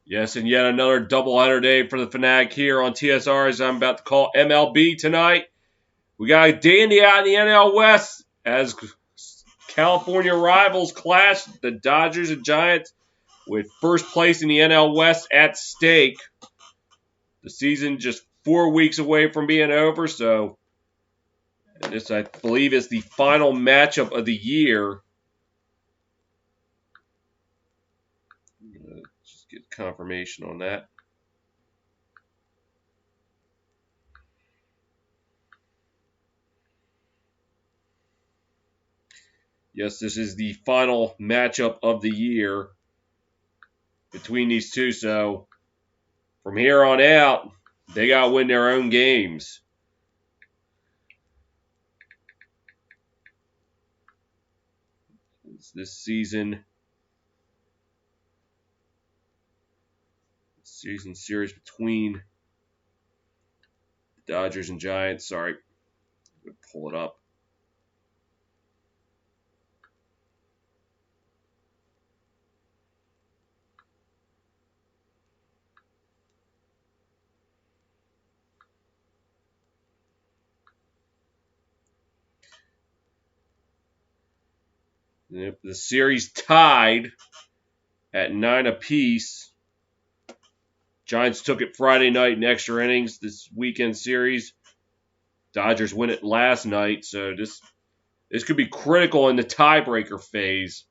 Yes, and yet another doubleheader day for the Fanatic here on TSR, as I'm about to call MLB tonight. We got a dandy out in the NL West as California rivals clash, the Dodgers and Giants, with first place in the NL West at stake. The season just 4 weeks away from being over, so this, I believe, is the final matchup of the year. Just get confirmation on that. Yes, this is the final matchup of the year between these two, so from here on out, they got to win their own games. This season series between the Dodgers and Giants. Sorry, let me pull it up. The series tied at 9 apiece. Giants took it Friday night in extra innings. This weekend series, Dodgers win it last night, so this could be critical in the tiebreaker phase.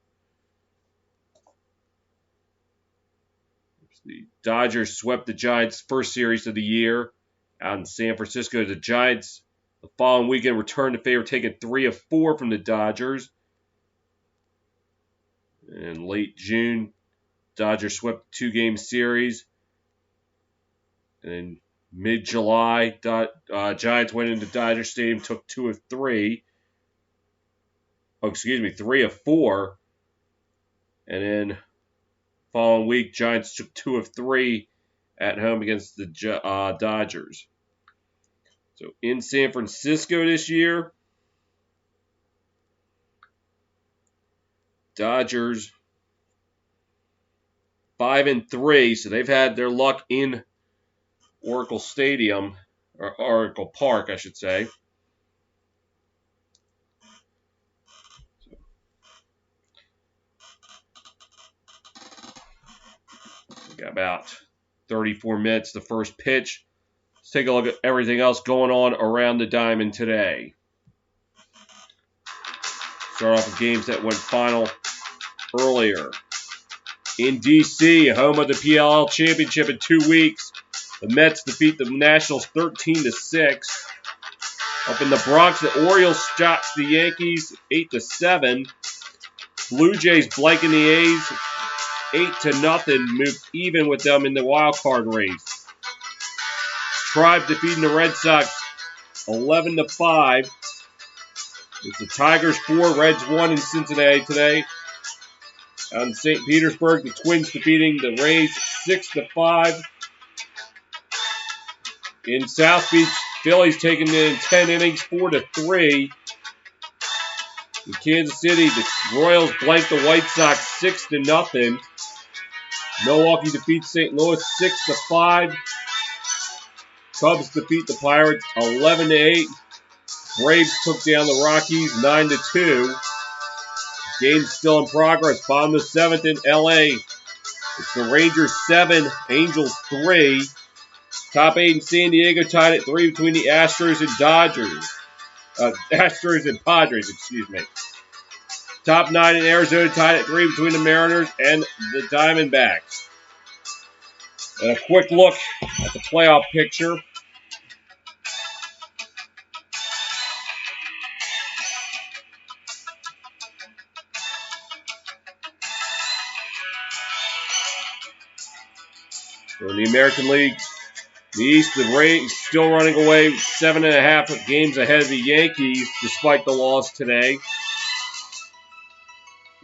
The Dodgers swept the Giants' first series of the year out in San Francisco. The Giants the following weekend returned to favor, taking 3 of 4 from the Dodgers. In late June, Dodgers swept the 2-game series. And in mid-July, Giants went into Dodger Stadium, took 2 of 3. 3 of 4. And then following week, Giants took 2 of 3 at home against the Dodgers. So in San Francisco this year, Dodgers 5-3, so they've had their luck in Oracle Stadium, or Oracle Park, I should say. We got about 34 minutes, the first pitch. Let's take a look at everything else going on around the diamond today. Start off with games that went final earlier. In D.C., home of the PLL Championship in 2 weeks, the Mets defeat the Nationals 13-6. Up in the Bronx, the Orioles shocks the Yankees 8-7. Blue Jays blanking the A's 8-0, moved even with them in the wild card race. Tribe defeating the Red Sox 11-5. It's the Tigers 4, Reds 1 in Cincinnati today. Out in St. Petersburg, the Twins defeating the Rays 6-5. In South Beach, Phillies taking it in 10 innings, 4-3. In Kansas City, the Royals blanked the White Sox 6-0. Milwaukee defeats St. Louis 6-5. Cubs defeat the Pirates 11-8. Braves took down the Rockies 9-2. Game's still in progress. Bottom of the 7th in L.A. It's the Rangers 7, Angels 3. Top 8 in San Diego tied at 3 between the Astros and Astros and Padres, excuse me. Top 9 in Arizona tied at 3 between the Mariners and the Diamondbacks. And a quick look at the playoff picture. So in the American League, the East, the Rays still running away 7.5 games ahead of the Yankees despite the loss today.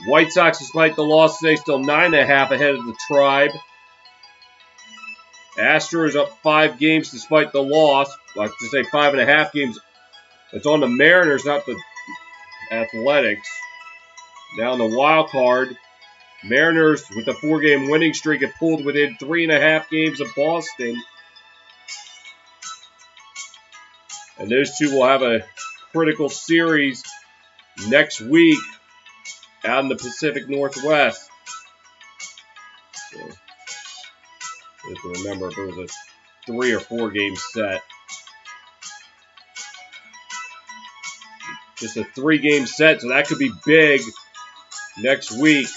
White Sox, despite the loss today, still 9.5 ahead of the Tribe. Astros up 5 games despite the loss. I have to say 5.5 games. It's on the Mariners, not the Athletics. Now in the wild card, Mariners with a 4-game winning streak have pulled within 3.5 games of Boston. And those two will have a critical series next week out in the Pacific Northwest. So, I have to remember if it was a 3 or 4 game set. Just a 3-game set, so that could be big next week.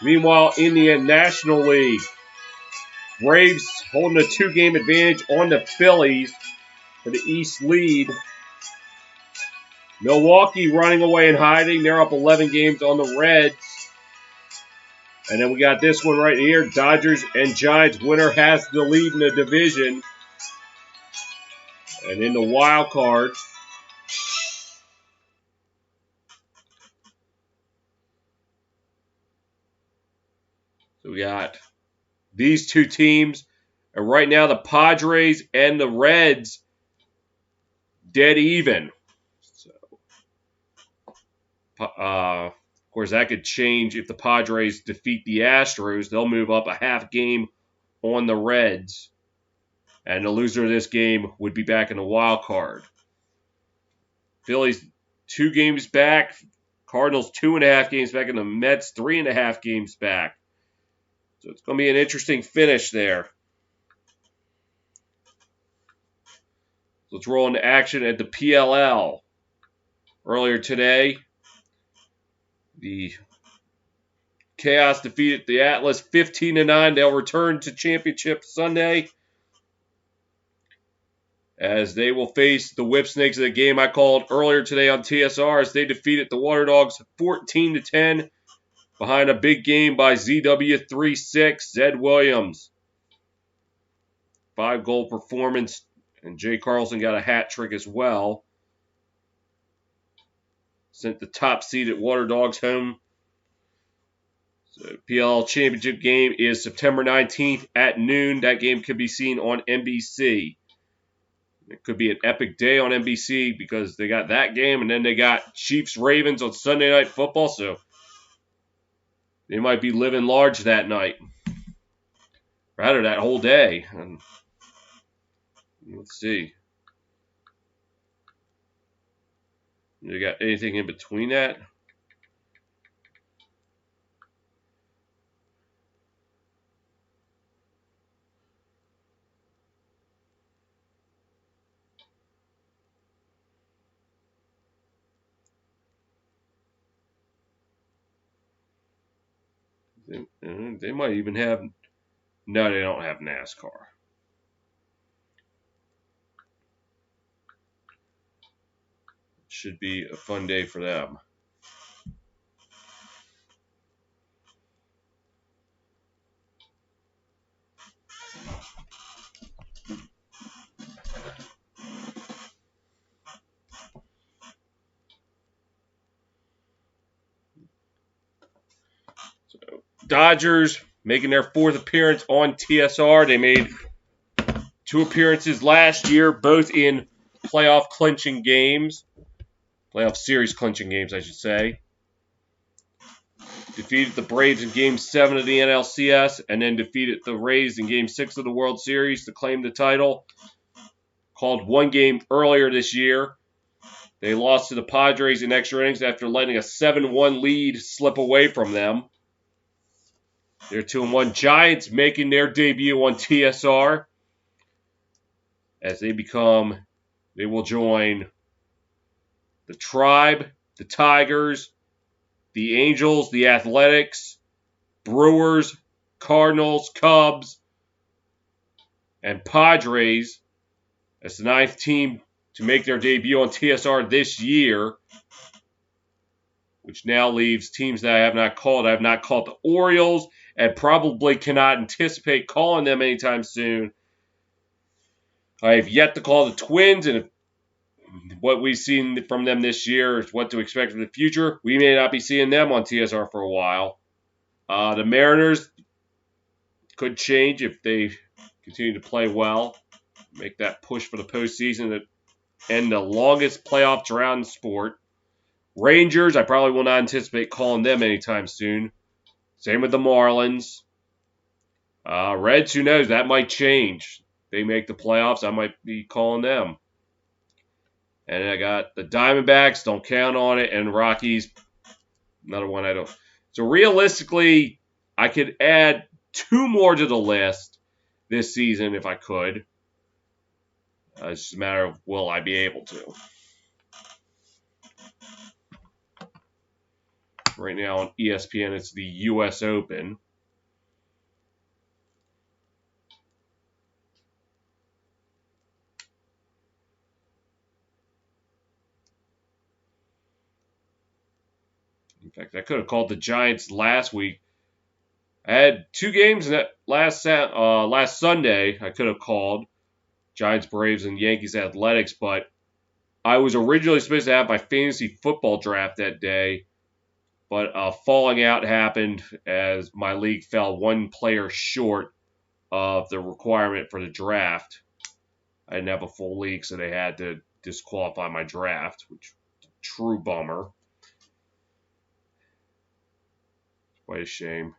Meanwhile, in the National League, Braves holding a 2-game advantage on the Phillies for the East lead. Milwaukee running away and hiding. They're up 11 games on the Reds. And then we got this one right here. Dodgers and Giants. Winner has the lead in the division. And in the wild card, so we got these two teams. And right now, the Padres and the Reds dead even. So, of course, that could change if the Padres defeat the Astros. They'll move up a half game on the Reds. And the loser of this game would be back in the wild card. Phillies 2 games back. Cardinals 2.5 games back. And the Mets 3.5 games back. So it's going to be an interesting finish there. Let's roll into action at the PLL. Earlier today, the Chaos defeated the Atlas 15-9. They'll return to Championship Sunday as they will face the Whipsnakes in the game I called earlier today on TSR as they defeated the Water Dogs 14-10 behind a big game by ZW36, Zed Williams. 5-goal performance, and Jay Carlson got a hat trick as well. Sent the top seeded Water Dogs home. So PLL Championship game is September 19th at noon. That game could be seen on NBC. It could be an epic day on NBC because they got that game and then they got Chiefs-Ravens on Sunday Night Football. So they might be living large that night. Rather, that whole day. And let's see. You got anything in between that? They might even have... No, they don't have NASCAR. Should be a fun day for them. So, Dodgers making their 4th appearance on TSR. They made 2 appearances last year, both in playoff clinching games. Playoff series clinching games, I should say. Defeated the Braves in Game 7 of the NLCS, and then defeated the Rays in Game 6 of the World Series to claim the title. Called 1 game earlier this year. They lost to the Padres in extra innings after letting a 7-1 lead slip away from them. They're 2-1. Giants making their debut on TSR as they will join the Tribe, the Tigers, the Angels, the Athletics, Brewers, Cardinals, Cubs, and Padres as the 9th team to make their debut on TSR this year, which now leaves teams that I have not called. I have not called the Orioles and probably cannot anticipate calling them anytime soon. I have yet to call the Twins, and if what we've seen from them this year is what to expect in the future, we may not be seeing them on TSR for a while. The Mariners Could change if they continue to play well, make that push for the postseason, and the longest playoff drought in sport. Rangers, I probably will not anticipate calling them anytime soon. Same with the Marlins. Reds, who knows? That might change. They make the playoffs, I might be calling them. And I got the Diamondbacks, don't count on it, and Rockies, another one I don't. So realistically, I could add 2 more to the list this season if I could. It's just a matter of will I be able to. Right now on ESPN, it's the U.S. Open. In fact, I could have called the Giants last week. I had 2 games that last Sunday. I could have called Giants, Braves, and Yankees Athletics, but I was originally supposed to have my fantasy football draft that day, but a falling out happened as my league fell 1 player short of the requirement for the draft. I didn't have a full league, so they had to disqualify my draft, which is a true bummer. Quite a shame.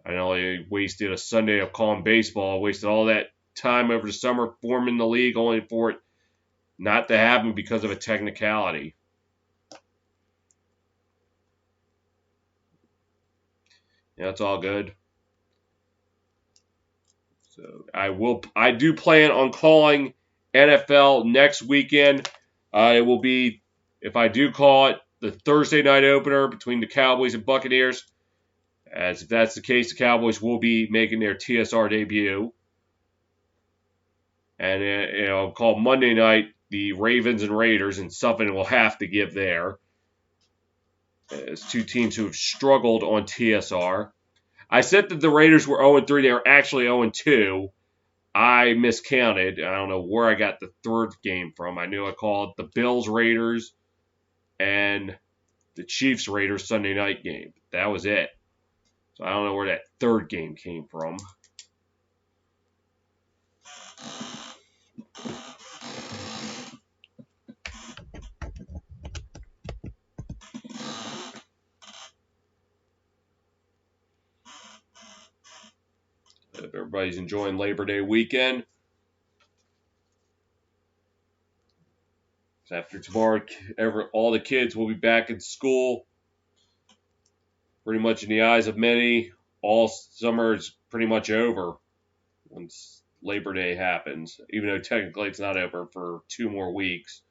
I only wasted a Sunday of calling baseball. I wasted all that time over the summer forming the league only for it not to happen because of a technicality. Yeah, it's all good. So I do plan on calling NFL next weekend. It will be, if I do call it, the Thursday night opener between the Cowboys and Buccaneers. As if that's the case, the Cowboys will be making their TSR debut. And I'll call Monday night the Ravens and Raiders, and something will have to give there. As 2 teams who have struggled on TSR. I said that the Raiders were 0-3. They were actually 0-2. I miscounted. I don't know where I got the 3rd game from. I knew I called the Bills Raiders and the Chiefs Raiders Sunday night game. That was it. So I don't know where that 3rd game came from. If everybody's enjoying Labor Day weekend. After tomorrow, all the kids will be back in school. Pretty much in the eyes of many, all summer is pretty much over once Labor Day happens, even though technically it's not over for 2 more weeks.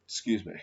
Excuse me.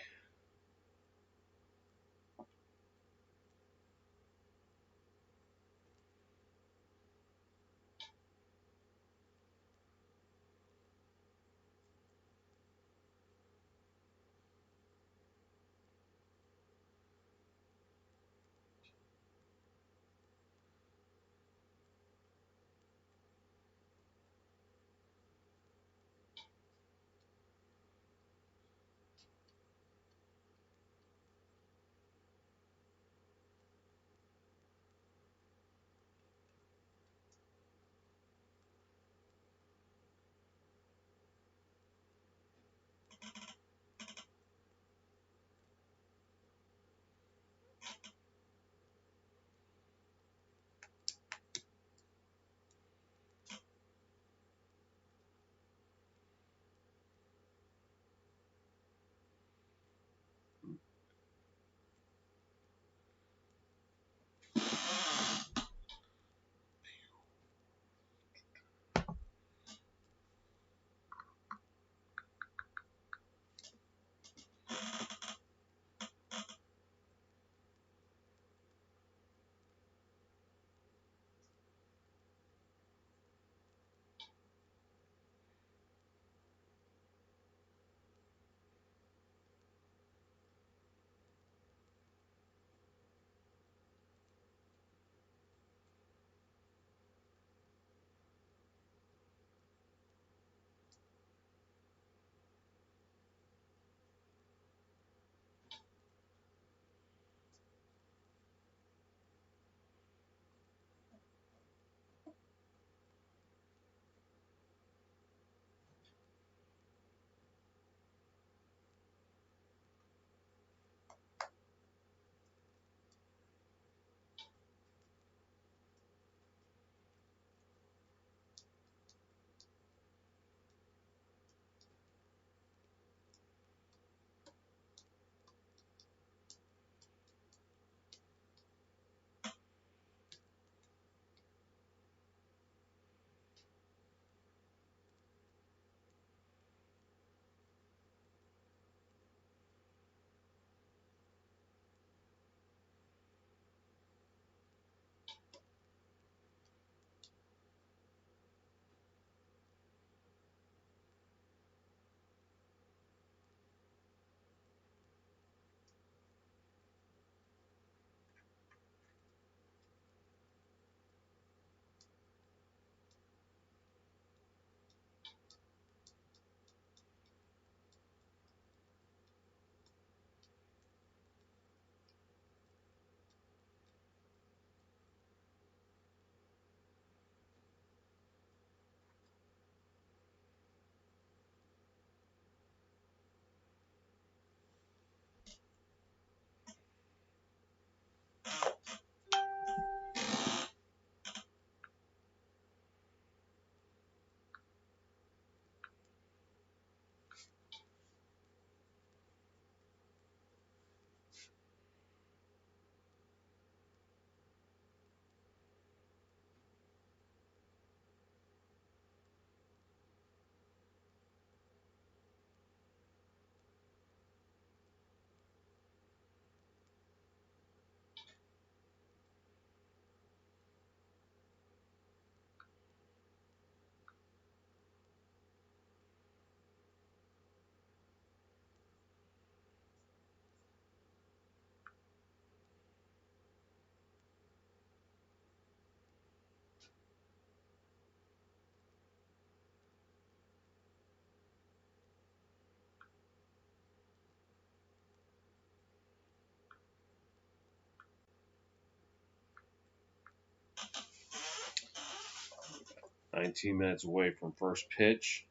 19 minutes away from first pitch.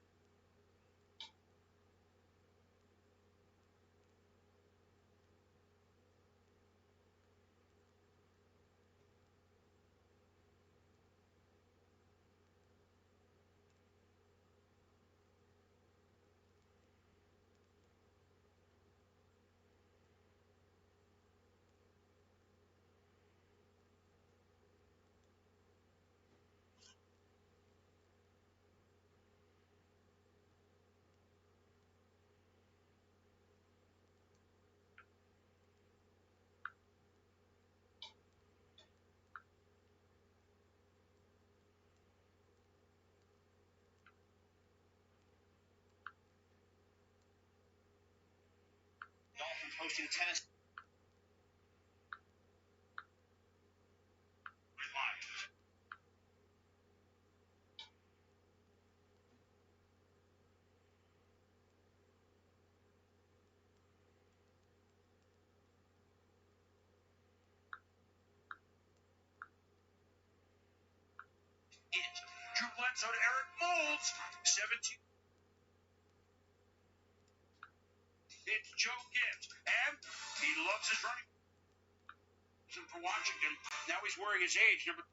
Hosting tennis. Drew Bledsoe to Eric Moulds. 17. It's Joe Gibbs. And he loves his running for Washington. Now he's wearing his age. Number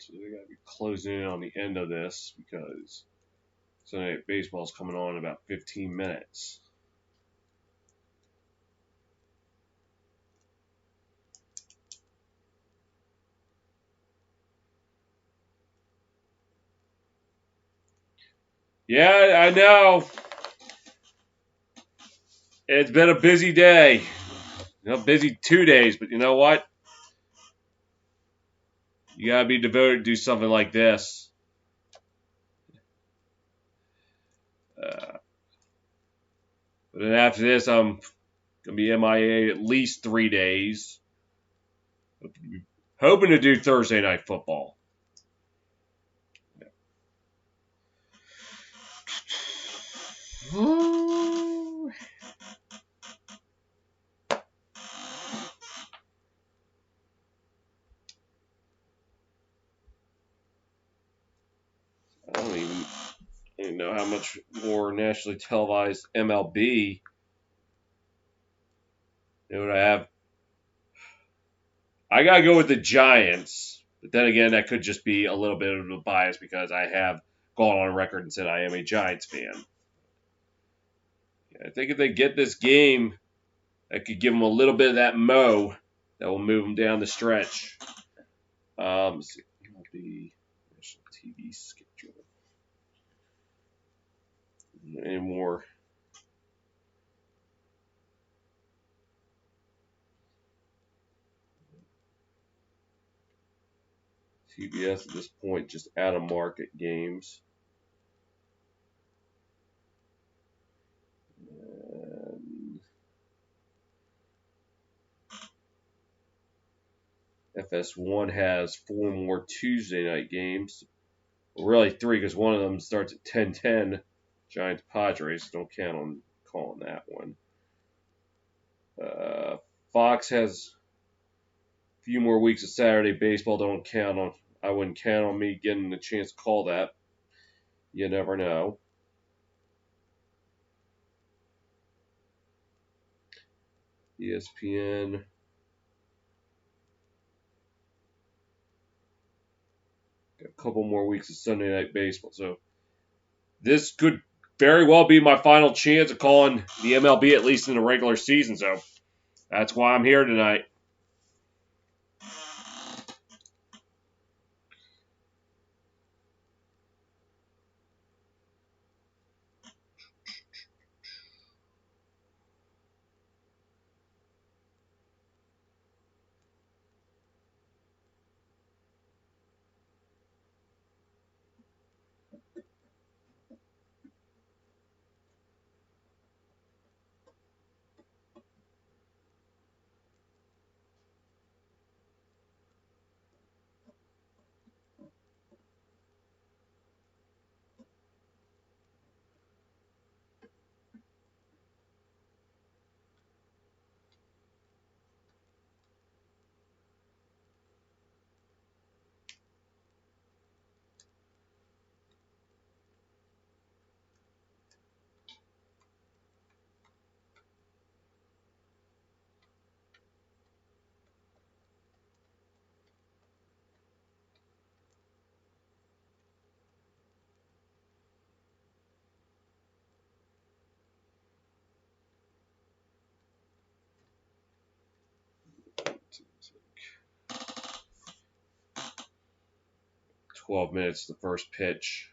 So they got to be closing in on the end of this because Sunday Night Baseball is coming on in about 15 minutes. Yeah, I know. It's been a busy day. Busy 2 days, but you know what? You gotta be devoted to do something like this. But then after this, I'm gonna be MIA at least 3 days. Hoping to do Thursday night football. I don't even know how much more nationally televised MLB. You know what I have? I gotta go with the Giants, but then again, that could just be a little bit of a bias because I have gone on record and said I am a Giants fan. I think if they get this game, that could give them a little bit of that mo that will move them down the stretch. Let's see. MLB national TV schedule. Any more? TBS at this point just out of market games. And FS1 has 4 more Tuesday night games. Well, really 3 because one of them starts at 10:10. Giants Padres. Don't count on calling that one. Fox has a few more weeks of Saturday baseball. Don't count on. I wouldn't count on me getting the chance to call that. You never know. ESPN. Got a couple more weeks of Sunday Night Baseball. So this could very well be my final chance of calling the MLB, at least in the regular season. So that's why I'm here tonight. Seems like 12 minutes, the first pitch.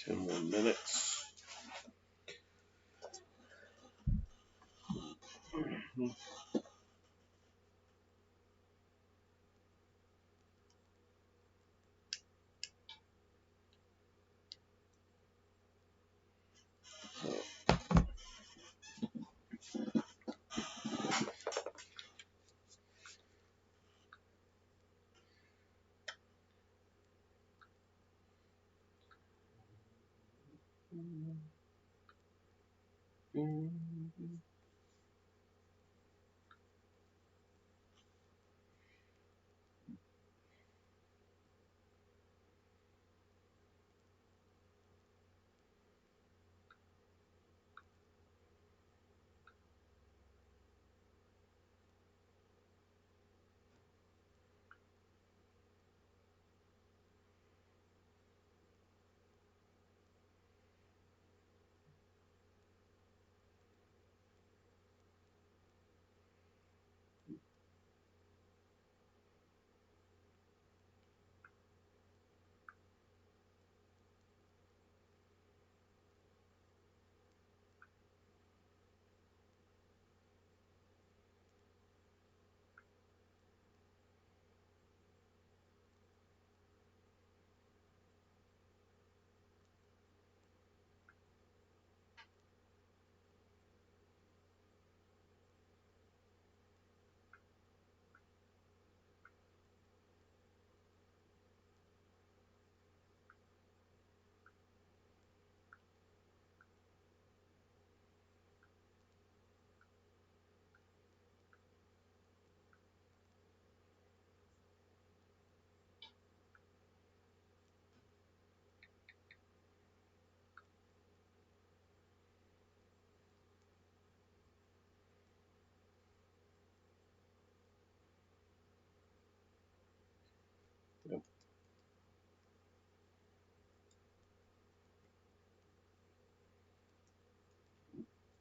Ten more minutes.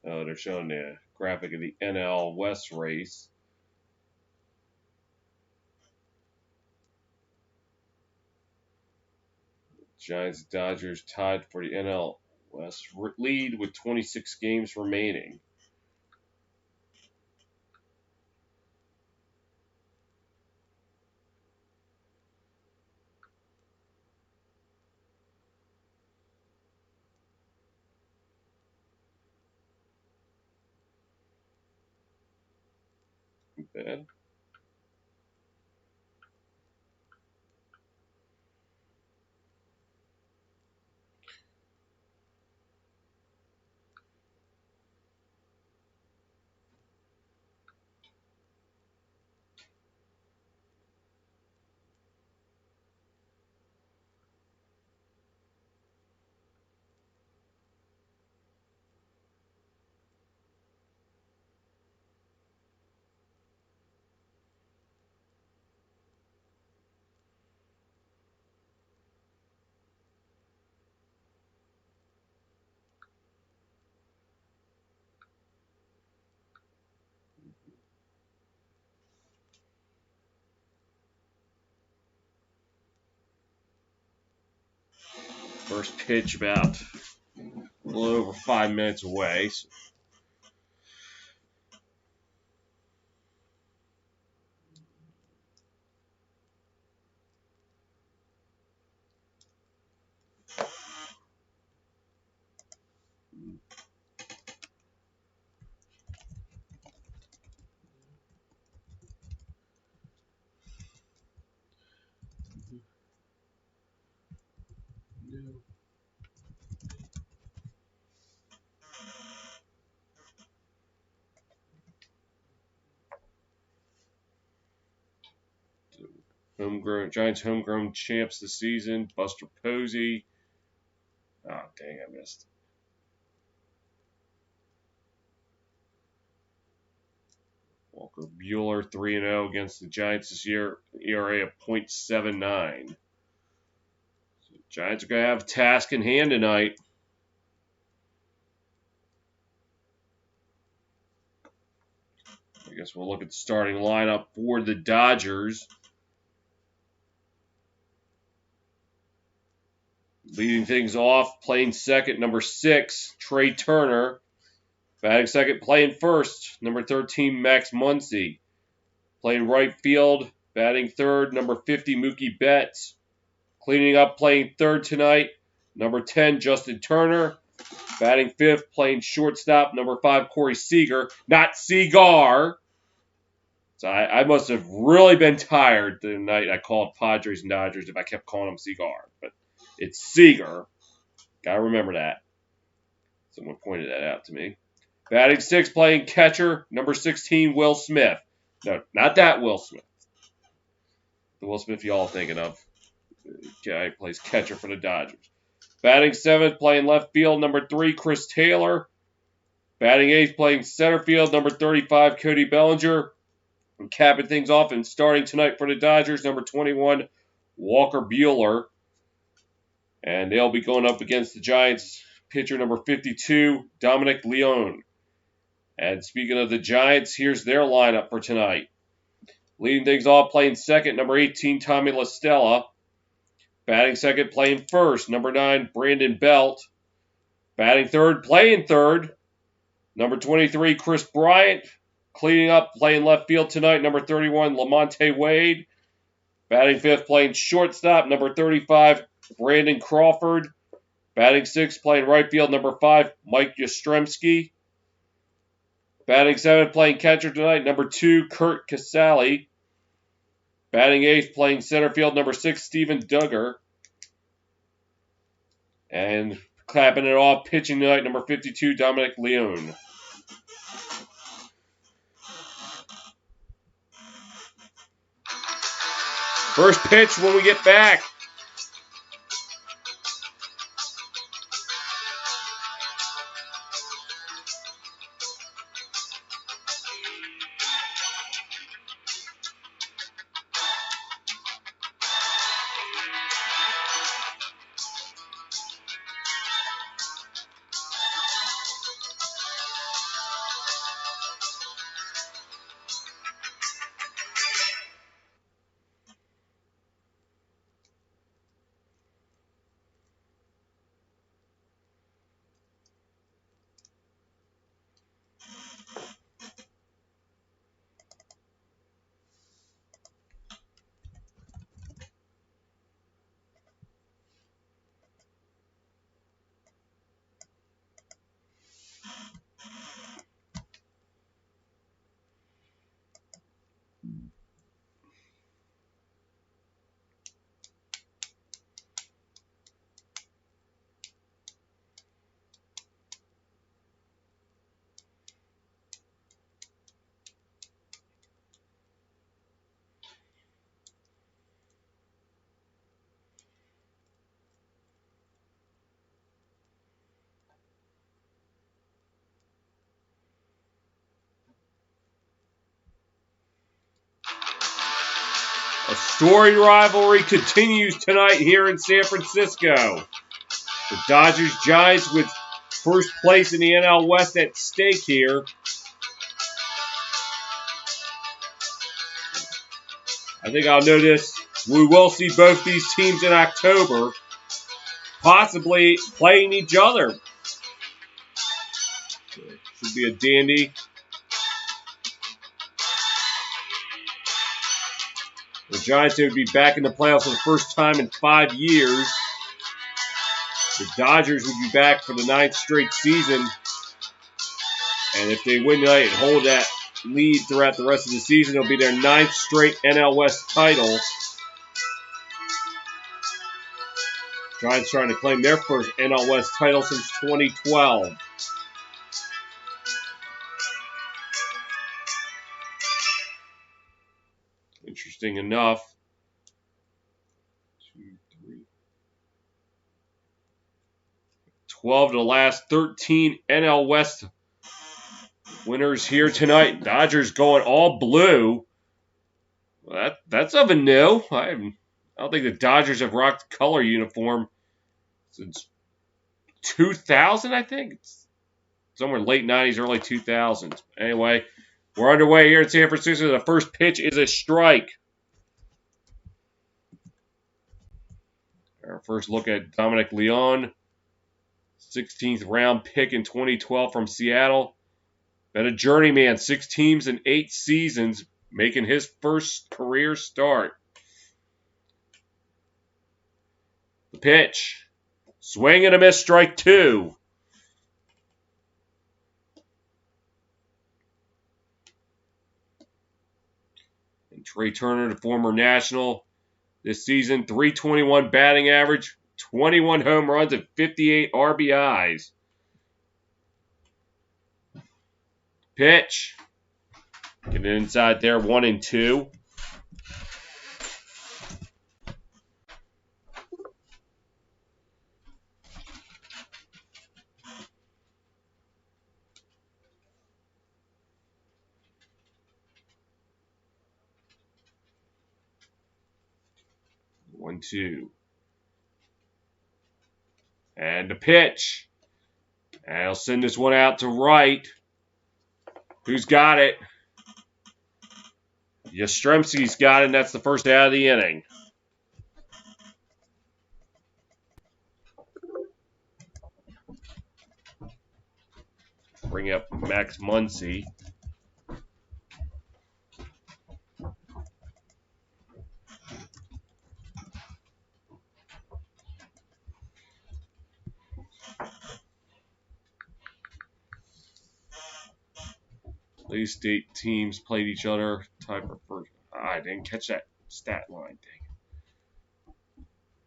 Oh, they're showing the graphic of the NL West race. Giants Dodgers tied for the NL West lead with 26 games remaining. Bad. First pitch about a little over 5 minutes away. So Giants homegrown champs this season. Buster Posey. Oh, dang, I missed. Walker Buehler 3-0 against the Giants this year. ERA of .79. So Giants are going to have a task in hand tonight. I guess we'll look at the starting lineup for the Dodgers. Leading things off, playing second, number 6, Trey Turner. Batting second, playing first, number 13, Max Muncy. Playing right field, batting third, number 50, Mookie Betts. Cleaning up, playing third tonight, number 10, Justin Turner. Batting fifth, playing shortstop, number 5, Corey Seager. Not Seagar. So I must have really been tired the night I called Padres and Dodgers if I kept calling him Seagar. But it's Seager. Gotta remember that. Someone pointed that out to me. Batting sixth, playing catcher, number 16, Will Smith. No, not that Will Smith. The Will Smith y'all thinking of. The guy who plays catcher for the Dodgers. Batting seventh, playing left field, number 3, Chris Taylor. Batting eighth, playing center field, number 35, Cody Bellinger. And capping things off and starting tonight for the Dodgers, number 21, Walker Buehler. And they'll be going up against the Giants pitcher number 52, Dominic Leone. And speaking of the Giants, here's their lineup for tonight. Leading things off, playing second, number 18, Tommy La Stella. Batting second, playing first, number 9, Brandon Belt. Batting third, playing third, number 23, Chris Bryant. Cleaning up, playing left field tonight, number 31, Lamonte Wade. Batting fifth, playing shortstop, number 35, Brandon Crawford. Batting sixth, playing right field, number 5, Mike Yastrzemski. Batting seventh, playing catcher tonight, number 2, Kurt Casale. Batting eighth, playing center field, number 6, Steven Duggar. And clapping it off, pitching tonight, number 52, Dominic Leone. First pitch when we get back. A storied rivalry continues tonight here in San Francisco. The Dodgers-Giants with first place in the NL West at stake here. I think I'll notice we will see both these teams in October, possibly playing each other. Should be a dandy. The Giants would be back in the playoffs for the first time in 5 years. The Dodgers would be back for the 9th straight season. And if they win tonight and hold that lead throughout the rest of the season, it'll be their 9th straight NL West title. Giants trying to claim their first NL West title since 2012. Interesting enough. 2, 3. 12 of the last 13 NL West winners here tonight. Dodgers going all blue. Well, that's of a new. I don't think the Dodgers have rocked color uniform since 2000, I think. It's somewhere late 90s, early 2000s. Anyway, we're underway here in San Francisco. The first pitch is a strike. Our first look at Dominic Leone, 16th round pick in 2012 from Seattle. Been a journeyman, 6 teams in 8 seasons, making his first career start. The pitch. Swing and a miss, strike 2. And Trey Turner, the former National, this season, .321 batting average, 21 home runs, and 58 RBIs. Pitch. Get it inside there, 1-2. One, 2. And the pitch. And I'll send this one out to right. Who's got it? Yastrzemski's got it, and that's the first out of the inning. Bring up Max Muncy. These 8 teams played each other. Tied for first. I didn't catch that stat line thing.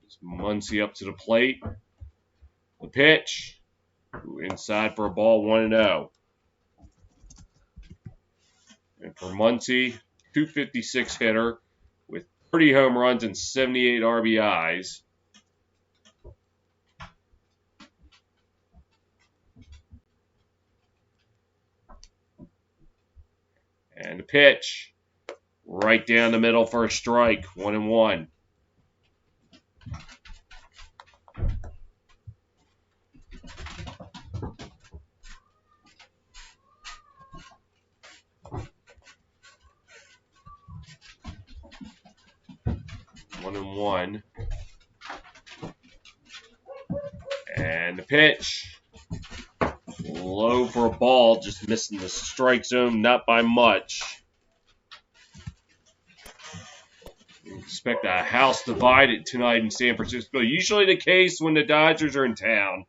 Just Muncy up to the plate. The pitch. Inside for a ball, 1-0. And for Muncy, .256 hitter with 30 home runs and 78 RBIs. And the pitch. Right down the middle for a strike. 1-1. And the pitch. Low for a ball, just missing the strike zone, not by much. We expect a house divided tonight in San Francisco. Usually the case when the Dodgers are in town.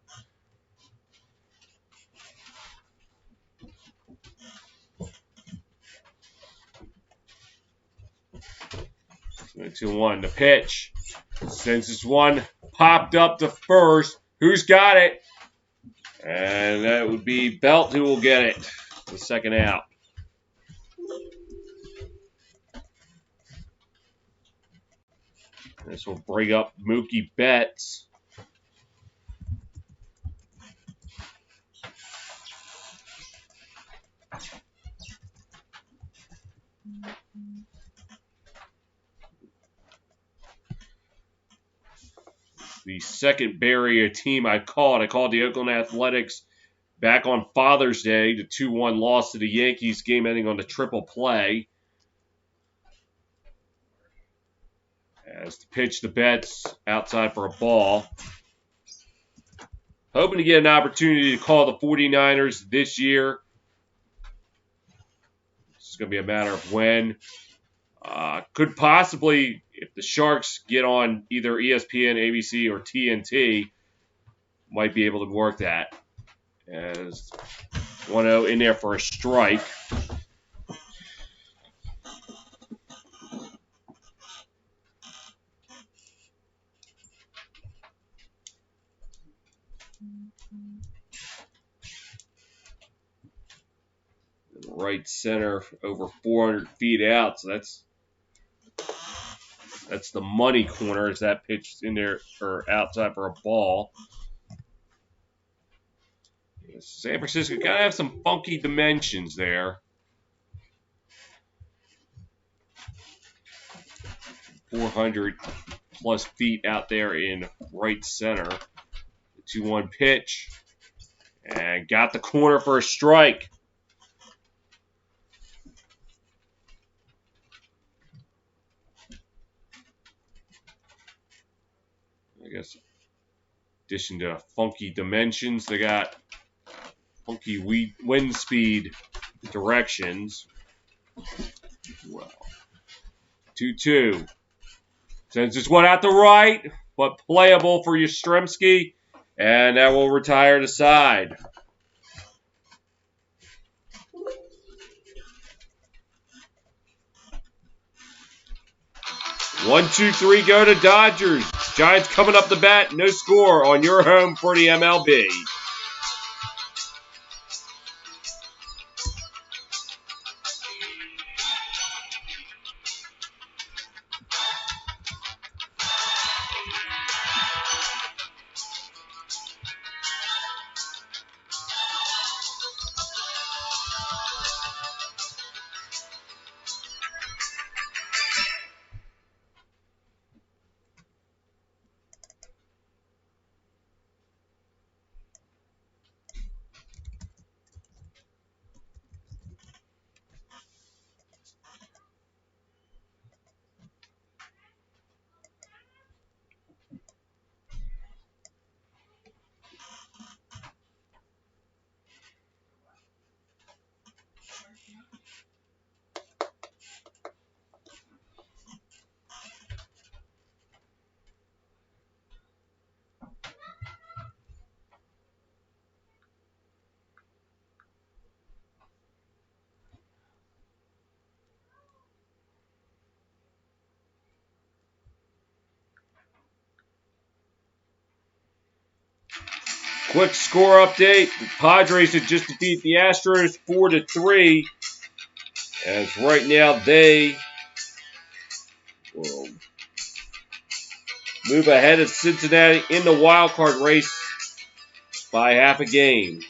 2-1. The pitch. Since this one popped up to first, who's got it? And that would be Belt who will get it. The second out. This will bring up Mookie Betts. the second Bay Area team I called. I called the Oakland Athletics back on Father's Day, the 2-1 loss to the Yankees, game ending on the triple play. As to pitch the Betts outside for a ball. Hoping to get an opportunity to call the 49ers this year. It's going to be a matter of when. Could possibly, if the Sharks get on either ESPN, ABC, or TNT, might be able to work that. As 1-0 in there for a strike. Right center over 400 feet out, so that's the money corner as that pitch in there or outside for a ball. San Francisco kind of have some funky dimensions there. 400 plus feet out there in right center. The 2-1 pitch. And got the corner for a strike. I guess, in addition to funky dimensions, they got funky wind speed directions. Well, 2-2. Sends this one out to right, but playable for Yastrzemski, and that will retire the side. One, two, three, go to Dodgers. Giants coming up the bat, no score on your home for the MLB. Quick score update. The Padres have just defeated the Astros 4-3. As right now they will move ahead of Cincinnati in the wild card race by half a game.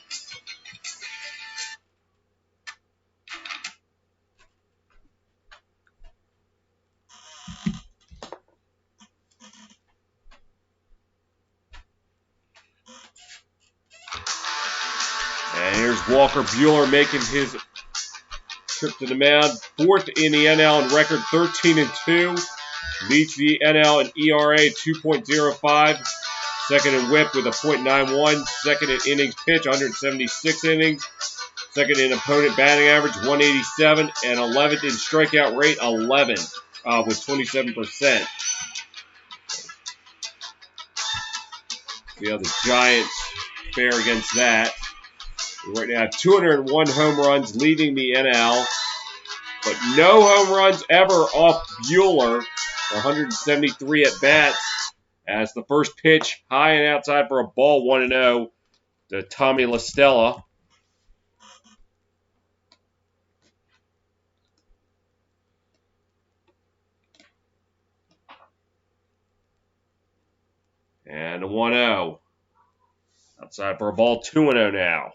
And here's Walker Buehler making his trip to the mound. Fourth in the NL in record 13-2. Leads the NL in ERA 2.05. Second in WHIP with a .91. Second in innings pitched, 176 innings. Second in opponent batting average, 187. And 11th in strikeout rate, 11 with 27%. See how the Giants fare against that. We right now have 201 home runs leading the NL, but no home runs ever off Buehler. 173 at bats as the first pitch high and outside for a ball, 1-0 to Tommy La Stella. And a 1-0 outside for a ball, 2-0 now.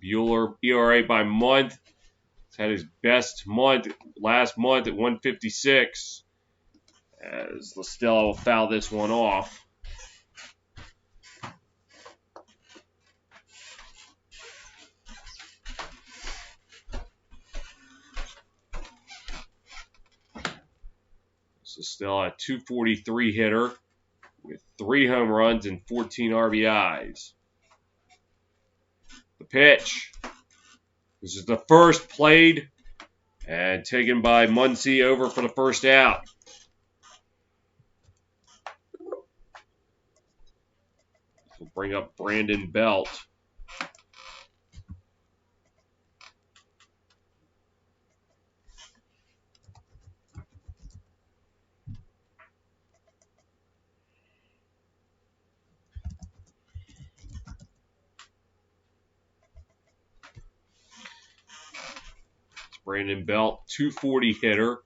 Buehler, ERA by month. He's had his best month last month at 156. As Listella will foul this one off. Listella, a 243 hitter with 3 home runs and 14 RBIs. The pitch. This is the first played and taken by Muncy over for the first out. We'll bring up Brandon Belt. Brandon Belt, 240 hitter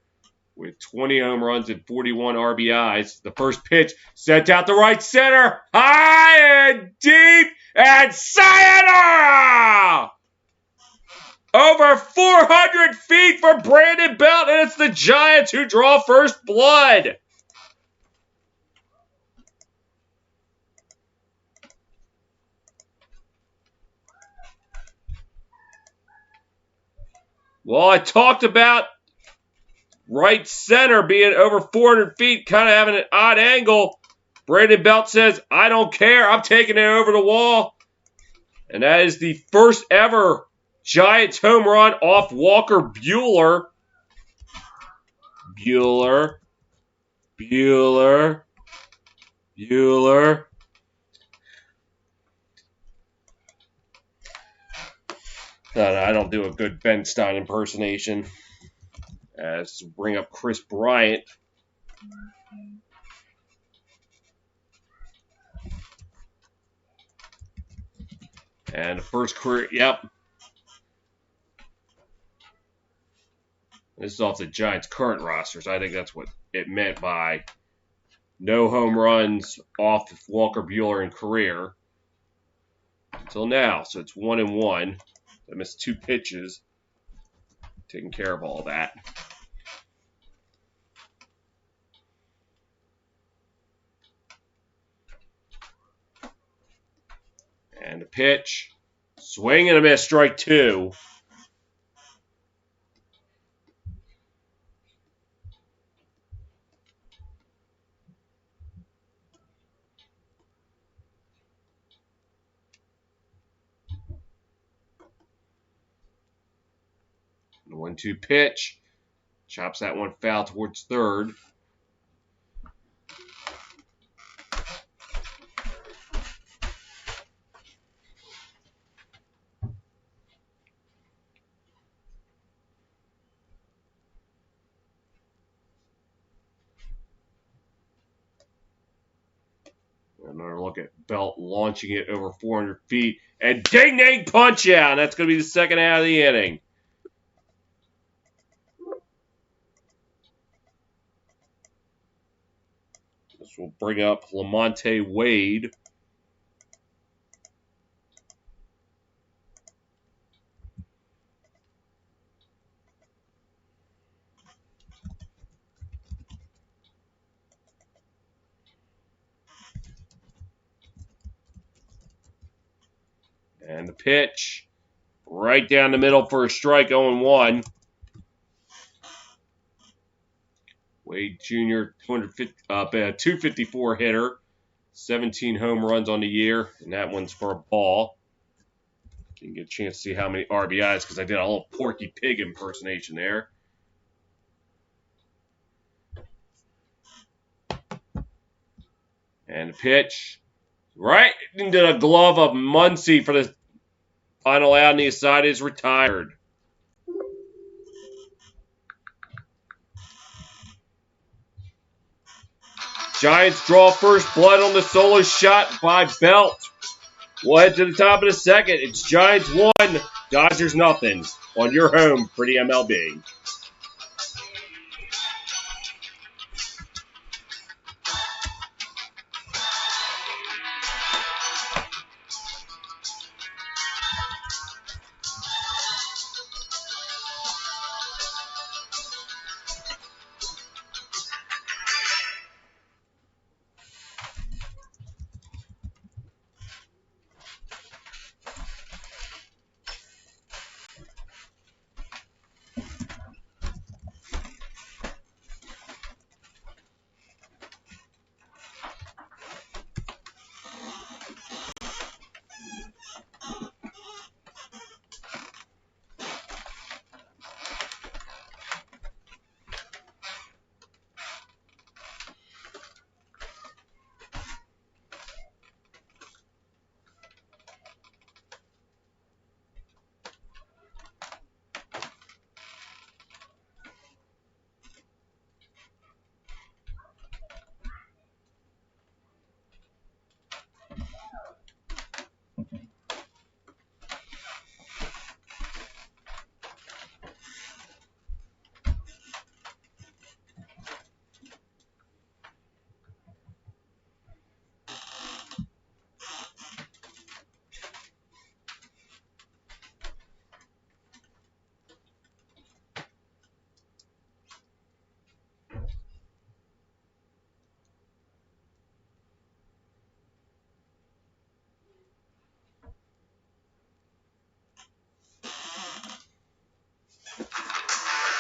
with 20 home runs and 41 RBIs. The first pitch sent out the right center, high and deep, and sayonara! Over 400 feet for Brandon Belt, and it's the Giants who draw first blood. Well, I talked about right center being over 400 feet, kind of having an odd angle. Brandon Belt says, I don't care. I'm taking it over the wall. And that is the first ever Giants home run off Walker Buehler. Buehler. No, I don't do a good Ben Stein impersonation. Let's bring up Chris Bryant. And the first career, yep. This is off the Giants' current roster, so I think that's what it meant by no home runs off Walker Buehler in career until now. So it's 1-1. I missed 2 pitches. Taking care of all that. And a pitch. Swing and a miss, strike 2. The 1-2 pitch. Chops that one foul towards third. Another look at Belt launching it over 400 feet. And ding-ding punch out. And that's going to be the second out of the inning. This will bring up Lamonte Wade. And the pitch, right down the middle for a strike, 0-1. Wade Jr., 254 hitter, 17 home runs on the year, and that one's for a ball. Didn't get a chance to see how many RBIs because I did a little Porky Pig impersonation there. And the pitch, right into the glove of Muncy for the final out, and the side is retired. Giants draw first blood on the solo shot by Belt. We'll head to the top of the second. It's Giants 1, Dodgers nothing on your home for the MLB.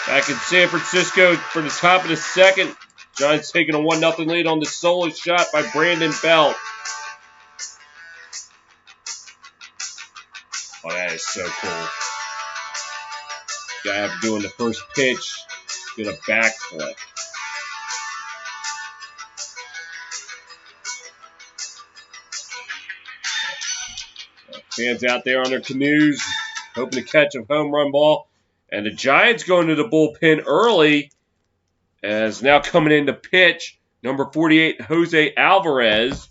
Back in San Francisco for the top of the second. Giants taking a 1-0 lead on the solo shot by Brandon Belt. Oh, that is so cool. Guy doing the first pitch, did a backflip. Fans out there on their canoes, hoping to catch a home run ball. And the Giants going to the bullpen early, as now coming in to pitch, number 48, Jose Alvarez.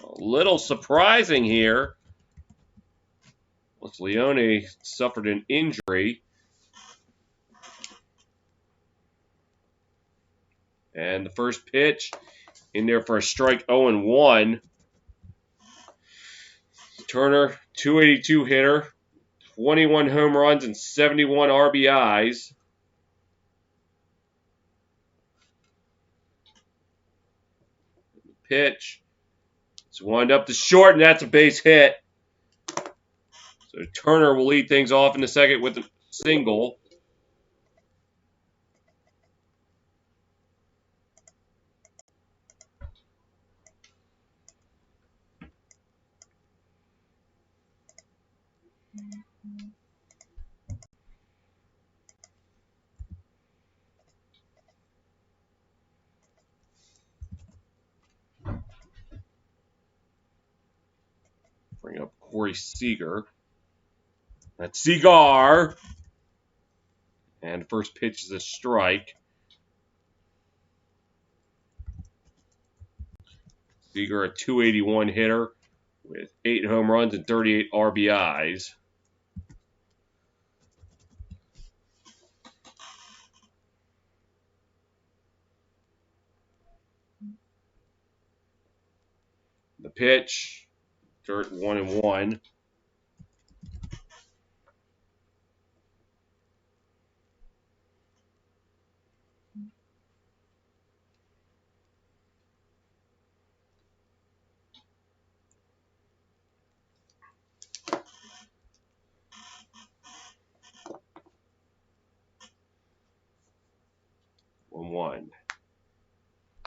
A little surprising here. Leone suffered an injury. And the first pitch in there for a strike, 0-1. Turner, 282 hitter, 21 home runs and 71 RBIs. Pitch. It's wound up to short, and that's a base hit. So Turner will lead things off in the second with a single. Bring up Corey Seager. That's Seager. And the first pitch is a strike. Seager, a 281 hitter with 8 home runs and 38 RBIs. The pitch, dirt 1-1.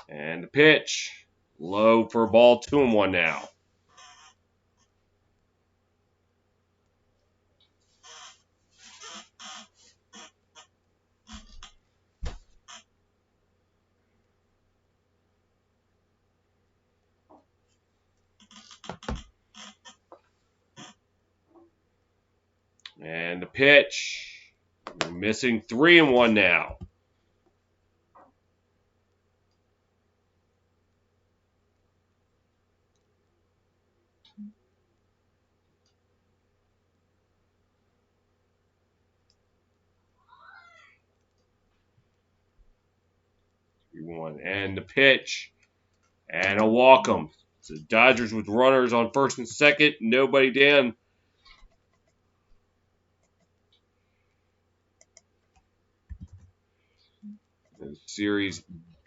And the pitch, low for a ball, 2-1 now. And the pitch, we're missing 3-1 now. And the pitch, and a walk 'em. So Dodgers with runners on first and second, nobody down. The series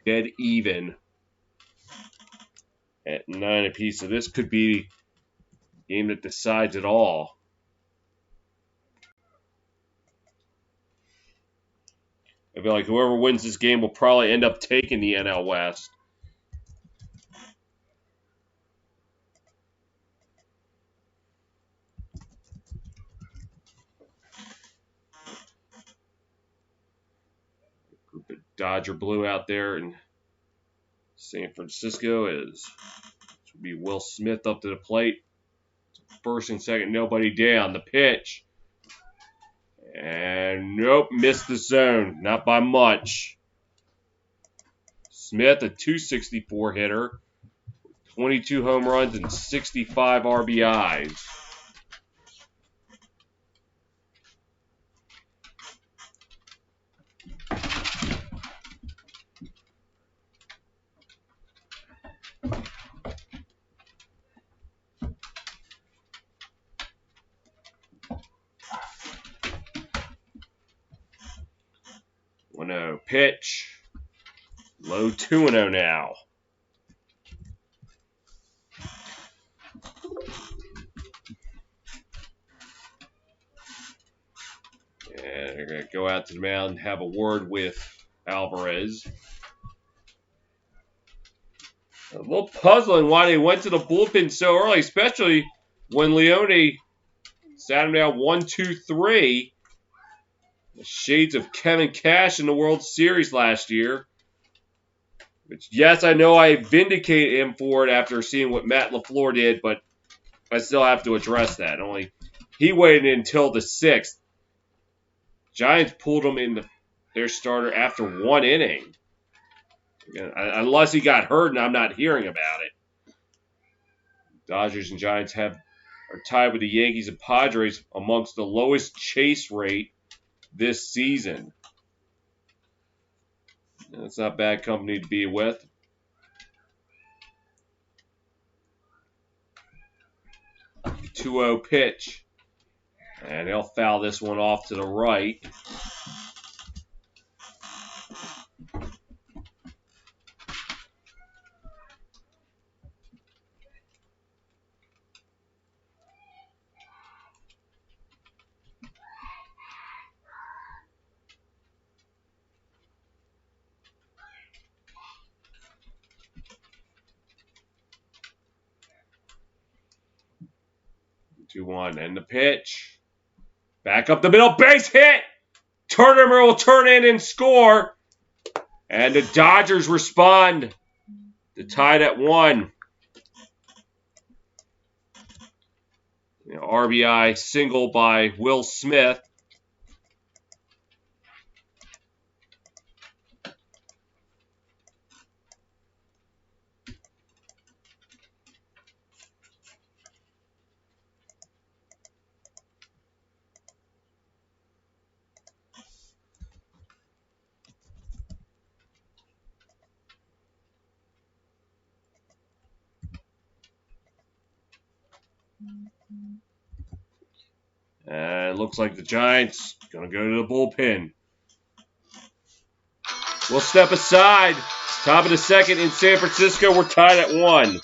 dead even at 9 apiece. So this could be a game that decides it all. I feel like whoever wins this game will probably end up taking the NL West. Group of Dodger blue out there in San Francisco is will be Will Smith up to the plate. First and second, nobody down. The pitch. And nope, missed the zone. Not by much. Smith, a 264 hitter, 22 home runs and 65 RBIs. Pitch. Low 2-0 now. And they're going to go out to the mound and have a word with Alvarez. A little puzzling why they went to the bullpen so early, especially when Leone sat him down 1-2-3. The shades of Kevin Cash in the World Series last year. Which, yes, I know I vindicated him for it after seeing what Matt LaFleur did, but I still have to address that. Only he waited until the 6th. Giants pulled him in their starter after 1 inning. Unless he got hurt and I'm not hearing about it. Dodgers and Giants are tied with the Yankees and Padres amongst the lowest chase rate this season. That's not bad company to be with. The 2-0 pitch. And he'll foul this one off to the right. Two one, and the pitch. Back up the middle, base hit! Turner will turn in and score. And the Dodgers respond. They're tied at 1. RBI single by Will Smith. And it looks like the Giants going to go to the bullpen. We'll step aside. Top of the 2nd in San Francisco. We're tied at 1.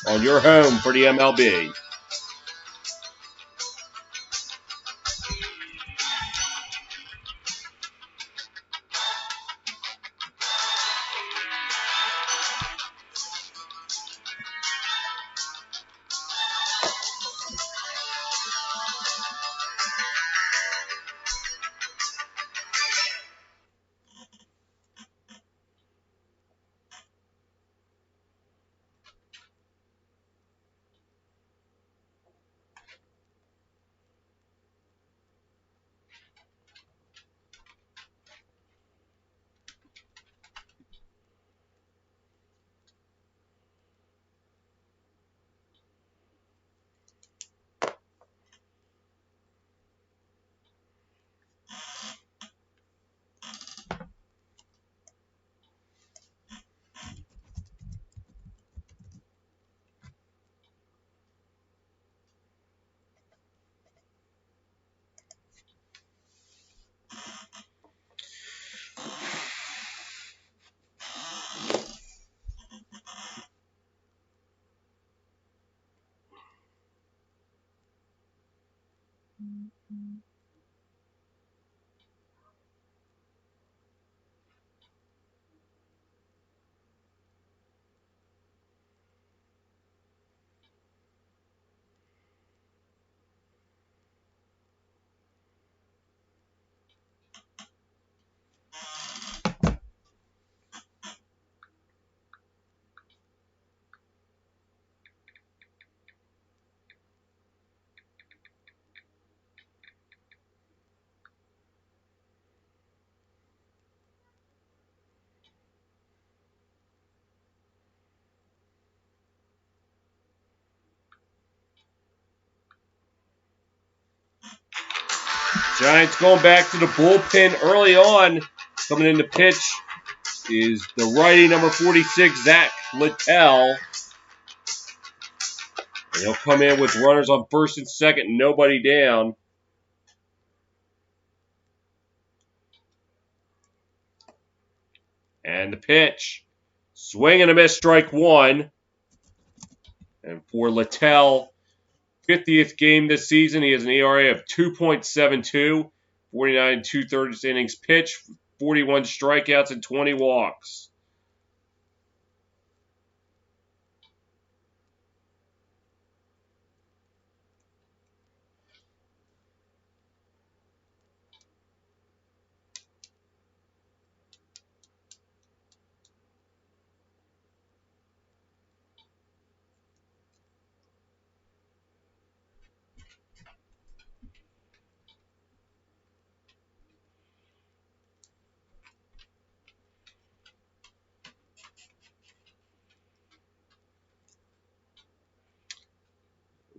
On your home for the MLB. Giants going back to the bullpen early on. Coming in to pitch is the righty number 46, Zach Littell. And he'll come in with runners on 1st and 2nd, nobody down. And the pitch. Swing and a miss, strike 1. And for Littell, 50th game this season. He has an ERA of 2.72, 49 2/3 innings pitched, 41 strikeouts, and 20 walks.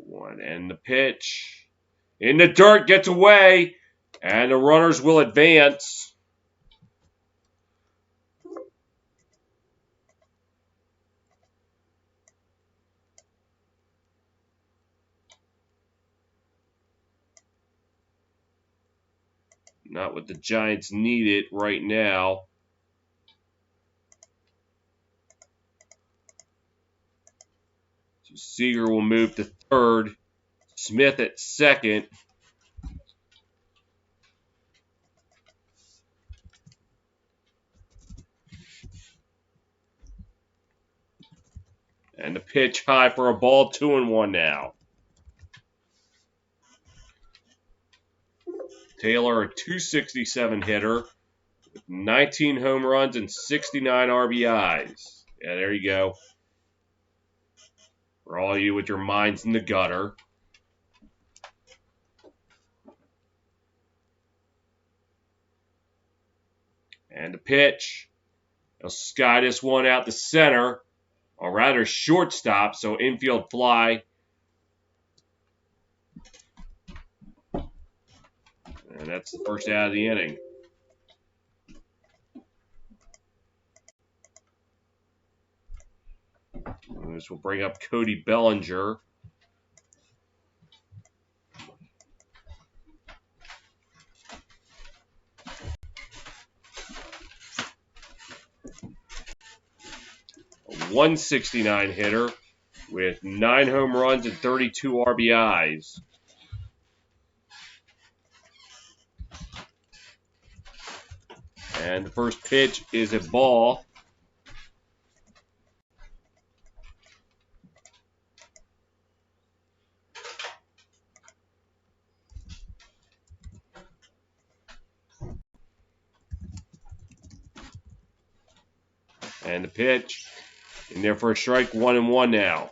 One and the pitch. In the dirt, gets away, and the runners will advance. Not what the Giants need it right now. So Seager will move to third. Smith at second. And the pitch high for a ball, 2-1 now. Taylor, a .267 hitter with 19 home runs and 69 RBIs. Yeah, there you go. For all you with your minds in the gutter. And the pitch. They'll sky this one out the center, or rather shortstop, so infield fly. And that's the first out of the inning. And this will bring up Cody Bellinger. A .169 hitter with 9 home runs and 32 RBIs. And the first pitch is a ball. And the pitch. In there for a strike, 1-1 now.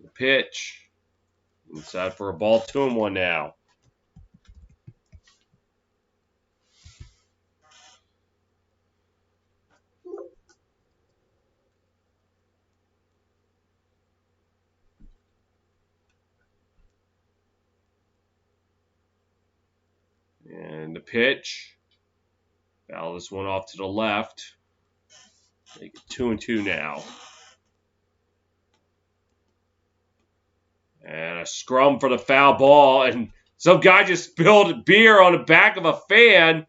The pitch. Inside for a ball, 2-1 now. And the pitch. Foul this one off to the left. Make it 2-2 now. And a scrum for the foul ball. And some guy just spilled beer on the back of a fan.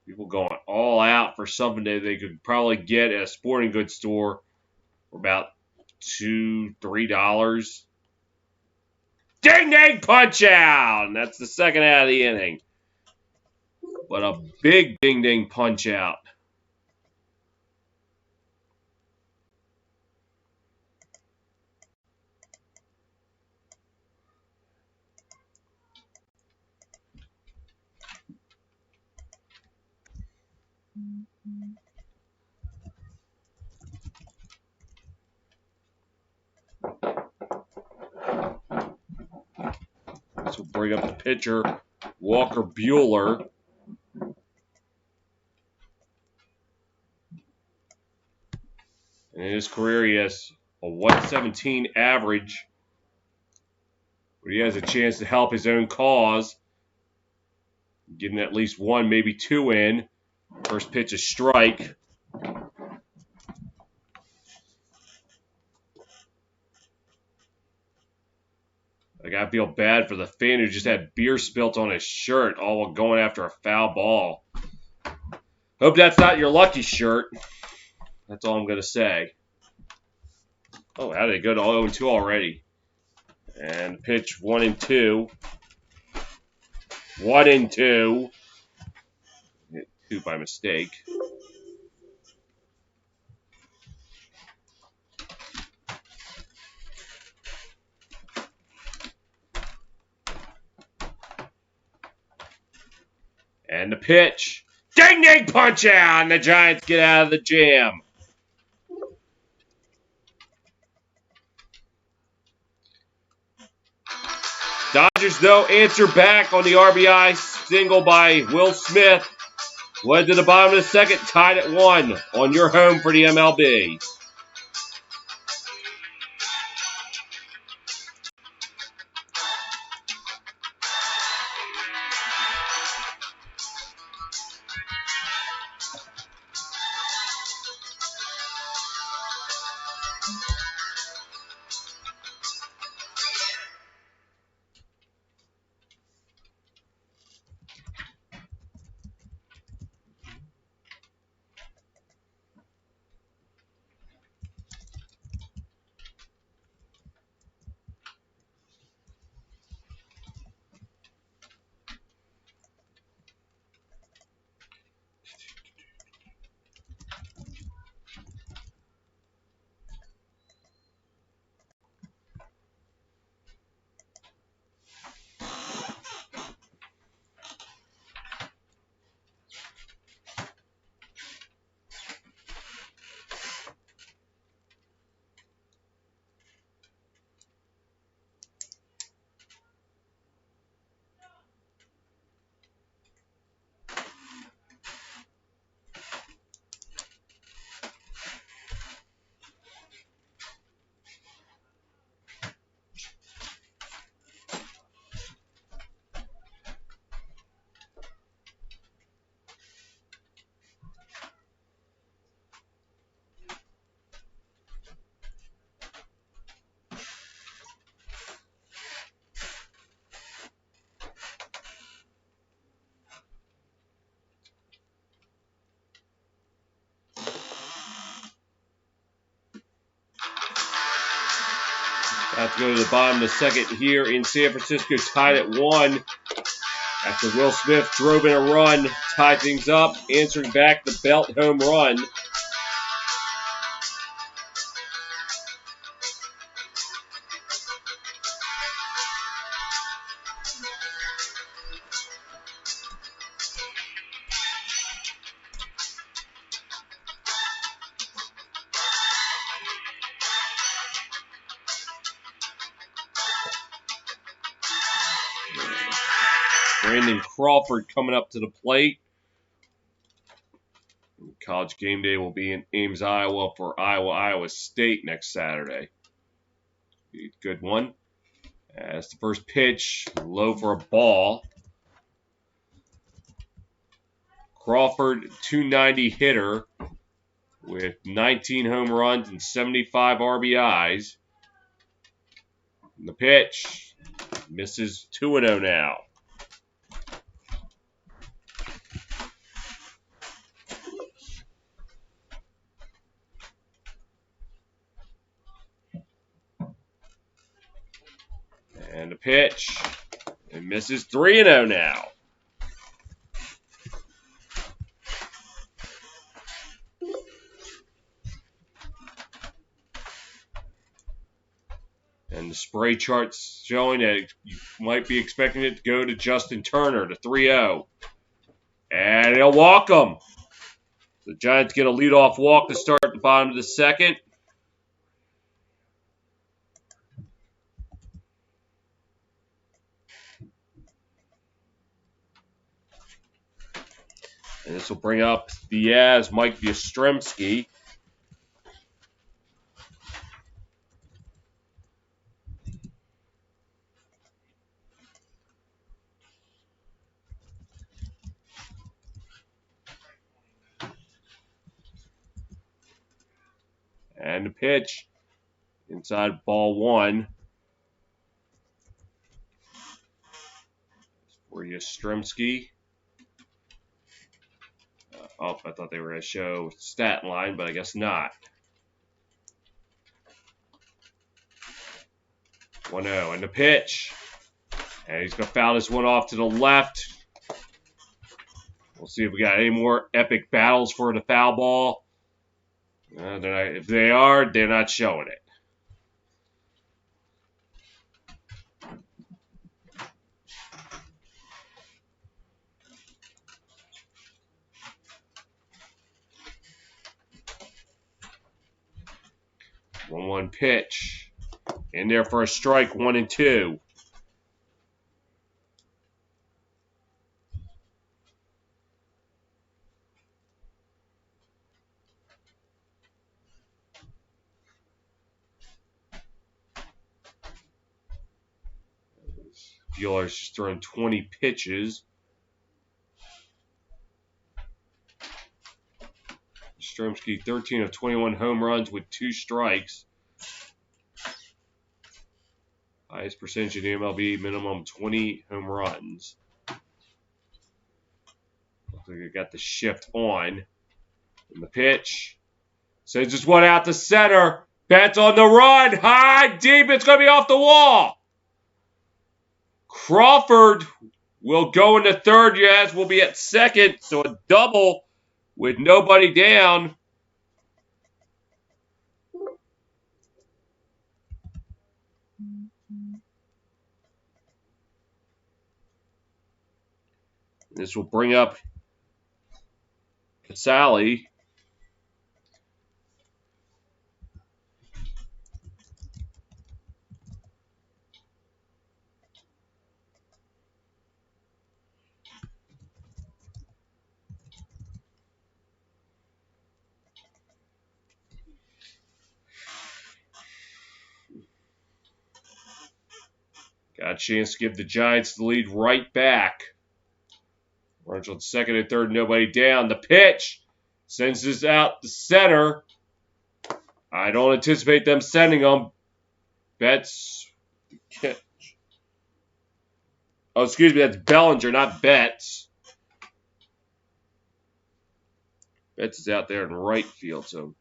People going all out for something that they could probably get at a sporting goods store for about $2, $3. Ding ding punch out! And that's the second out of the inning. But a big ding ding punch out. This will bring up the pitcher, Walker Buehler. And in his career, he has a .117 average. But he has a chance to help his own cause. Getting at least one, maybe two in. First pitch, a strike. Like, I feel bad for the fan who just had beer spilt on his shirt all while going after a foul ball. Hope that's not your lucky shirt. That's all I'm going to say. Oh, how did it go to 0-2 already? And pitch 1-2. 1-2. Hit 2 by mistake. And the pitch. Ding ding punch out, and the Giants get out of the jam. Dodgers, though, answer back on the RBI single by Will Smith. Led to the bottom of the second, tied at 1 on your home for the MLB. Have to go to the bottom of the second here in San Francisco, tied at 1. After Will Smith drove in a run, tied things up, answering back the Belt home run. Brandon Crawford coming up to the plate. College game day will be in Ames, Iowa for Iowa State next Saturday. Good one. As the first pitch, low for a ball. Crawford, 290 hitter with 19 home runs and 75 RBIs. And the pitch misses 2-0 now. And the pitch, it misses 3-0 now. And the spray chart's showing that you might be expecting it to go to Justin Turner, to 3-0. And he'll walk him. The Giants get a leadoff walk to start the bottom of the second. And this will bring up Diaz, Mike Yastrzemski. And the pitch inside ball 1. for Yastrzemski. Oh, I thought they were going to show stat line, but I guess not. 1-0, and the pitch. And he's going to foul this one off to the left. We'll see if we got any more epic battles for the foul ball. If they are, they're not showing it. One pitch. In there for a strike, 1-2. Bueller's just throwing 20 pitches. Yastrzemski, 13 of 21 home runs with 2 strikes. Highest percentage in the MLB, minimum 20 home runs. Looks like they got the shift on. And the pitch. Sends this one out to center. Betts on the run. High, deep. It's going to be off the wall. Crawford will go into third. Yes, we'll be at second. So a double with nobody down. This will bring up Casale. Got a chance to give the Giants the lead right back. Runs on second and third, nobody down. The pitch sends this out to center. I don't anticipate them sending them. Betts. Oh, excuse me, that's Bellinger, not Betts. Betts is out there in right field, so.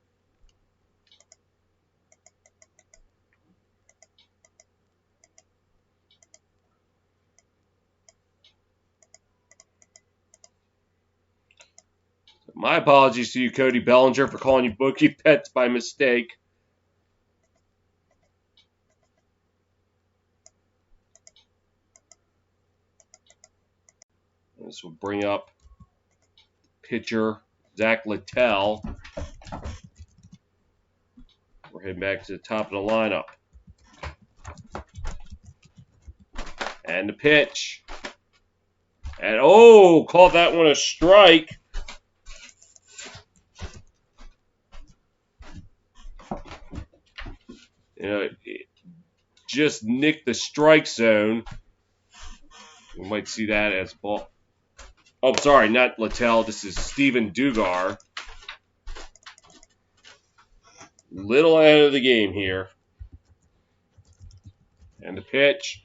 My apologies to you, Cody Bellinger, for calling you Bookie Betts by mistake. This will bring up pitcher Zach Littell. We're heading back to the top of the lineup. And the pitch. And oh, called that one a strike. You know, it just nicked the strike zone. We might see that as ball. Oh, sorry, not Littell. This is Steven Dugar. Little ahead of the game here. And the pitch.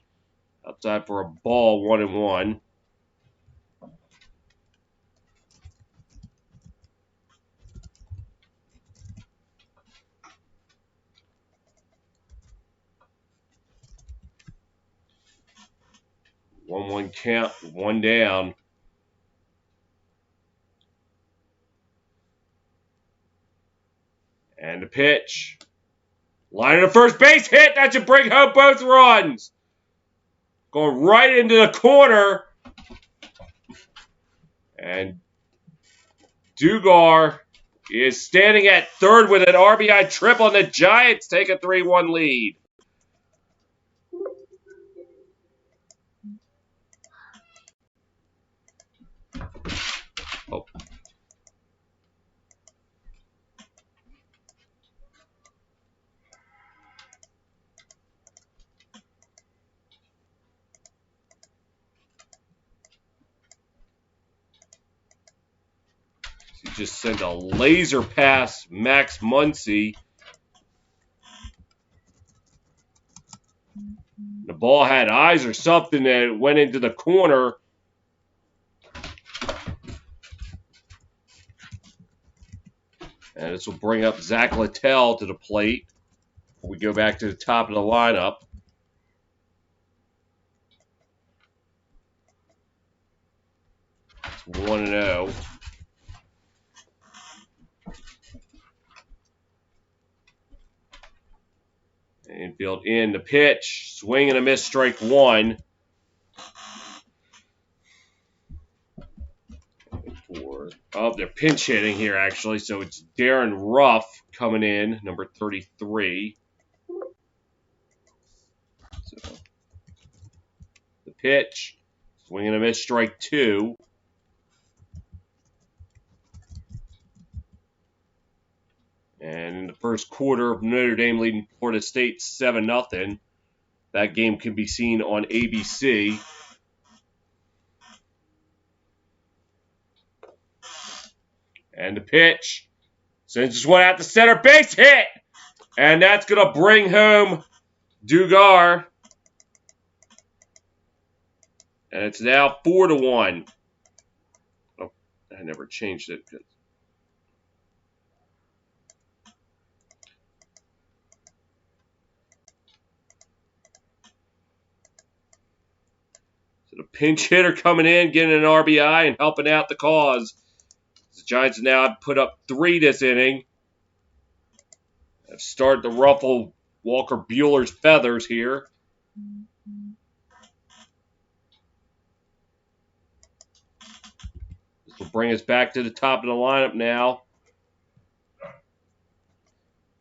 Outside for a ball, 1-1. One count, one down. And the pitch. Line to first base hit. That should bring home both runs. Going right into the corner. And Dugar is standing at third with an RBI triple, and the Giants take a 3-1 lead. Oh. He just sent a laser pass, Max Muncy. The ball had eyes or something that went into the corner. And this will bring up Zach Littell to the plate. We go back to the top of the lineup. It's 1-0. Infield in the pitch. Swing and a miss, strike one. Oh, they're pinch hitting here, actually. So it's Darren Ruff coming in, number 33. So the pitch. Swing and a miss, strike two. And in the first quarter of Notre Dame leading Florida State 7-0. That game can be seen on ABC. And the pitch. Sends this one out to center, base hit! And that's going to bring home Dugar. And it's now 4-1. Oh, I never changed it. So the pinch hitter coming in, getting an RBI and helping out the cause. The Giants now have put up 3 this inning. Have started to ruffle Walker Buehler's feathers here. This will bring us back to the top of the lineup now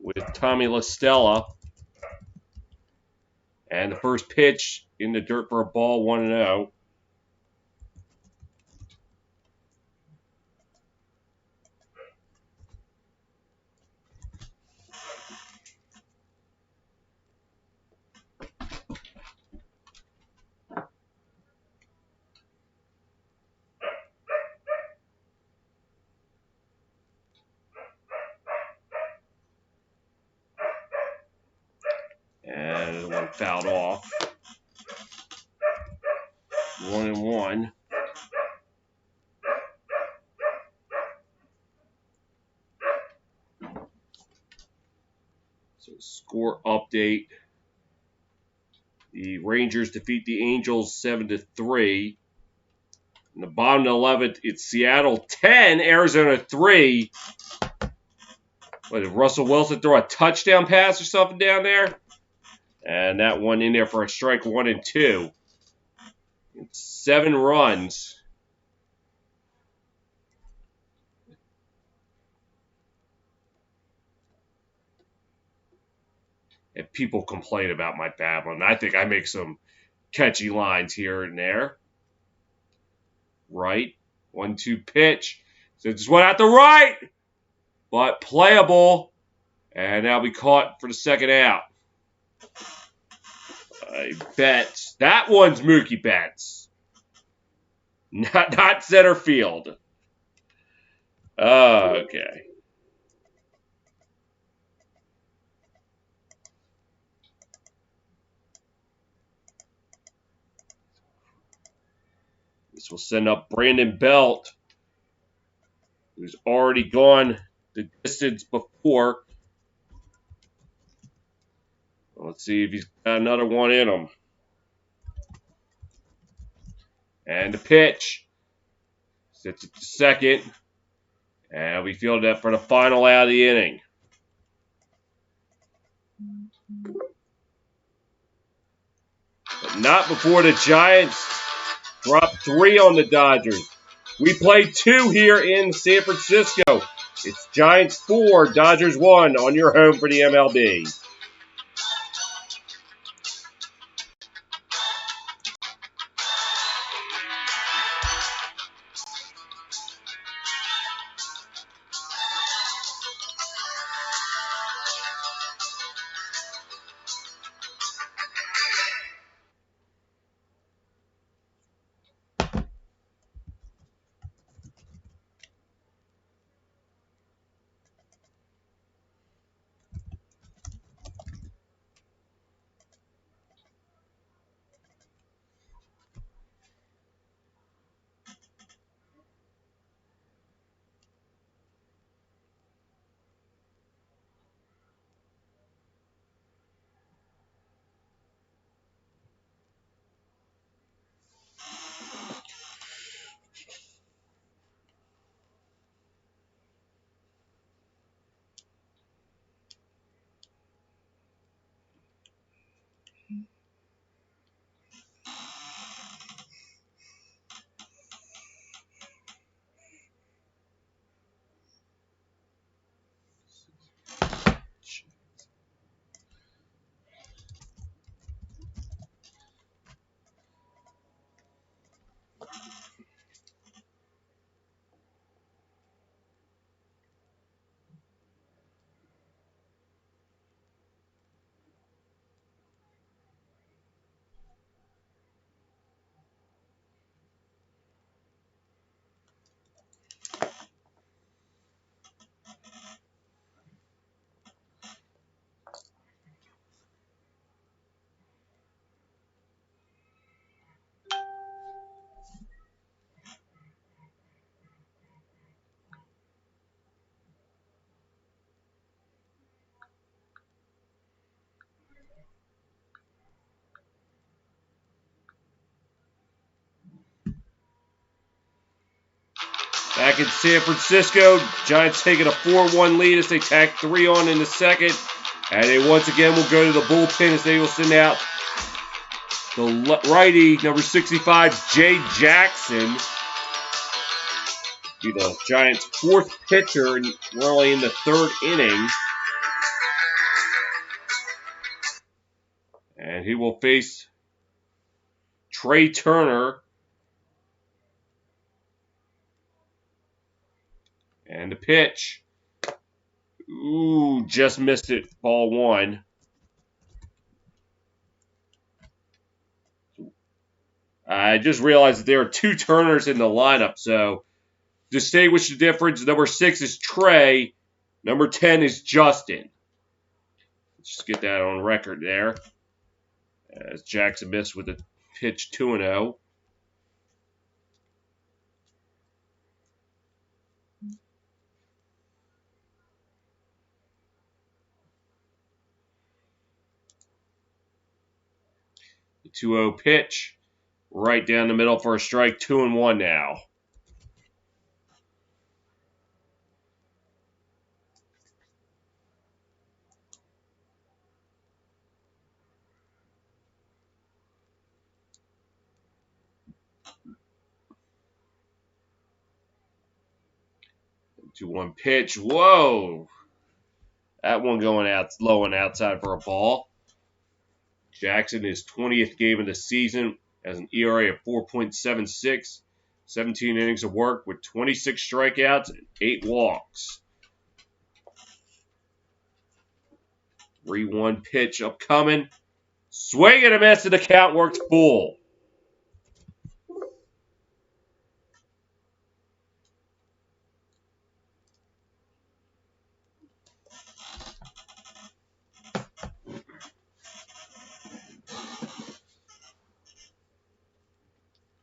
with Tommy LaStella. And the first pitch in the dirt for a ball, 1-0. And one fouled off. 1-1. So score update. The Rangers defeat the Angels 7-3. In the bottom of the 11th, it's Seattle 10, Arizona 3. What, did Russell Wilson throw a touchdown pass or something down there? And that one in there for a strike, 1 and 2. It's 7 runs. And people complain about my babbling. I think I make some catchy lines here and there. Right. 1-2 pitch. So just went out the right. But playable. And now we caught for the second out. Betts. That one's Mookie Betts. Not center field. Okay. This will send up Brandon Belt, who's already gone the distance before. Let's see if he's got another one in him. And the pitch. Sits at the second. And we field that for the final out of the inning. But not before the Giants drop 3 on the Dodgers. We play 2 here in San Francisco. It's Giants 4, Dodgers 1 on your home for the MLB. Back in San Francisco, Giants taking a 4-1 lead as they tack 3 on in the second. And they once again will go to the bullpen as they will send out the righty, number 65, Jay Jackson. Be the Giants' 4th pitcher, and we're only in the 3rd inning. And he will face Trey Turner. And the pitch. Ooh, just missed it. Ball 1. I just realized that there are 2 Turners in the lineup, so distinguish the difference. Number 6 is Trey. Number 10 is Justin. Let's just get that on record there. As Jackson missed with the pitch 2-0. The 2-0 pitch. Right down the middle for a strike. 2-1 now. The 2-1 pitch. Whoa! That one going out low and outside for a ball. Jackson, his 20th game of the season, has an ERA of 4.76, 17 innings of work with 26 strikeouts and 8 walks. 3-1 pitch upcoming. Swing and a miss, and the count works full.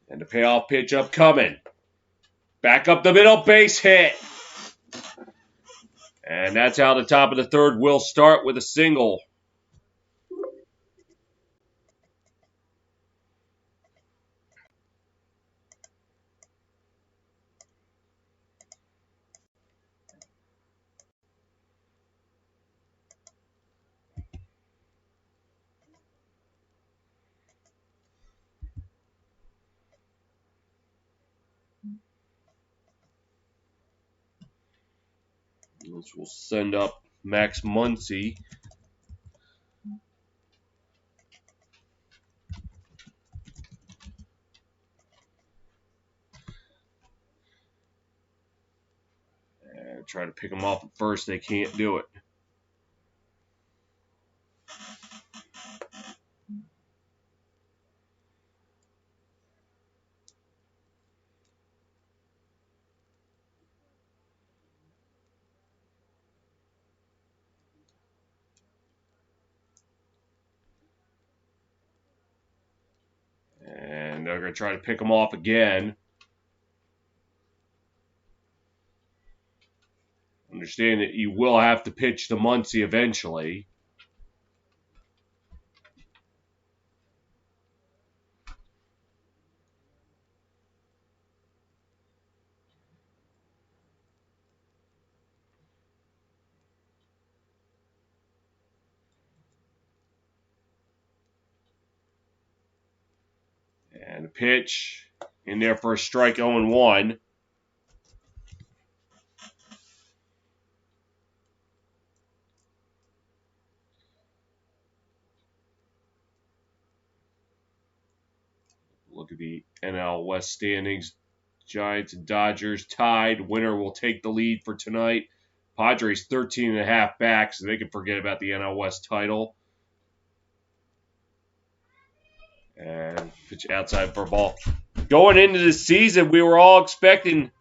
And the payoff pitch upcoming. Back up the middle, base hit. And that's how the top of the 3rd will start with a single. This will send up Max Muncy. And try to pick him off at first. They can't do it. And they're going to try to pick him off again. Understand that you will have to pitch to Muncy eventually. And the pitch in there for a strike, 0-1. Look at the NL West standings. Giants and Dodgers tied. Winner will take the lead for tonight. Padres 13.5 back, so they can forget about the NL West title. And pitch outside for a ball. Going into the season, we were all expecting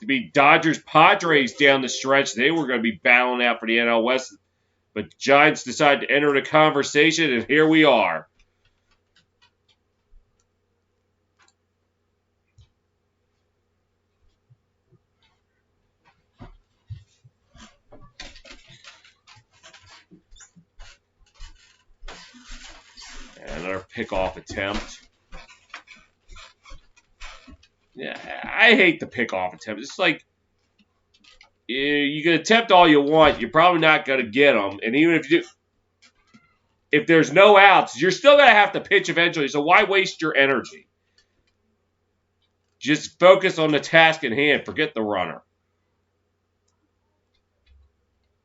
to be Dodgers-Padres down the stretch. They were going to be battling out for the NL West. But Giants decided to enter the conversation, and here we are. And another pickoff attempt. Yeah, I hate the pickoff attempt. It's like you can attempt all you want. You're probably not going to get them. And even if you do, if there's no outs, you're still going to have to pitch eventually. So why waste your energy? Just focus on the task at hand. Forget the runner.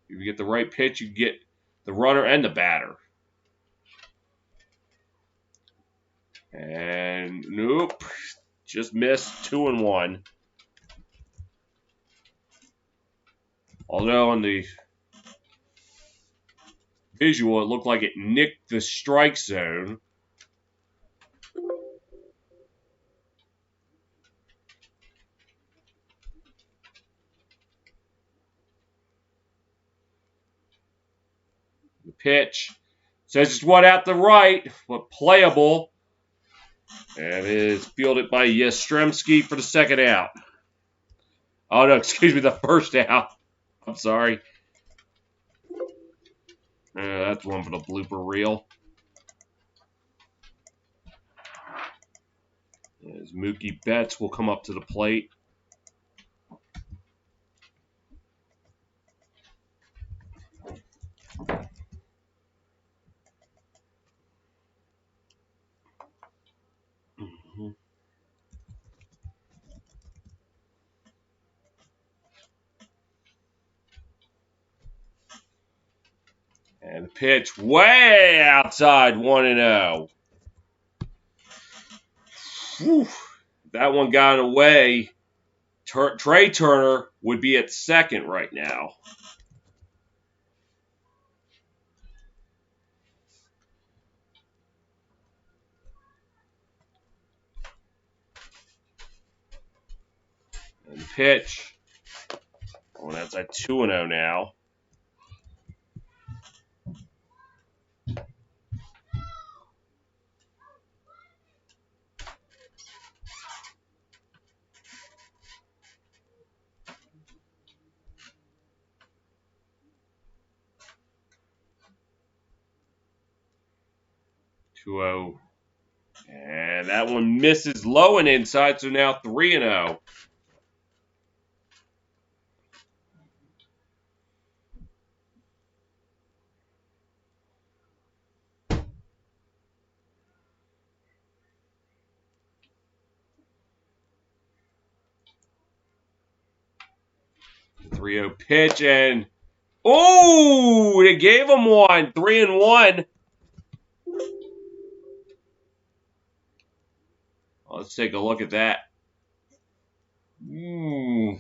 If you get the right pitch, you get the runner and the batter. And nope. Just missed 2-1. Although on the visual, it looked like it nicked the strike zone. The pitch says it's one out the right, but playable. And it is fielded by Yastrzemski for the second out. Oh, no, excuse me, the first out. I'm sorry. That's one for the blooper reel. As Mookie Betts will come up to the plate. And the pitch way outside 1-0. Whew. That one got away. Trey Turner would be at second right now. And the pitch. Oh, that's at 2-0 now. And that one misses low and inside, so now 3-0. The 3-0 pitch, and oh, they gave him one. 3-1. Let's take a look at that. Ooh.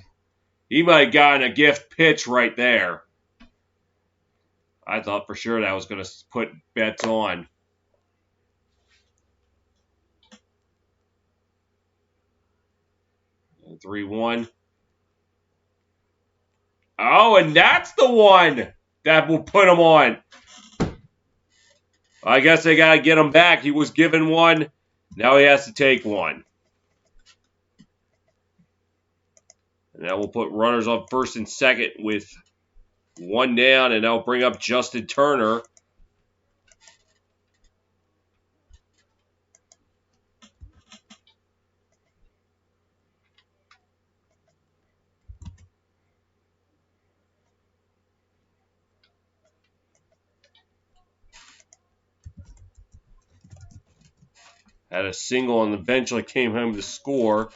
He might have gotten a gift pitch right there. I thought for sure that was going to put Betts on. And 3-1. Oh, and that's the one that will put him on. I guess they got to get him back. He was given one. Now he has to take one. And that will put runners on first and second with one down, and that'll bring up Justin Turner. Had a single and eventually came home to score.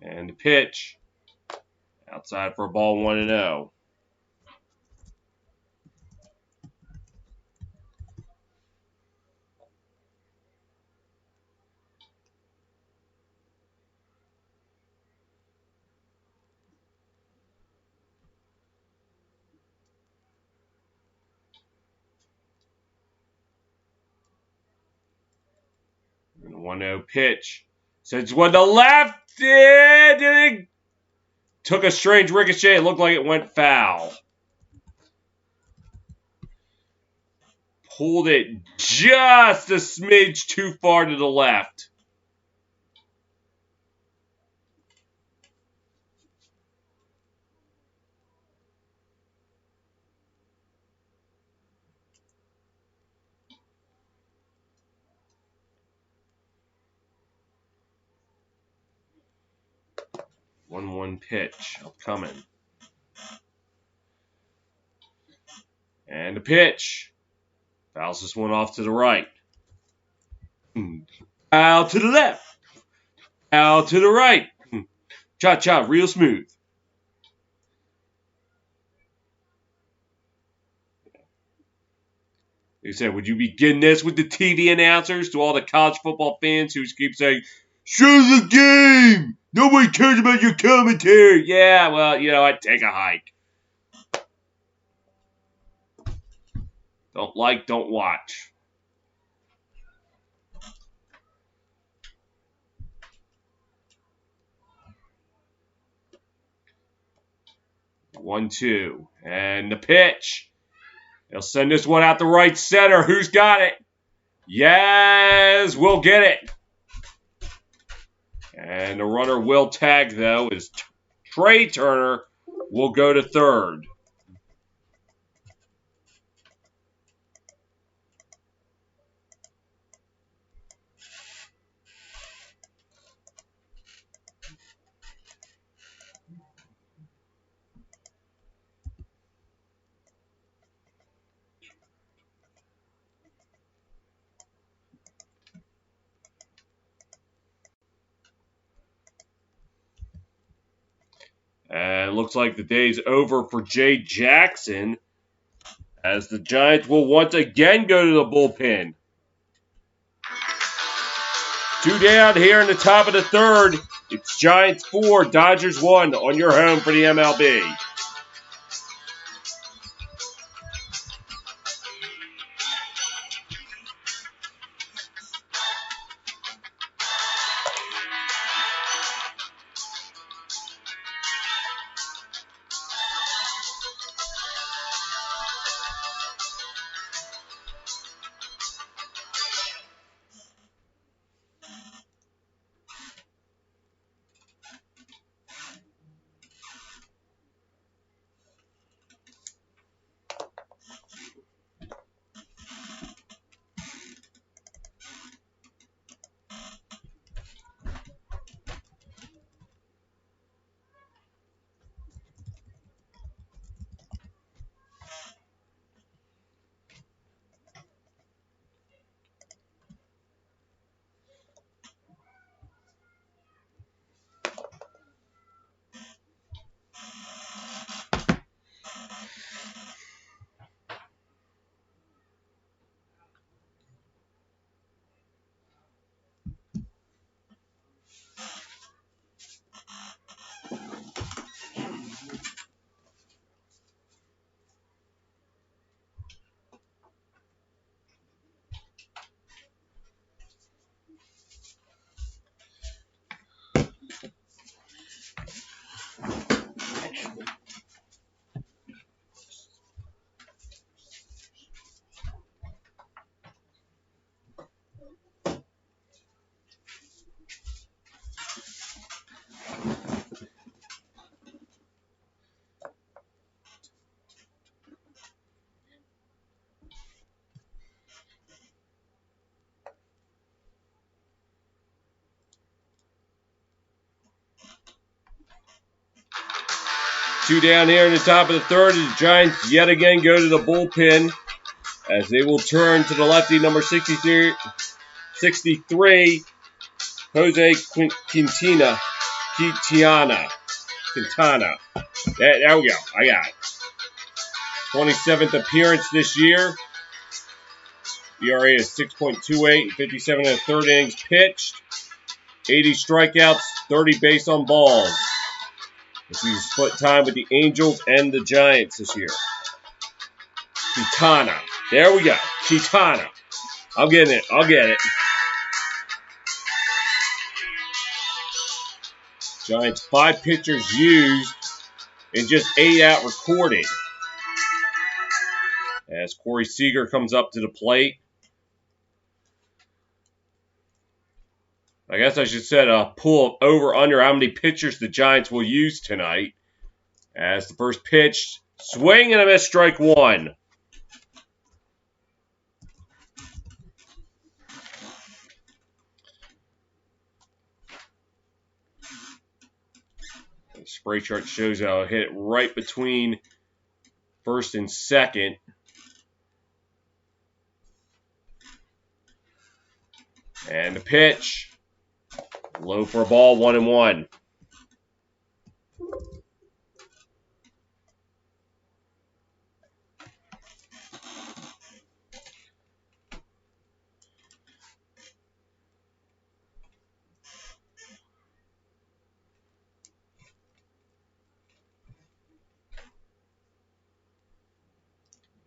And the pitch. Outside for a ball, 1-0. And a 1-0 pitch. Sends one to left. It took a strange ricochet. It looked like it went foul. Pulled it just a smidge too far to the left. 1-1 pitch upcoming. And the pitch. Fouls this one off to the right. Foul to the left. Foul to the right. Cha-cha, real smooth. They said, would you be getting this with the TV announcers to all the college football fans who keep saying, show the game! Nobody cares about your commentary! Yeah, well, you know what? Take a hike. Don't like, don't watch. One, two. And the pitch. They'll send this one out the right center. Who's got it? Yes, we'll get it. And the runner will tag, though, is Trey Turner will go to third. And it looks like the day's over for Jay Jackson, as the Giants will once again go to the bullpen. 2 down here in the top of the third. It's Giants 4, Dodgers 1 on your home for the MLB. Two down here in the top of the third. The Giants yet again go to the bullpen, as they will turn to the lefty, number 63, Jose Quintana. There we go. I got it. 27th appearance this year. ERA is 6.28, 57 and a third innings pitched, 80 strikeouts, 30 base on balls. This is split time with the Angels and the Giants this year. Quintana. There we go. Quintana. I'm getting it. I'll get it. Giants 5 pitchers used in just 8 out recording. As Corey Seager comes up to the plate. I guess I should set a pull over under how many pitchers the Giants will use tonight. As the first pitch, swing and a miss, strike one. The spray chart shows I'll hit it right between first and second. And the pitch. Low for a ball, 1-1.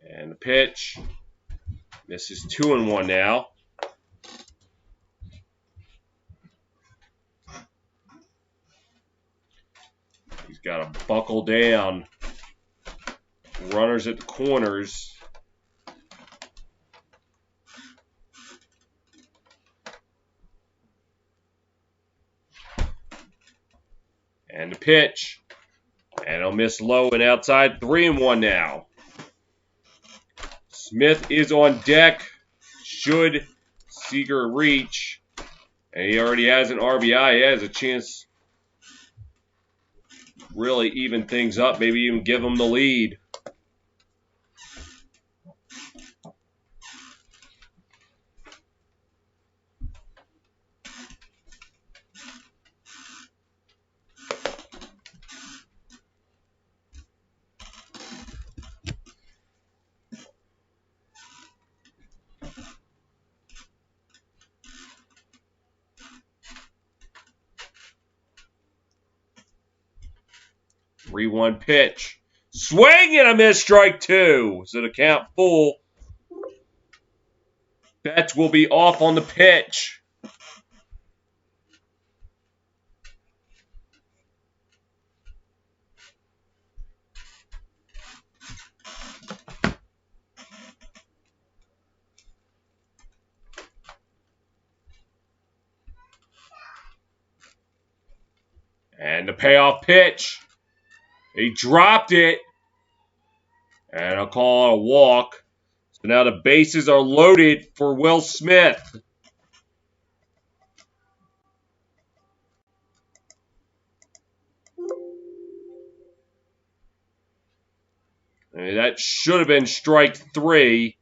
And the pitch. This is 2-1 now. He's got to buckle down. Runners at the corners. And the pitch. And he'll miss low and outside. 3-1 now. Smith is on deck. Should Seager reach. And he already has an RBI. He has a chance to really even things up. Maybe even give him the lead. Three-one pitch. Swing and a miss, strike two. So the count full. Betts will be off on the pitch. And the payoff pitch. He dropped it. And I'll call it a walk. So now the bases are loaded for Will Smith. And that should have been strike three.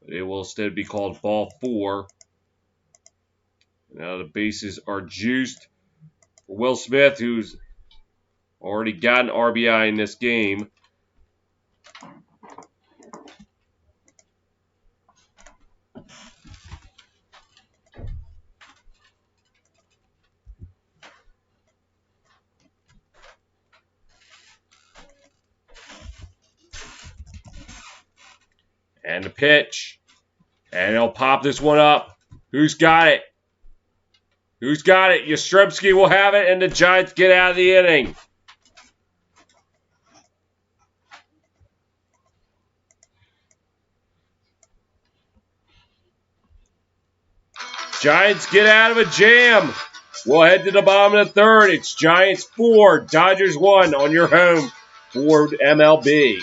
But it will instead be called ball four. Now the bases are juiced for Will Smith, who's already got an RBI in this game. And the pitch. And he'll pop this one up. Who's got it? Who's got it? Yastrzemski will have it, and the Giants get out of the inning. Giants get out of a jam. We'll head to the bottom of the third. It's Giants 4, Dodgers 1 on your home for MLB.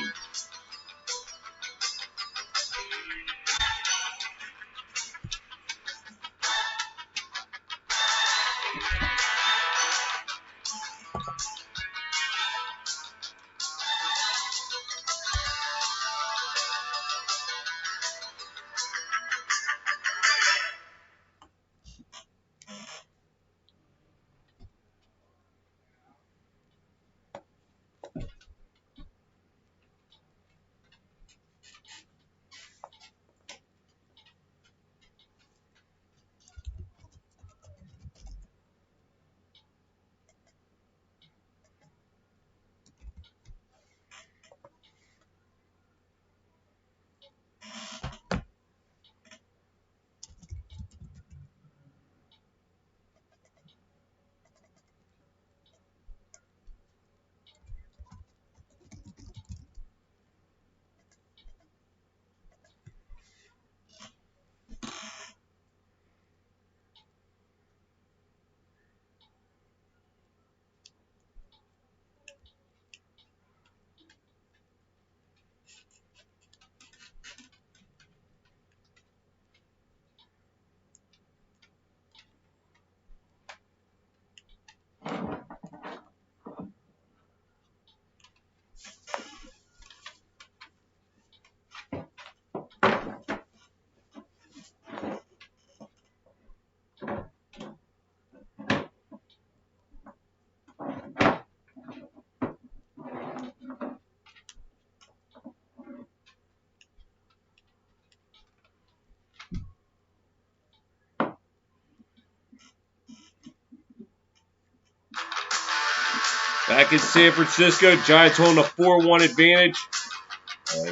Back in San Francisco, Giants holding a 4-1 advantage.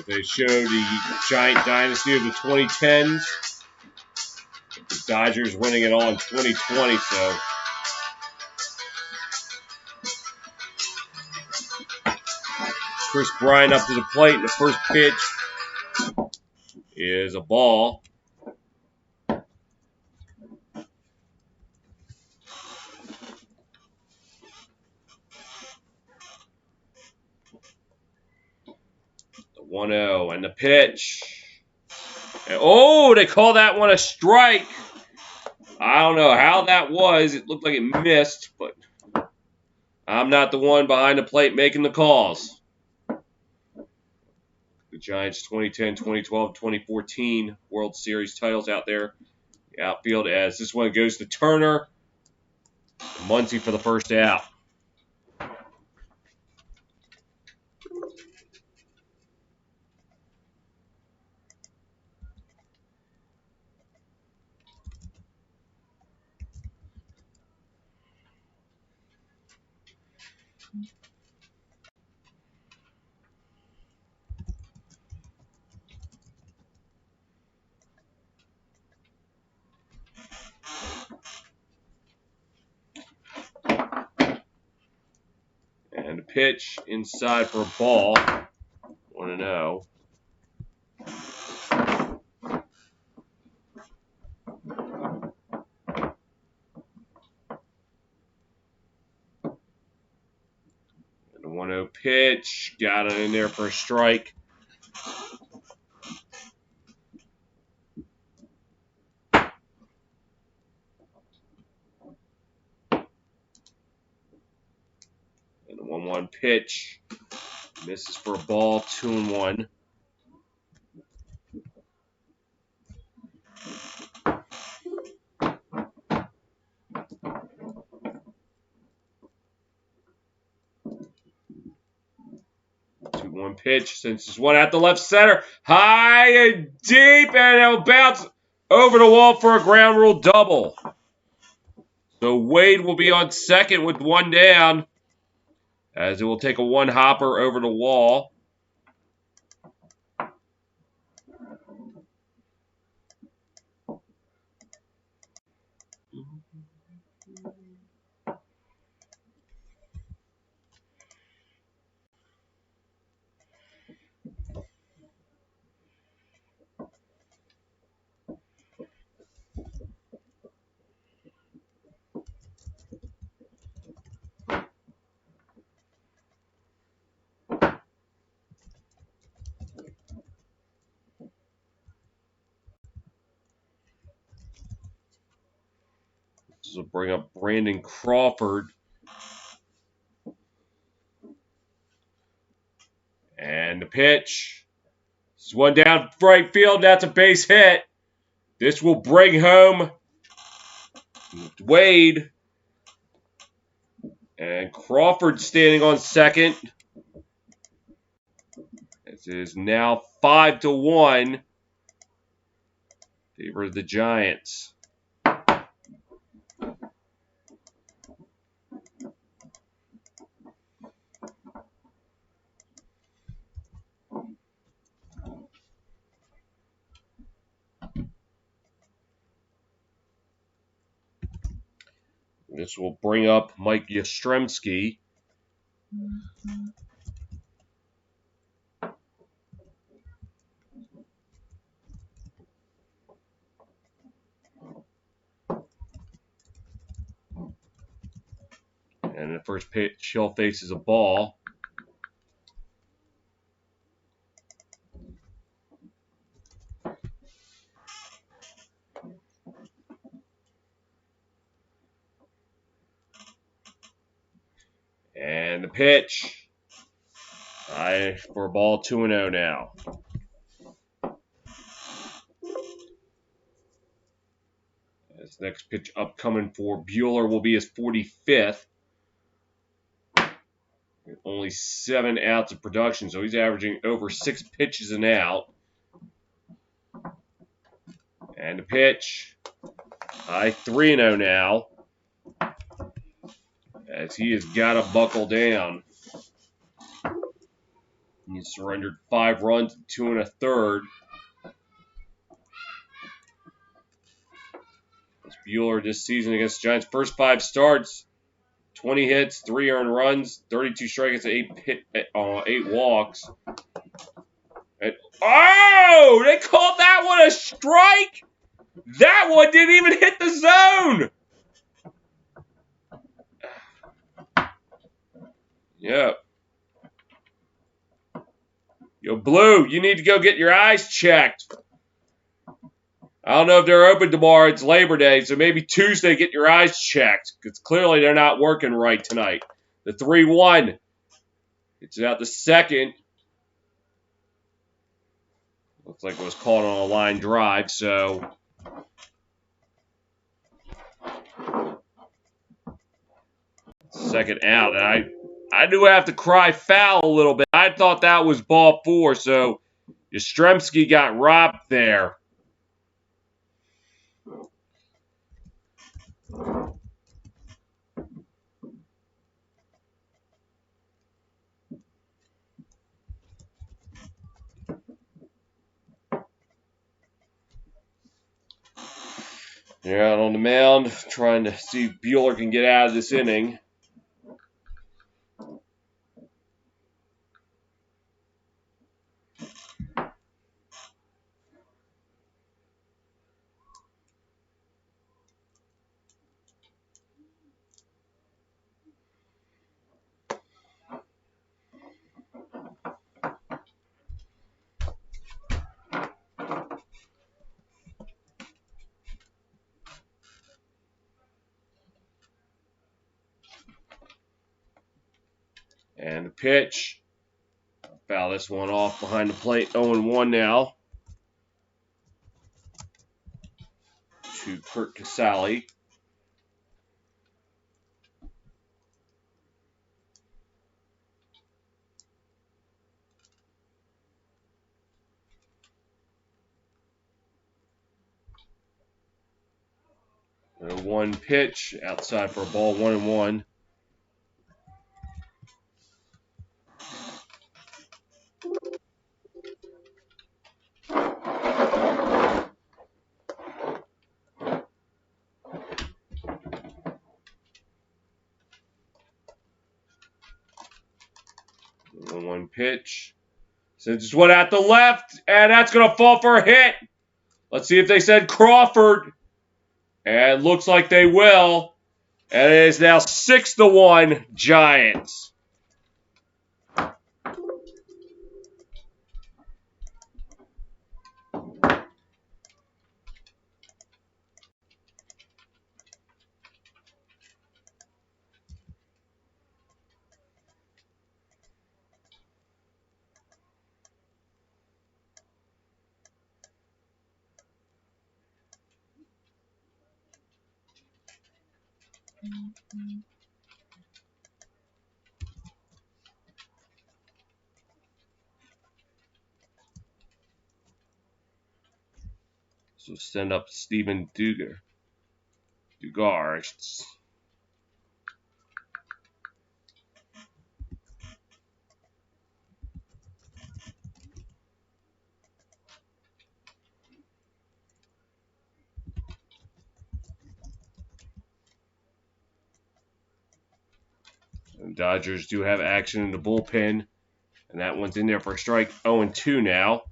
They show the Giant dynasty of the 2010s. The Dodgers winning it all in 2020, so. Chris Bryant up to the plate, and the first pitch is a ball. The 1-0, and the pitch. And, oh, they call that one a strike. I don't know how that was. It looked like it missed, but I'm not the one behind the plate making the calls. The Giants 2010, 2012, 2014 World Series titles out there. The outfield as this one goes to Turner. Muncy for the first out. And the pitch inside for a ball. 1-0. And the 1-0 pitch. Got it in there for a strike. And the 1-1 pitch. Misses for a ball. 2-1. One pitch, since this one at the left center, high and deep, and it'll bounce over the wall for a ground rule double. So Wade will be on second with one down, as it will take a one-hopper over the wall. This will bring up Brandon Crawford. And the pitch. This one down right field. That's a base hit. This will bring home Wade. And Crawford standing on second. This is now 5-1. Favor of the Giants. This will bring up Mike Yastrzemski. And the first pitch, he'll faces a ball. And the pitch. High for a ball, 2-0 now. This next pitch upcoming for Buehler will be his 45th. Only 7 outs of production, so he's averaging over 6 pitches an out. And the pitch. High 3-0 now. as he has got to buckle down. He surrendered 5 runs in 2 1/3. Buehler this season against the Giants' first 5 starts, 20 hits, 3 earned runs, 32 strikeouts, 8 walks. And, oh, they called that one a strike. That one didn't even hit the zone. Yeah. Yo, Blue, you need to go get your eyes checked. I don't know if they're open tomorrow. It's Labor Day, so maybe Tuesday get your eyes checked, because clearly they're not working right tonight. The 3-1. It's out the second. Looks like it was caught on a line drive, so second out. And I do have to cry foul a little bit. I thought that was ball 4, so Yastrzemski got robbed there. They're out on the mound trying to see if Buehler can get out of this inning. And the pitch. Foul this one off behind the plate. 0-1 now to Kurt Casale. And 1 pitch outside for a ball. 1-1. One pitch. Sends this one at the left, and that's going to fall for a hit. Let's see if they said Crawford. And looks like they will. And it is now 6-1 Giants. So send up Steven Dugar. And Dodgers do have action in the bullpen. And that one's in there for a strike. 0-2 now.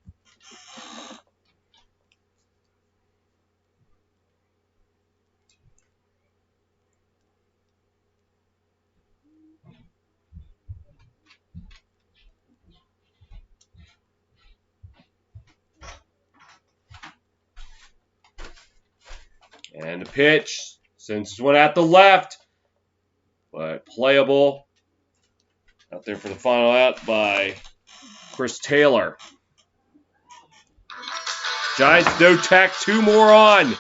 And the pitch sends this one at the left. But playable. Out there for the final out by Chris Taylor. Giants no tack 2 more on.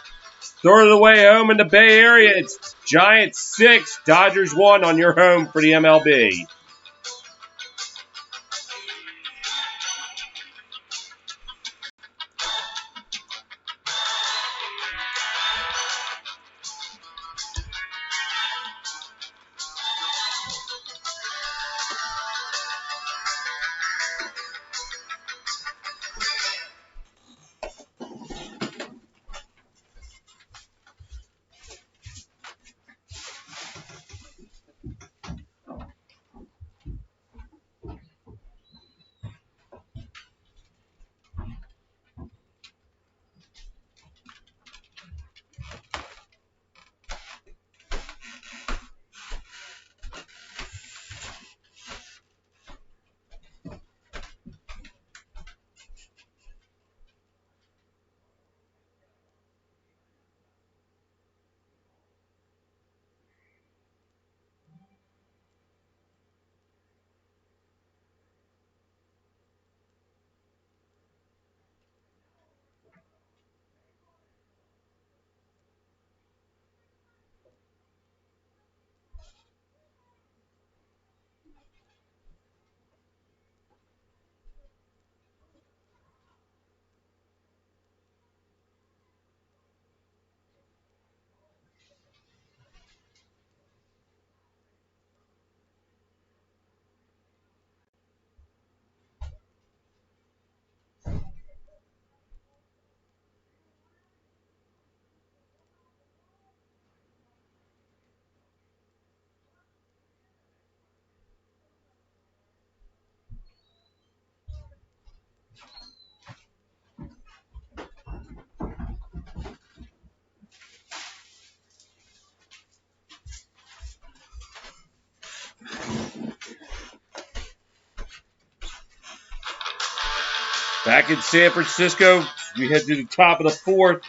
Third of the way home in the Bay Area. It's Giants 6, Dodgers 1 on your home for the MLB. Back in San Francisco, we head to the top of the fourth.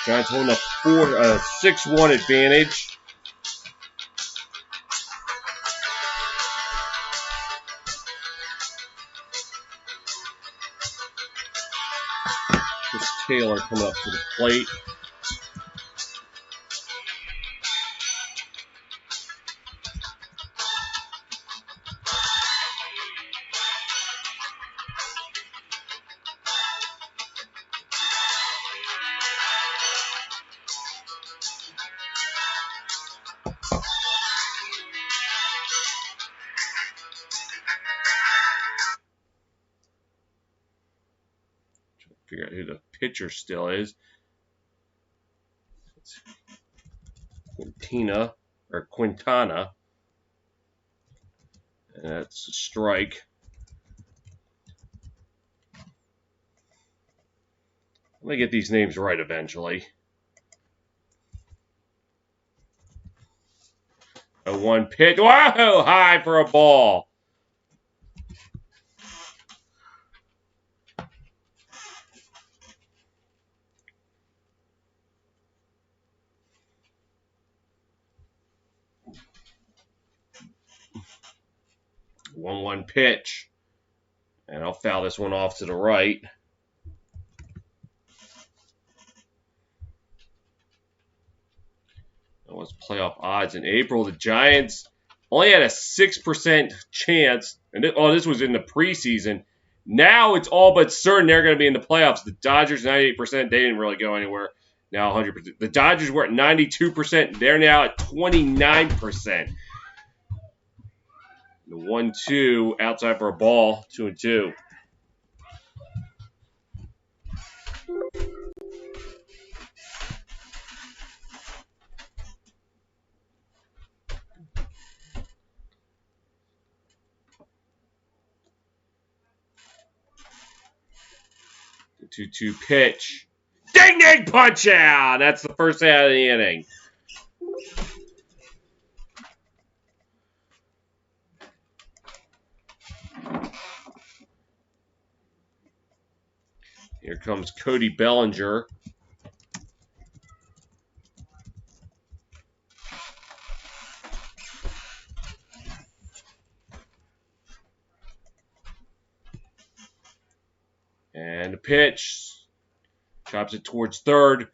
Giants holding a 6-1 advantage. Chris Taylor coming up to the plate. Figure out who the pitcher still is. It's Quintana. And that's a strike. I'm going to get these names right eventually. 0-1 pitch. Whoa! High for a ball. One pitch. And I'll foul this one off to the right. That was playoff odds in April. The Giants only had a 6% chance. And this was in the preseason. Now it's all but certain they're going to be in the playoffs. The Dodgers, 98%. They didn't really go anywhere. Now 100%. The Dodgers were at 92%. They're now at 29%. The 1-2 outside for a ball, 2-2. The 2-2 pitch. Ding ding punch out! That's the first out of the inning. Here comes Cody Bellinger. And the pitch. Chops it towards third.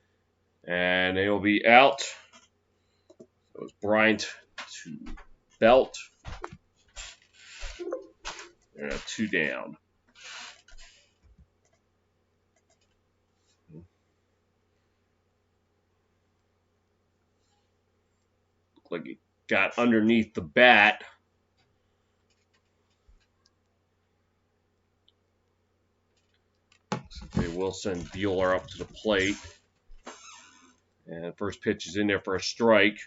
And they will be out. So it's Bryant to Belt. They're at 2 down. Like it got underneath the bat. So they will send Bueller up to the plate. And first pitch is in there for a strike.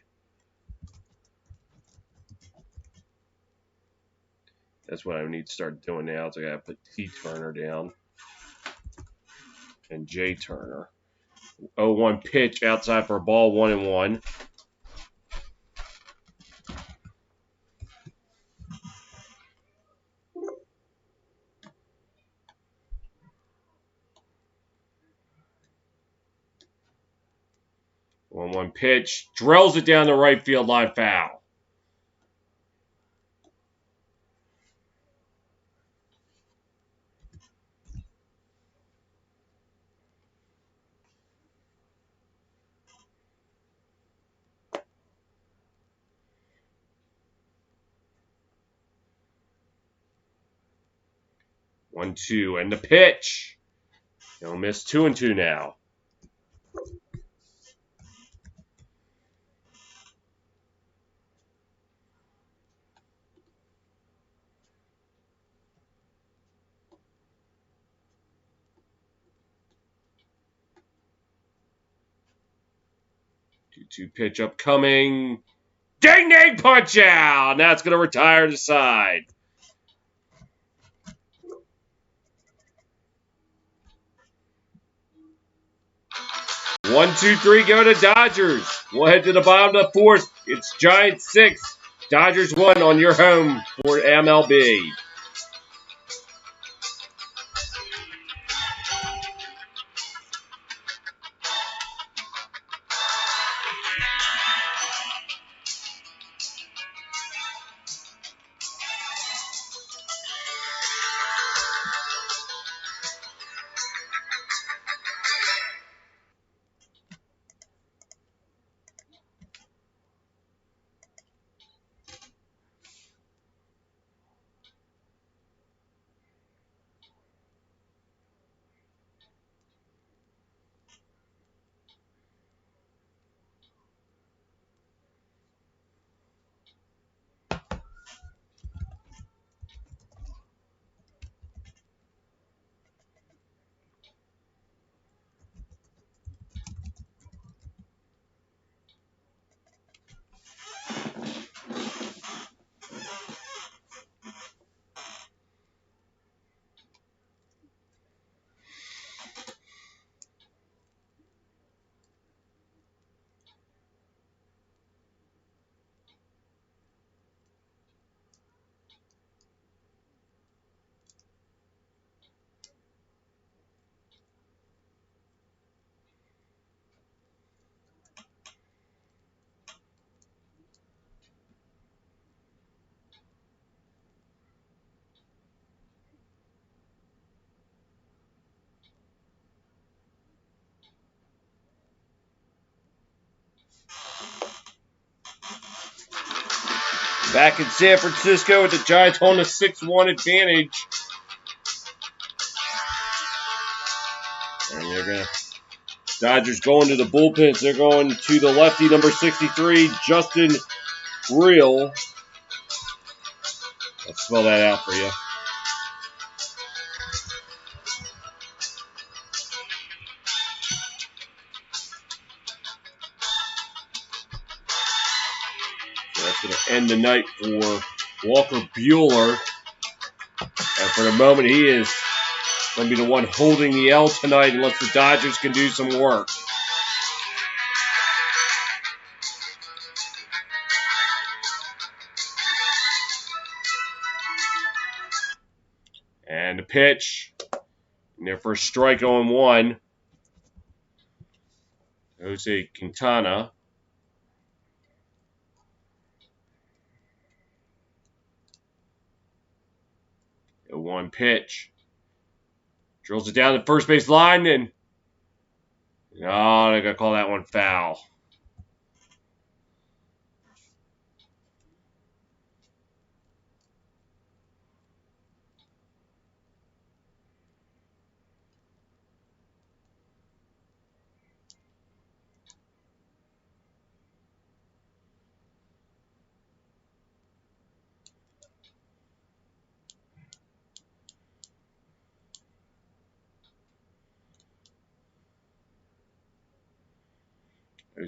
That's what I need to start doing now. So I got to put T. Turner down. And J. Turner. 0-1 pitch outside for a ball, 1-1. One pitch, drills it down the right field line, foul. One, two, and the pitch. He'll miss 2-2 now. Two pitch upcoming. Ding ding punch out. Now it's going to retire to side. 1, 2, 3 go to Dodgers. We'll head to the bottom of the fourth. It's Giants 6, Dodgers 1 on your home for MLB. Back in San Francisco with the Giants holding a 6-1 advantage. And they're going to... Dodgers going to the bullpens. They're going to the lefty, number 63, Justin Real. Let's spell that out for you. So that's going to end the night for Walker Buehler. And for the moment, he is going to be the one holding the L tonight unless the Dodgers can do some work. And the pitch. And their first strike 0-1. Jose Quintana. A 1 pitch. Drills it down the first base line and... Oh, they're going to call that one foul.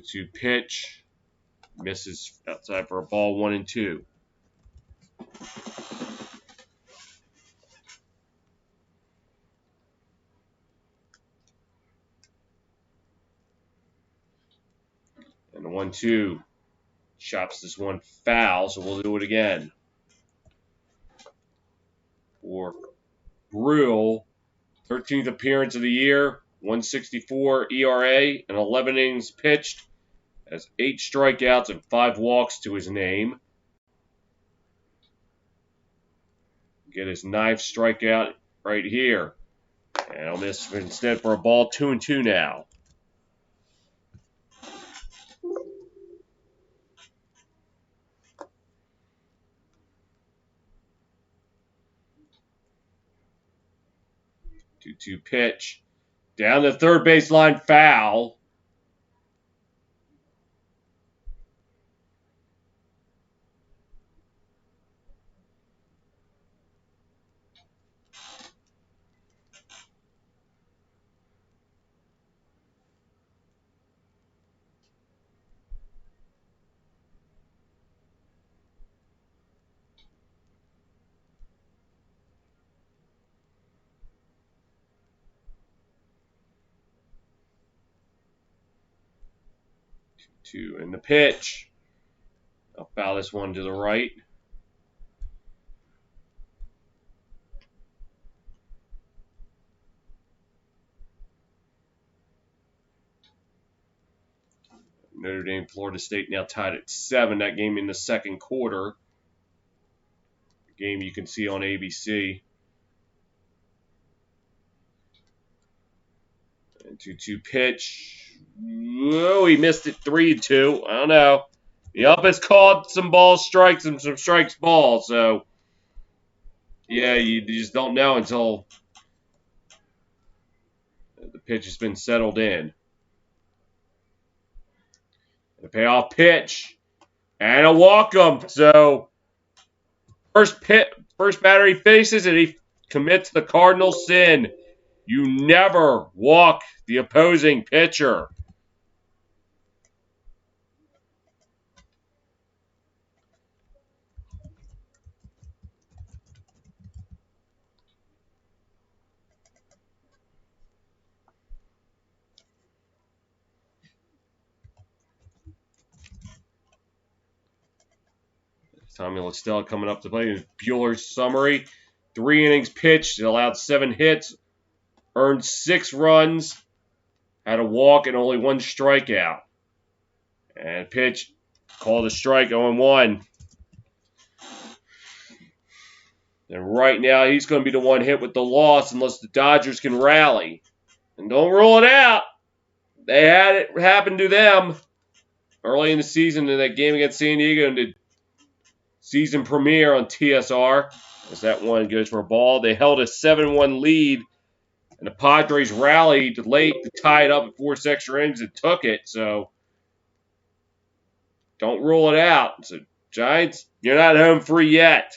To pitch, misses outside for a ball 1-2. And the 1-2 chops this one foul, so we'll do it again. For Brule, 13th appearance of the year, 1.64 ERA, and 11 innings pitched. Has 8 strikeouts and 5 walks to his name. Get his 9th strikeout right here. And I'll miss instead for a ball 2-2 now. Two pitch. Down the third baseline, foul. And the pitch. I'll foul this one to the right. Notre Dame, Florida State now tied at 7. That game in the second quarter. The game you can see on ABC. And 2-2 pitch. Whoa, he missed it 3-2. I don't know. The ump has called some balls strikes and some strikes balls. So, yeah, you just don't know until the pitch has been settled in. The payoff pitch. And a walk-up. So, first batter he faces, and he commits the cardinal sin. You never walk the opposing pitcher. Tommy Listella coming up to play. Buehler's summary. 3 innings pitched, allowed 7 hits, earned 6 runs, had a walk and only 1 strikeout. And pitch, called a strike, 0-1. And right now, he's going to be the one hit with the loss unless the Dodgers can rally. And don't rule it out. They had it happen to them early in the season in that game against San Diego, and the season premiere on TSR. As that one goes for a ball. They held a 7-1 lead, and the Padres rallied late to tie it up in 4 extra innings and took it. So don't rule it out. So Giants, you're not home free yet.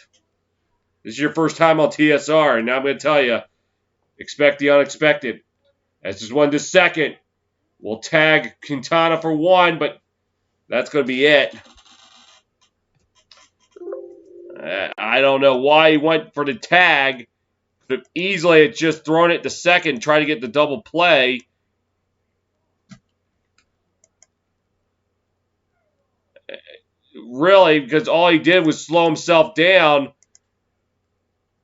This is your first time on TSR, and now I'm going to tell you, expect the unexpected. As this one to second, we'll tag Quintana for 1, but that's going to be it. I don't know why he went for the tag. Could have easily just thrown it to second, try to get the double play. Really, because all he did was slow himself down,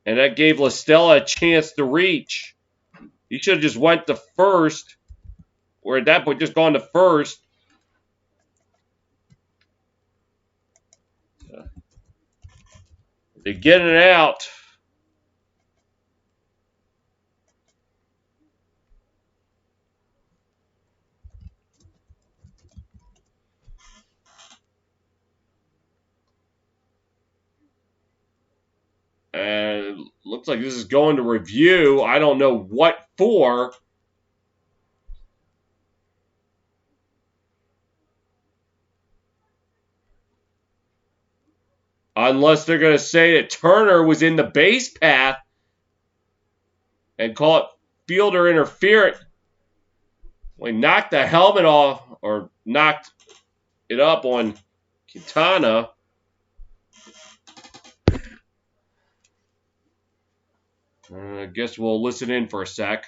and that gave LaStella a chance to reach. He should have just went to first, or at that point just gone to first. They're getting it out. And looks like this is going to review. I don't know what for. Unless they're going to say that Turner was in the base path and call it fielder interference. Well, he knocked the helmet off, or knocked it up on Quintana. I guess we'll listen in for a sec.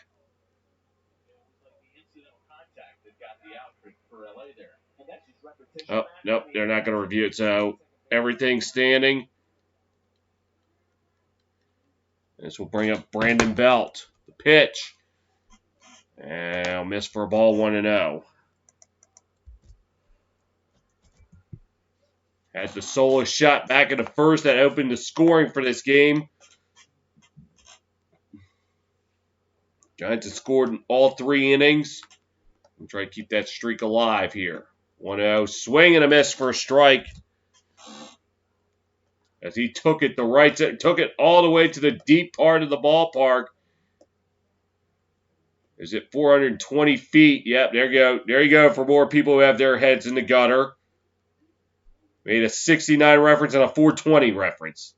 Oh, nope, they're not going to review it. So everything's standing. This will bring up Brandon Belt. The pitch. And I'll miss for a ball 1-0. Had the solo shot back in the first that opened the scoring for this game. Giants have scored in all 3 innings. We'll try to keep that streak alive here. 1-0. Swing and a miss for a strike. As he took it the right side, took it all the way to the deep part of the ballpark. Is it 420 feet? Yep, there you go. There you go for more people who have their heads in the gutter. Made a 69 reference and a 420 reference.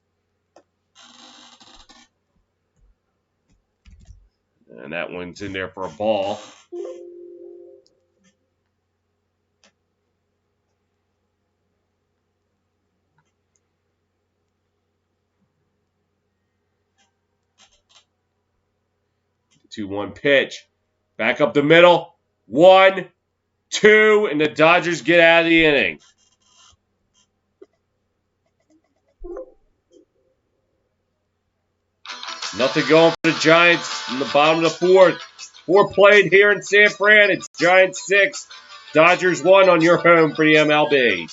And that one's in there for a ball. The 2-1 pitch. Back up the middle. 1, 2, and the Dodgers get out of the inning. Nothing going for the Giants in the bottom of the 4th. 4 played here in San Fran. It's Giants 6, Dodgers 1 on your home for the MLB.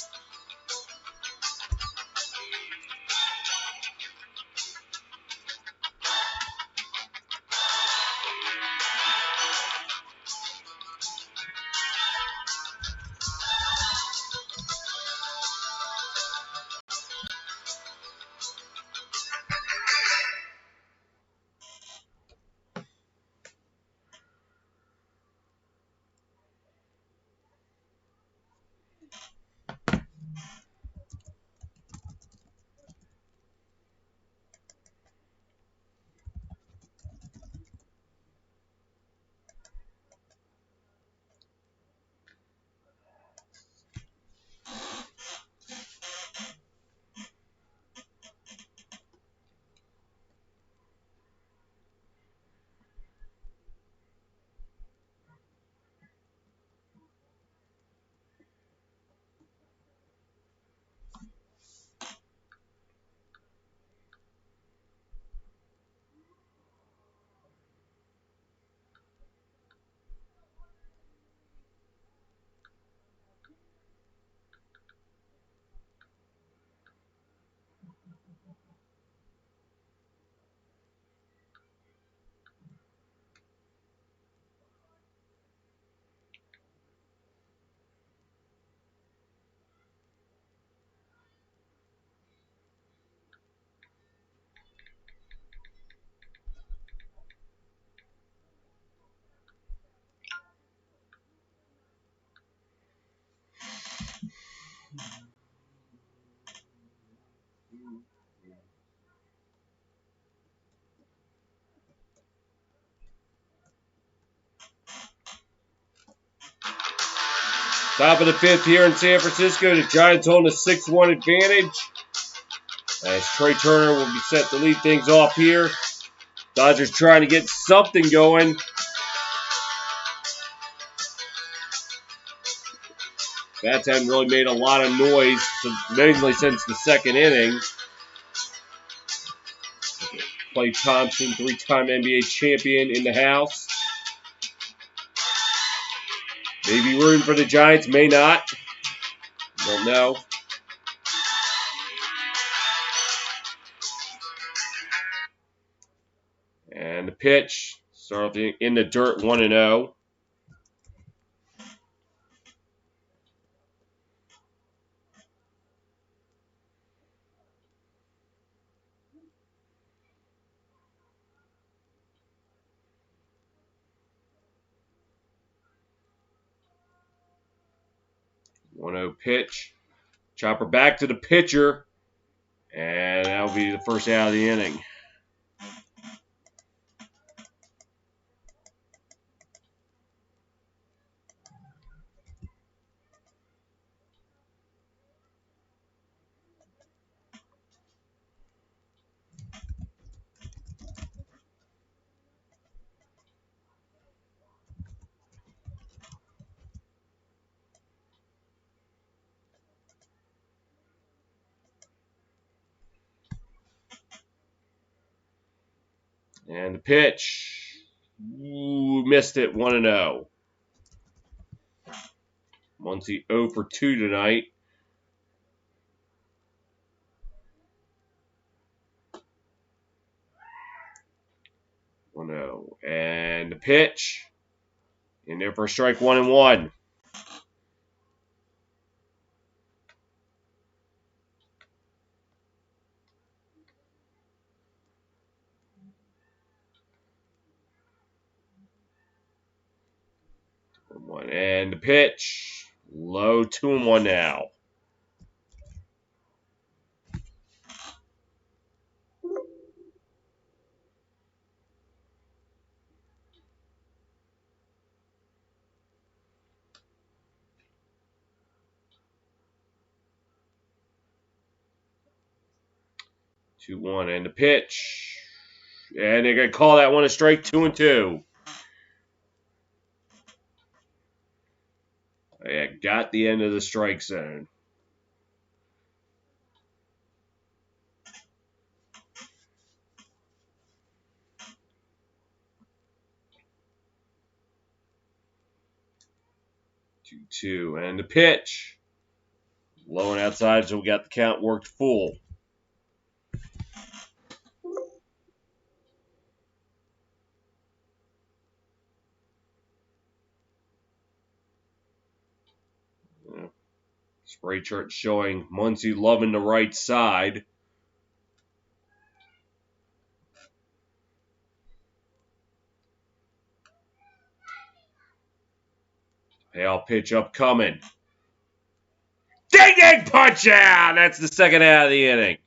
Top of the 5th here in San Francisco. The Giants holding a 6-1 advantage. As Trey Turner will be set to lead things off here. Dodgers trying to get something going. Bats haven't really made a lot of noise, mainly since the 2nd inning. Clay Thompson, 3-time NBA champion in the house. Maybe rooting for the Giants, may not. Don't know. And the pitch, start in the dirt, 1-0. Pitch. Chopper back to the pitcher. And that'll be the first out of the inning. And the pitch. Ooh, missed it, 1-0. Muncy 0 for 2 tonight. And the pitch. In there for a strike, 1-1. And the pitch. Low, 2-1 now. Two one and the pitch. And they're going to call that one a strike, 2-2. Yeah, got the end of the strike zone. Two and the pitch. Low and outside, so we got the count worked full. Spray chart showing Muncy loving the right side. Payoff pitch upcoming. Ding ding punch out! That's the second out of the inning.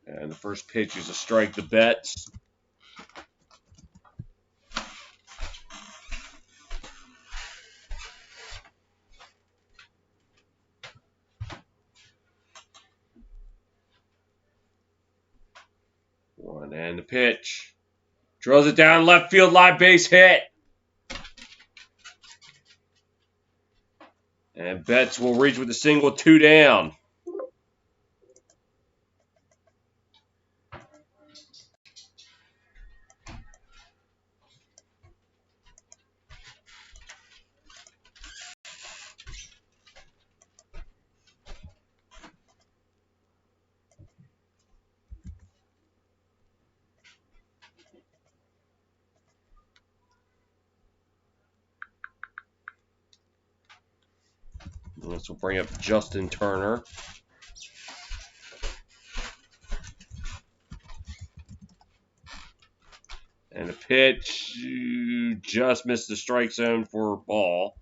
And the first pitch is a strike to Betts. One and the pitch. Drills it down left field, live base hit. And Betts will reach with a single, 2 down. This will bring up Justin Turner. And a pitch, just missed the strike zone for a ball.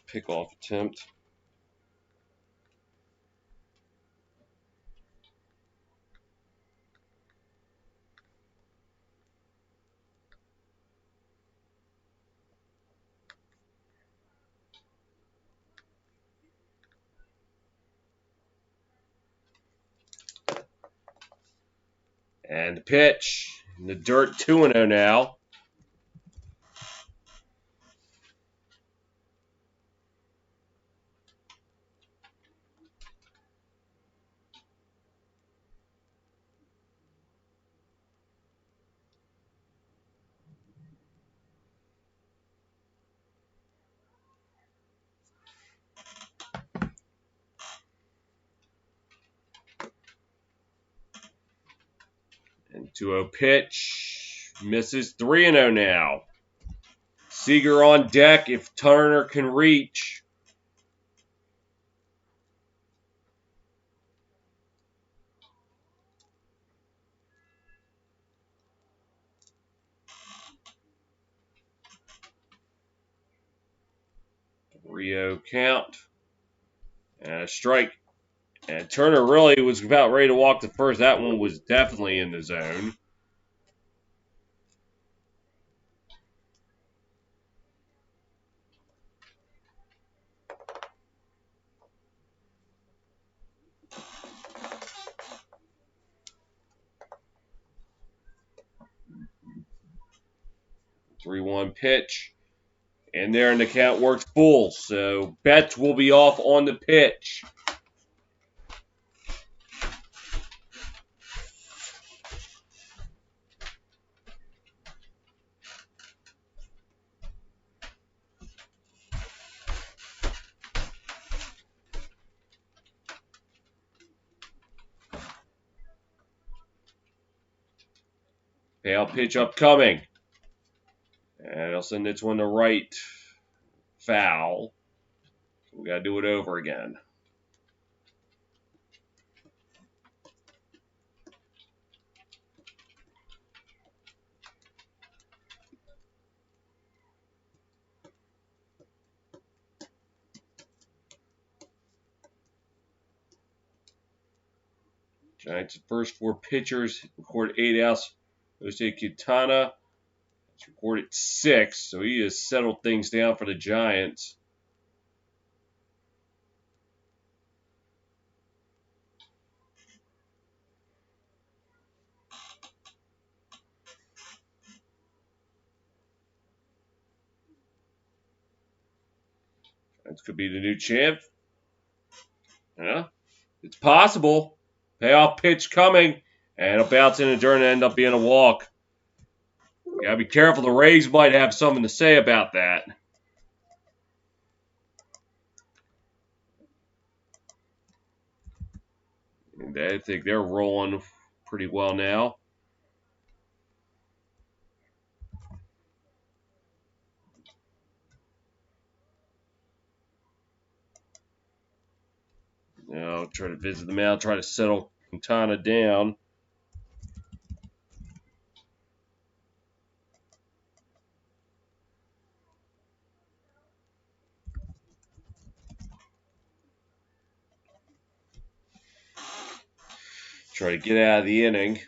Pickoff attempt. And the pitch. In the dirt, 2-0 now. And 2-0 pitch. Misses, 3-0 now. Seager on deck if Turner can reach. Rio count. And a strike. And Turner really was about ready to walk the first. That one was definitely in the zone. Three-one pitch. And there in the count works full. So Betts will be off on the pitch. Payout pitch upcoming. And I'll send this one to right. Foul. We got to do it over again. Giants' first four pitchers recorded 8 outs. Jose Quintana has recorded 6, so he has settled things down for the Giants. Giants could be the new champ. Yeah, it's possible. Payoff pitch coming, and it'll bounce in the dirt and end up being a walk. You gotta be careful. The Rays might have something to say about that. And I think they're rolling pretty well now. Now try to visit them out, try to settle Quintana down. Try to get out of the inning.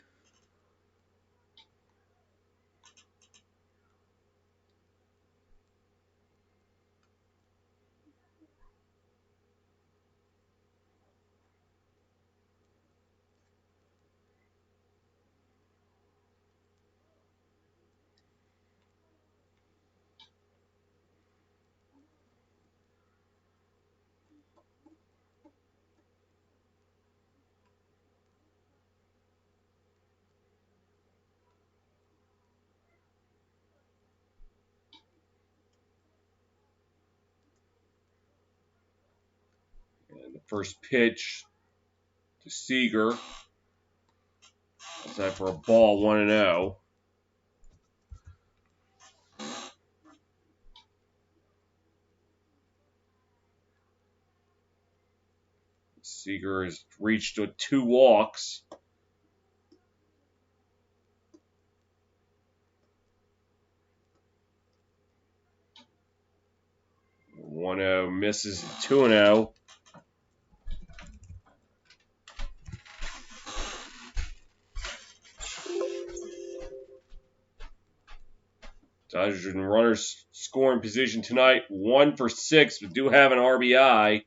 And the first pitch to Seager. Is that for a ball, 1-0. Seager has reached 2 walks. 1-0 misses, 2-0. Dodgers and runners scoring position tonight, 1 for 6, but do have an RBI.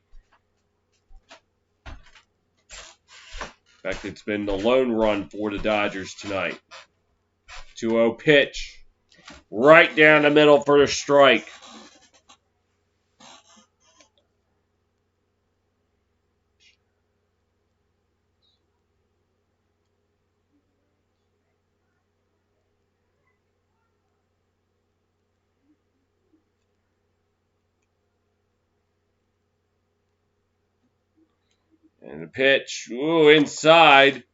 In fact, it's been the lone run for the Dodgers tonight. 2-0 pitch. Right down the middle for the strike. And the pitch, ooh, inside.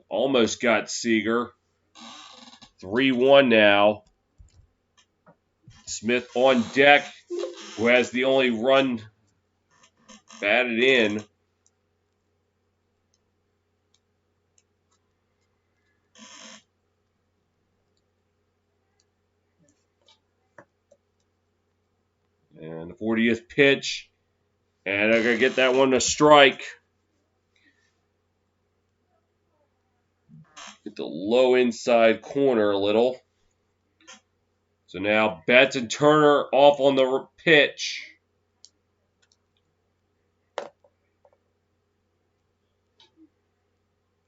Almost got Seager. 3-1 now. Smith on deck, who has the only run batted in. And the 40th pitch. And they're going to get that one to strike. Get the low inside corner a little. So now Betts and Turner off on the pitch.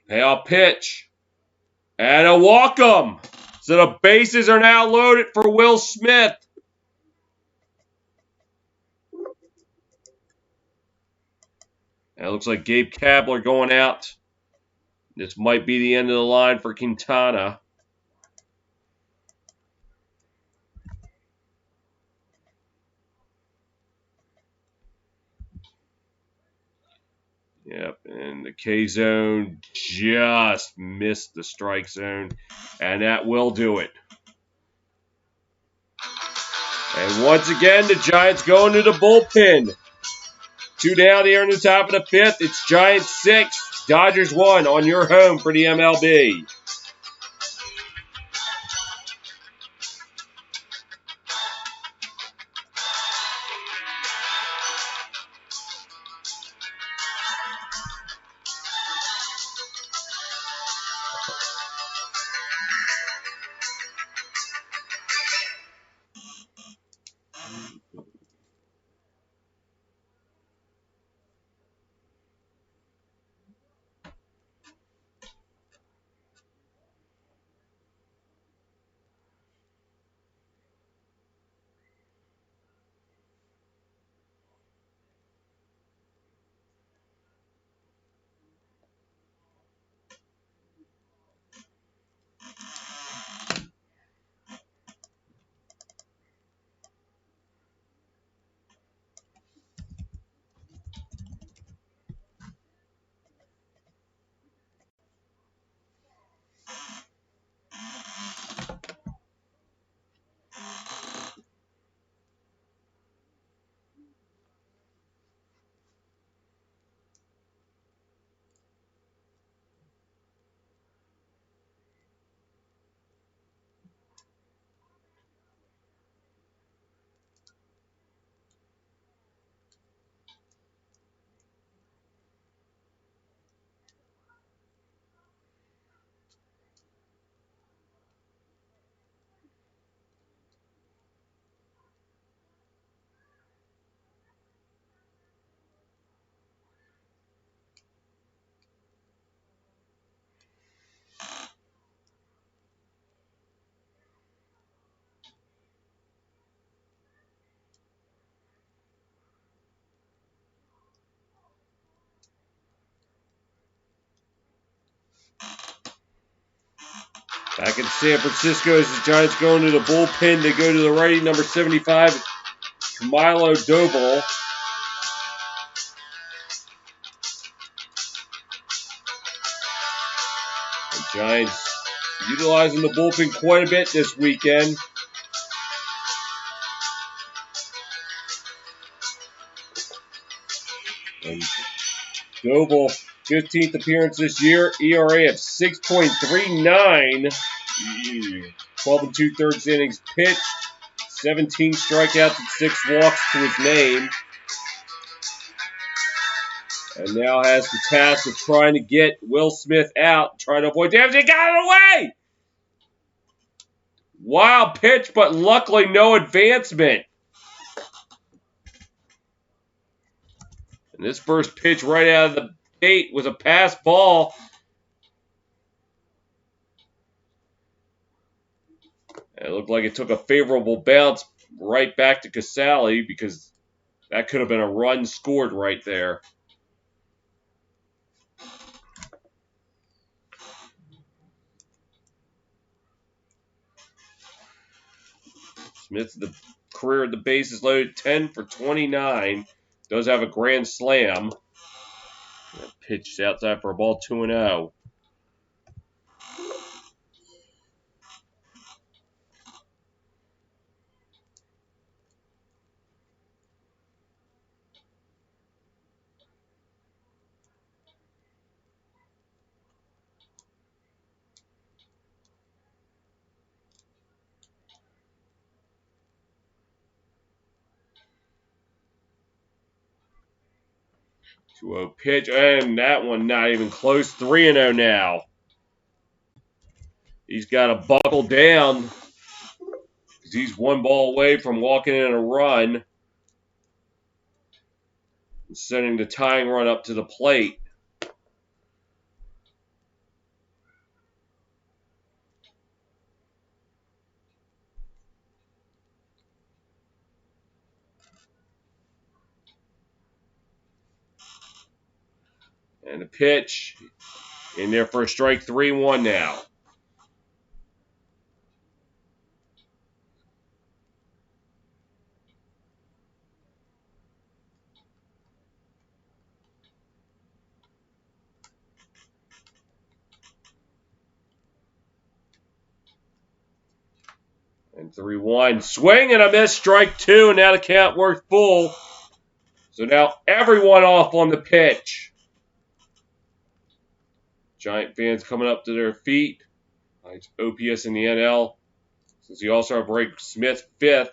Payoff pitch. And a walk-em. So the bases are now loaded for Will Smith. And it looks like Gabe Kapler going out. This might be the end of the line for Quintana. Yep, and the K-zone just missed the strike zone, and that will do it. And once again, the Giants go into the bullpen. 2 down here in the top of the 5th. It's Giants 6, Dodgers 1 on your home for the MLB. Back in San Francisco as the Giants go into the bullpen. They go to the righty, number 75, Camilo Doval. Giants utilizing the bullpen quite a bit this weekend. And Doval, 15th appearance this year, ERA of 6.39. 12 and 2/3 innings pitched, 17 strikeouts and 6 walks to his name. And now has the task of trying to get Will Smith out, trying to avoid damage. He got it away! Wild pitch, but luckily no advancement. And this first pitch right out of the gate was a pass ball. It looked like it took a favorable bounce right back to Casale because that could have been a run scored right there. Smith's the career at the bases loaded, 10 for 29. Does have a grand slam. That pitch outside for a ball, 2-0. Pitch, and that one not even close. 3-0 now. He's got to buckle down because he's one ball away from walking in a run and sending the tying run up to the plate. And the pitch in there for a strike, 3-1 now. And 3-1. Swing and a miss, strike 2, and now the count works full. So now everyone off on the pitch. Giant fans coming up to their feet. It's OPS in the NL. Since he also break Smith 5th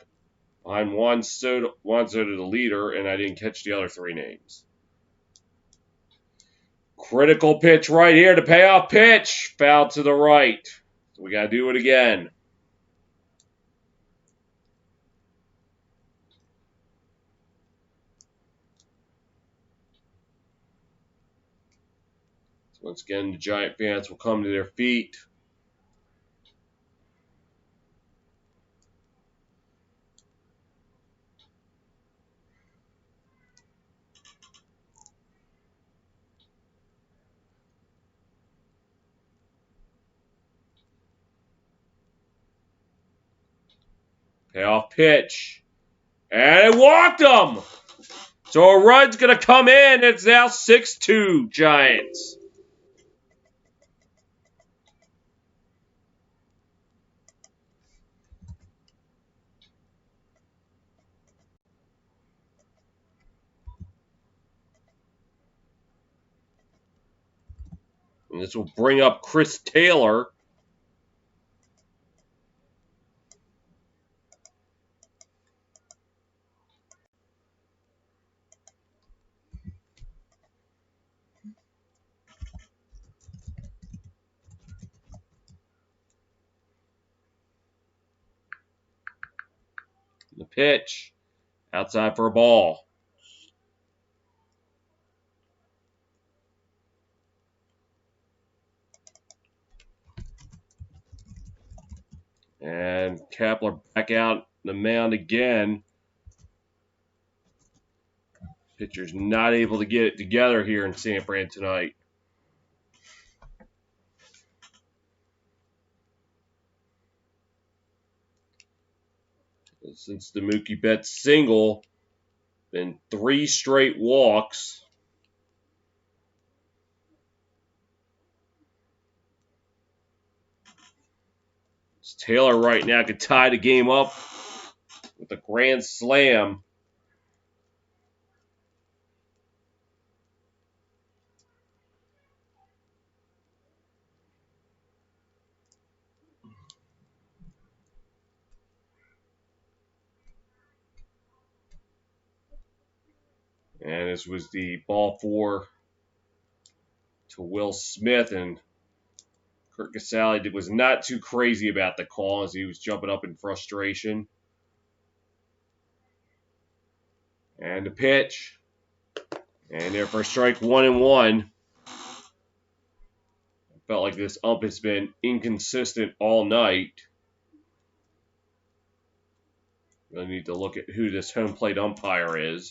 behind Juan Soto, the leader, and I didn't catch the other 3 names. Critical pitch right here, the payoff pitch. Foul to the right. So we got to do it again. So once again, the Giant fans will come to their feet. Payoff pitch. And it walked him! So a run's going to come in. It's now 6-2 Giants. And this will bring up Chris Taylor. The pitch. Outside for a ball. And Kepler back out the mound again. Pitcher's not able to get it together here in San Fran tonight. Since the Mookie Betts single, been 3 straight walks. Taylor right now could tie the game up with a grand slam. And this was the ball four to Will Smith, and Kurt Casale was not too crazy about the call as he was jumping up in frustration. And the pitch. And there for strike 1-1. Felt like this ump has been inconsistent all night. Really need to look at who this home plate umpire is.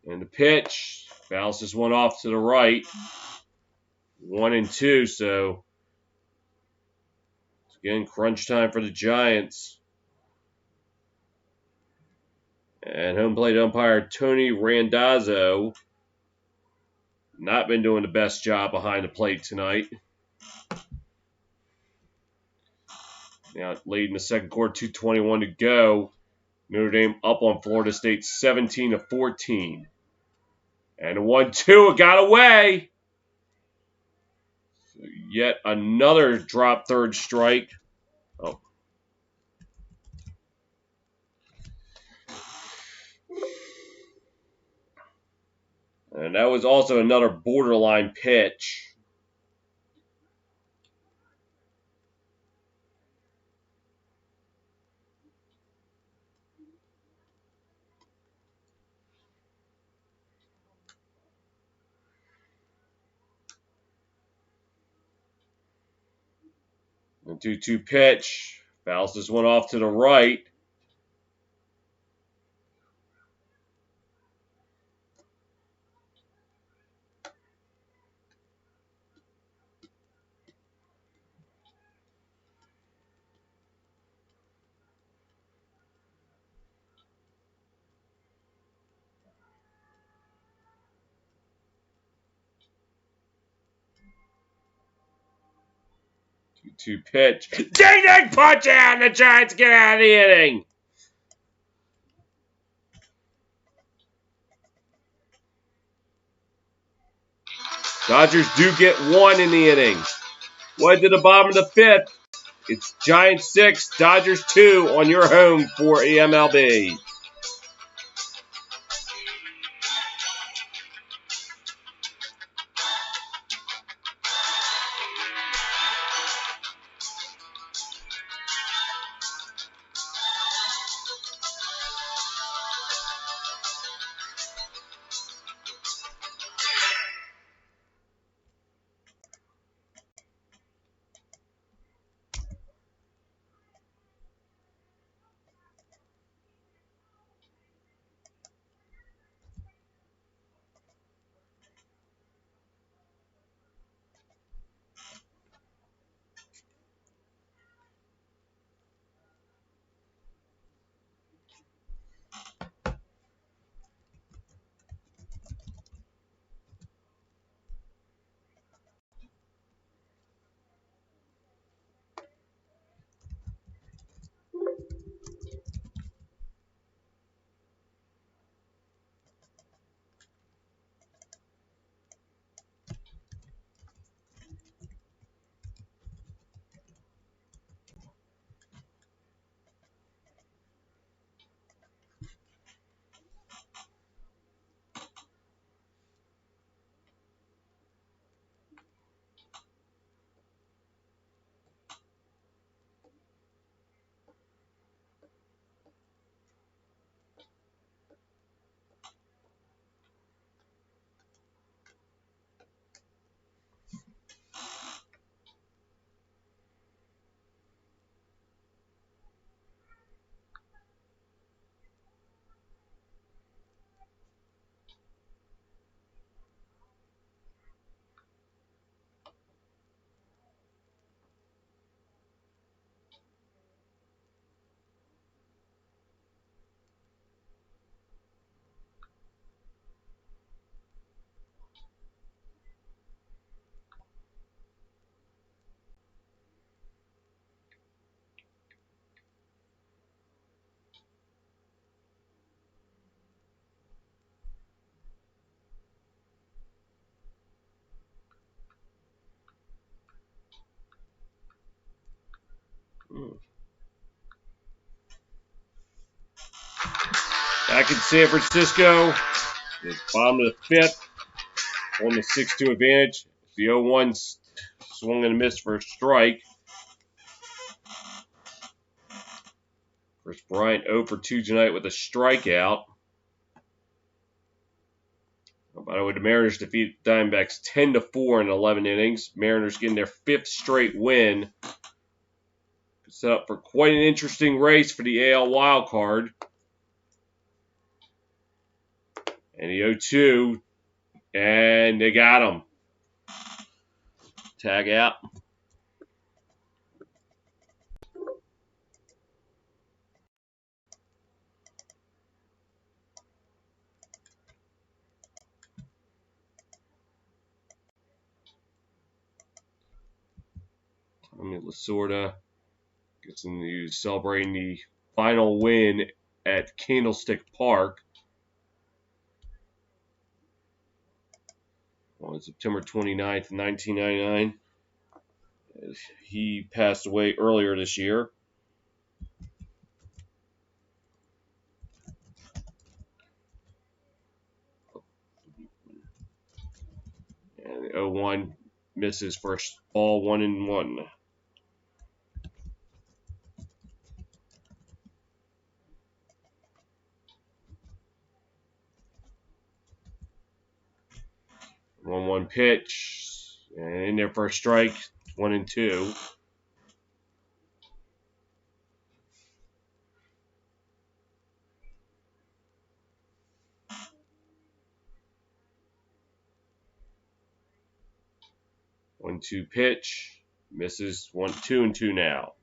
And the pitch. Fouls this one off to the right. 1-2, so it's again crunch time for the Giants. And home plate umpire Tony Randazzo not been doing the best job behind the plate tonight. Now late in the second quarter, 2:21 to go. Notre Dame up on Florida State 17-14. And 1-2, it got away. So yet another drop third strike. Oh. And that was also another borderline pitch. The 2-2 pitch. Fouls this one off to the right. Two pitch. Ding ding punch out! The Giants get out of the inning. Dodgers do get one in the inning. Went to the bottom of the fifth. It's Giants 6, Dodgers 2 on your home for MLB. Back in San Francisco, the bottom of the 5th, on the 6-2 advantage. The 0-1 swung and a miss for a strike. Chris Bryant 0 for 2 tonight with a strikeout. By the way, the Mariners defeat the Diamondbacks 10-4 in 11 innings. Mariners getting their 5th straight win. Set up for quite an interesting race for the AL wild card. And the 0-2, and they got him. Tag out. Tommy Lasorda gets into celebrating the final win at Candlestick Park on September 29th, 1999. He passed away earlier this year. And the 0-1 misses first ball, 1-1. One pitch, and in there for a strike, 1-2. One-two pitch, misses 1-2 now.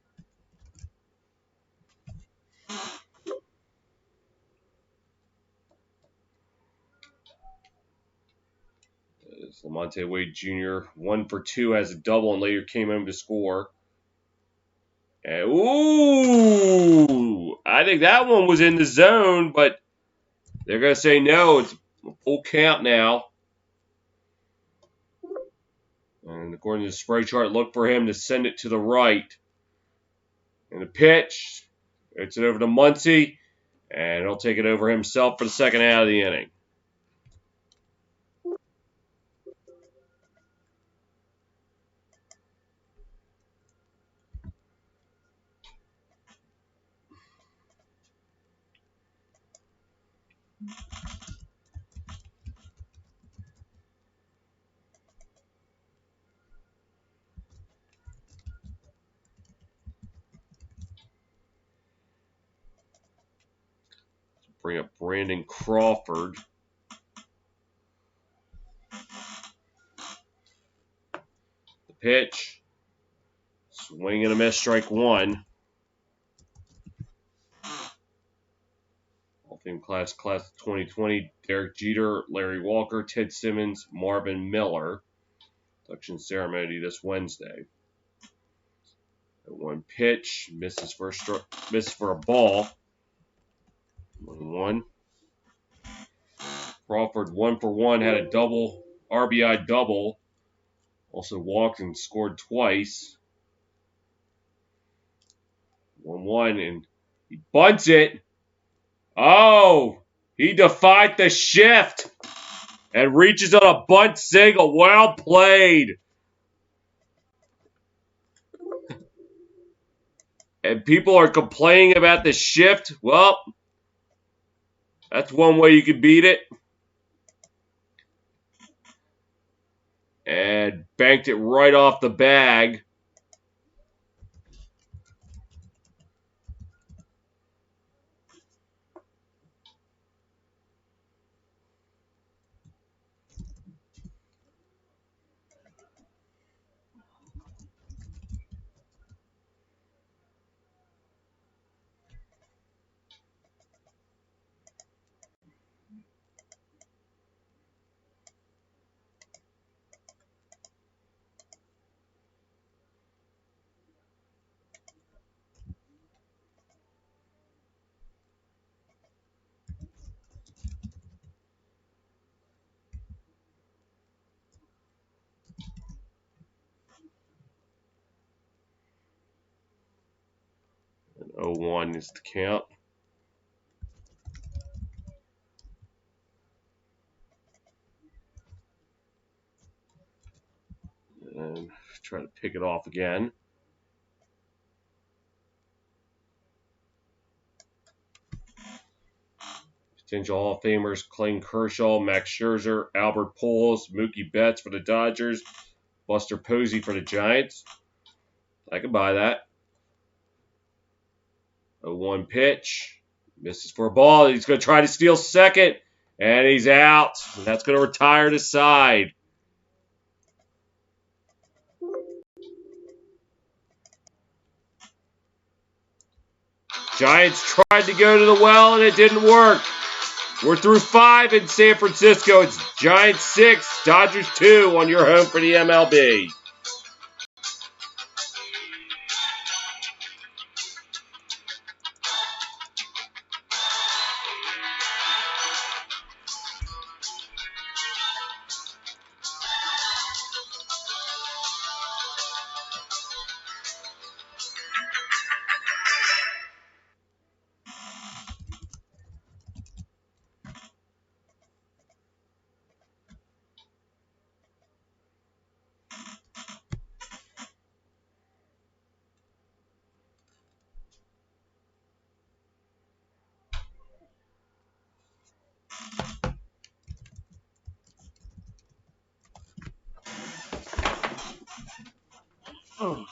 Lamonte Wade Jr. 1 for 2 has a double and later came home to score. And, ooh! I think that one was in the zone, but they're going to say no. It's a full count now. And according to the spray chart, look for him to send it to the right. And the pitch, it's it over to Muncy, and he'll take it over himself for the second out of the inning. Bring up Brandon Crawford. The pitch. Swing and a miss, strike 1. All-Fame class of 2020, Derek Jeter, Larry Walker, Ted Simmons, Marvin Miller. Induction ceremony this Wednesday. One pitch, misses for a ball. 1-1. Crawford 1 for 1, had a double, RBI double. Also walked and scored twice. 1-1, and he bunts it. Oh, he defied the shift and reaches on a bunt single. Well played. And people are complaining about the shift. Well, that's one way you can beat it. And banked it right off the bag. And 0-1 is the count. and try to pick it off again. Potential Hall of Famers: Clayton Kershaw, Max Scherzer, Albert Pujols, Mookie Betts for the Dodgers, Buster Posey for the Giants. I could buy that. 0-1 pitch. Misses for a ball. He's going to try to steal second. And he's out. And that's going to retire the side. Giants tried to go to the well, and it didn't work. We're through 5 in San Francisco. It's Giants 6, Dodgers 2 on your home for the MLB. Oh.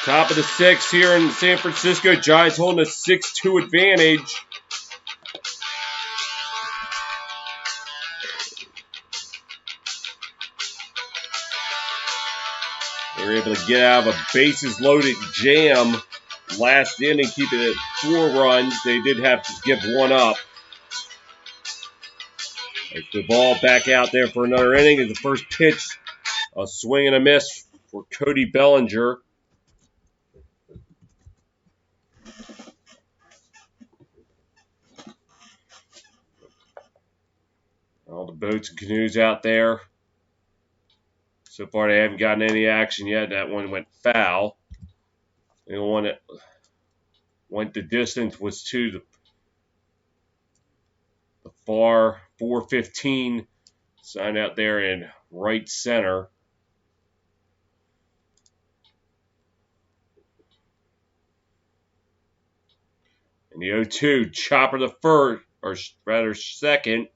Top of the 6th here in San Francisco. Giants holding a 6-2 advantage. They were able to get out of a bases-loaded jam last inning, keeping it 4 runs. They did have to give 1 up. Take the ball back out there for another inning. And the first pitch, a swing and a miss for Cody Bellinger. All the boats and canoes out there. So far, they haven't gotten any action yet. That one went foul. The one that went the distance was to the far 415 sign out there in right center. And the 0-2, Chopper the first, or rather second,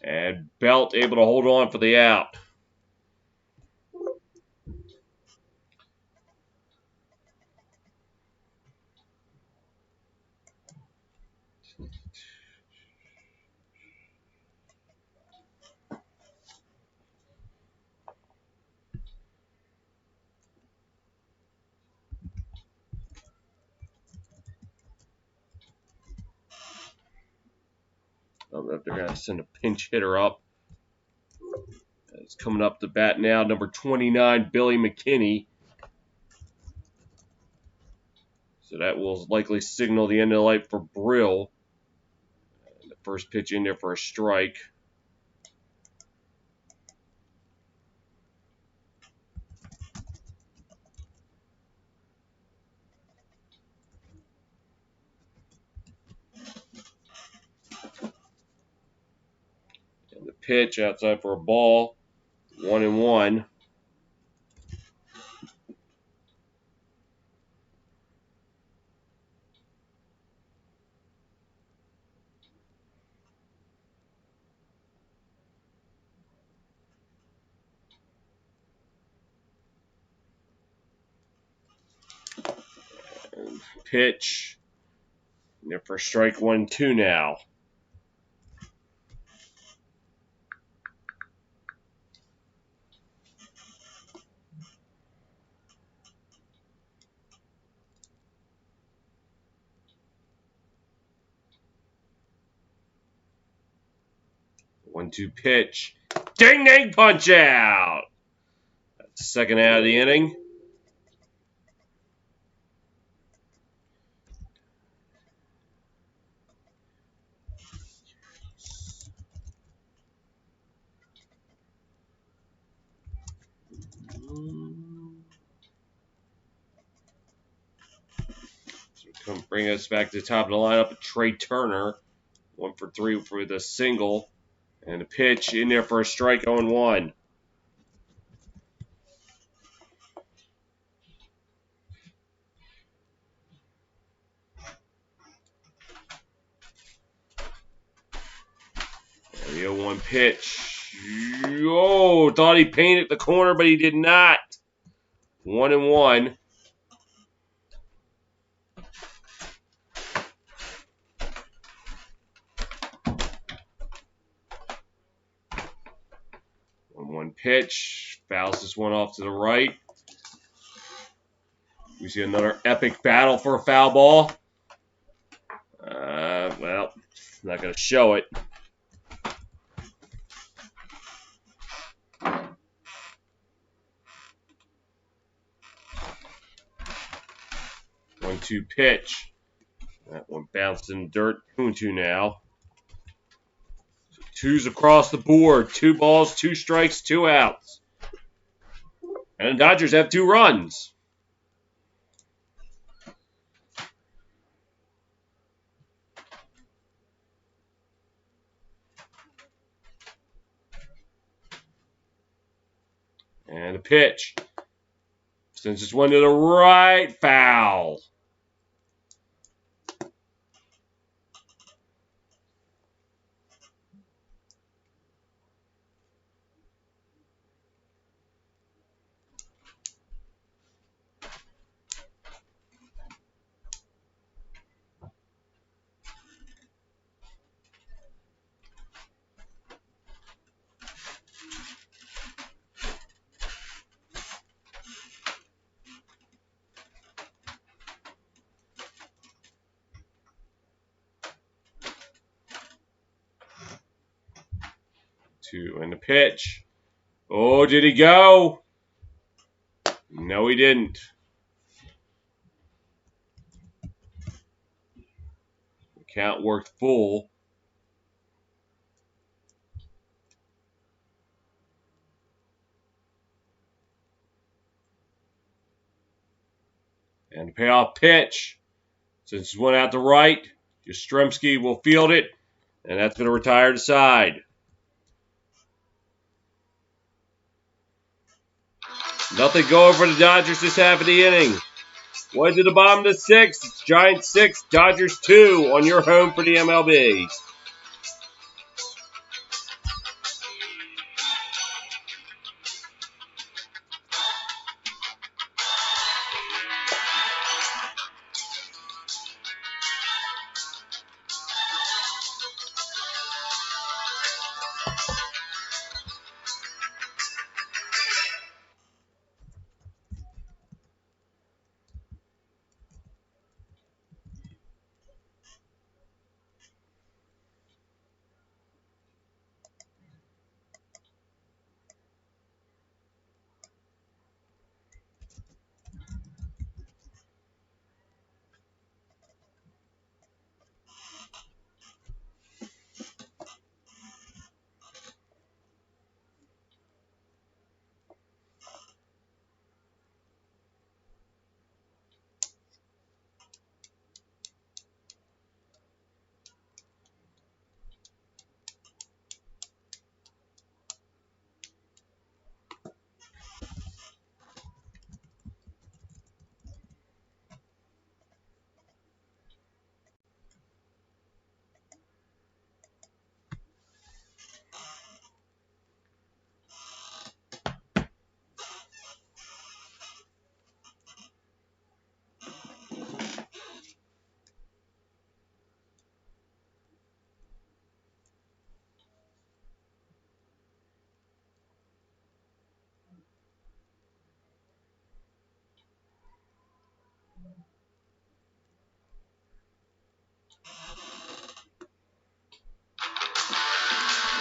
and Belt able to hold on for the out. I don't know if they're going to send a pinch hitter up. It's coming up to bat now, number 29, Billy McKinney. So that will likely signal the end of the light for Brill. And the first pitch in there for a strike. pitch outside for a ball. 1-1. Pitch. There for strike 1-2 now. One-two pitch. Ding ding punch out. That's the second out of the inning. So come bring us back to the top of the lineup. Trey Turner, 1 for 3 with a single, and a pitch in there for a strike. 0-1. The 0-1 pitch. Oh, thought he painted the corner, but he did not. 1-1. One pitch. Fouls this one off to the right. We see another epic battle for a foul ball. Well, not going to show it. One-two pitch. That one bounced in the dirt. 2-2 now. So twos across the board. 2 balls, 2 strikes, 2 outs. And the Dodgers have 2 runs. And a pitch. Sends this one to the right. Foul. Two and the pitch. Oh, did he go? No, he didn't. The count worked full. And the payoff pitch. Since it's one out to right, Yastrzemski will field it, and that's going to retire the side. Nothing going for the Dodgers this half of the inning. 1 to the bottom of the 6th. It's Giants 6, Dodgers 2 on your home for the MLB.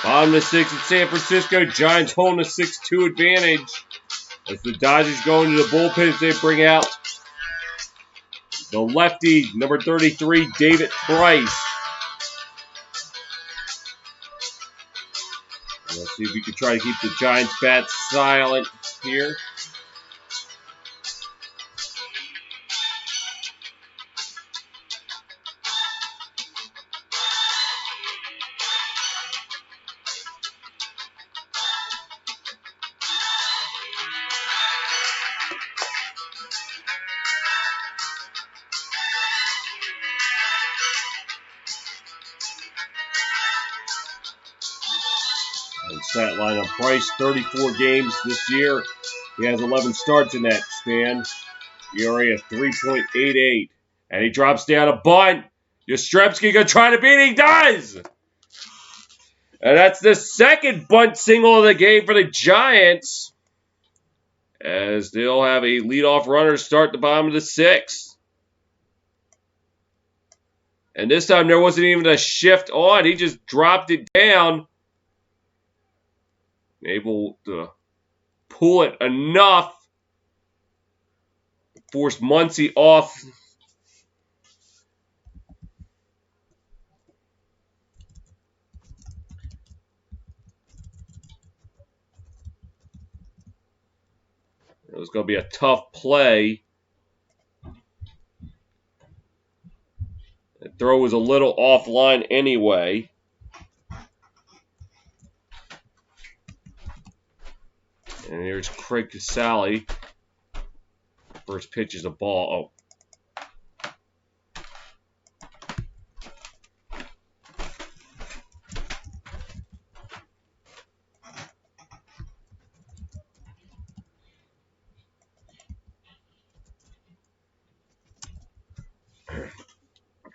Bottom of the 6th in San Francisco. Giants holding a 6-2 advantage as the Dodgers go into the bullpen as they bring out the lefty, number 33, David Price. Let's see if we can try to keep the Giants bats silent here. And stat line on Price, 34 games this year. He has 11 starts in that span. ERA of 3.88. And he drops down a bunt. Yastrzemski going to try to beat it. He does! And that's the second bunt single of the game for the Giants, as they'll have a leadoff runner start the bottom of the 6th. And this time there wasn't even a shift on. He just dropped it down. Able to pull it enough to force Muncy off. It was going to be a tough play. The throw was a little offline anyway. And here's Craig Casale. First pitch is a ball.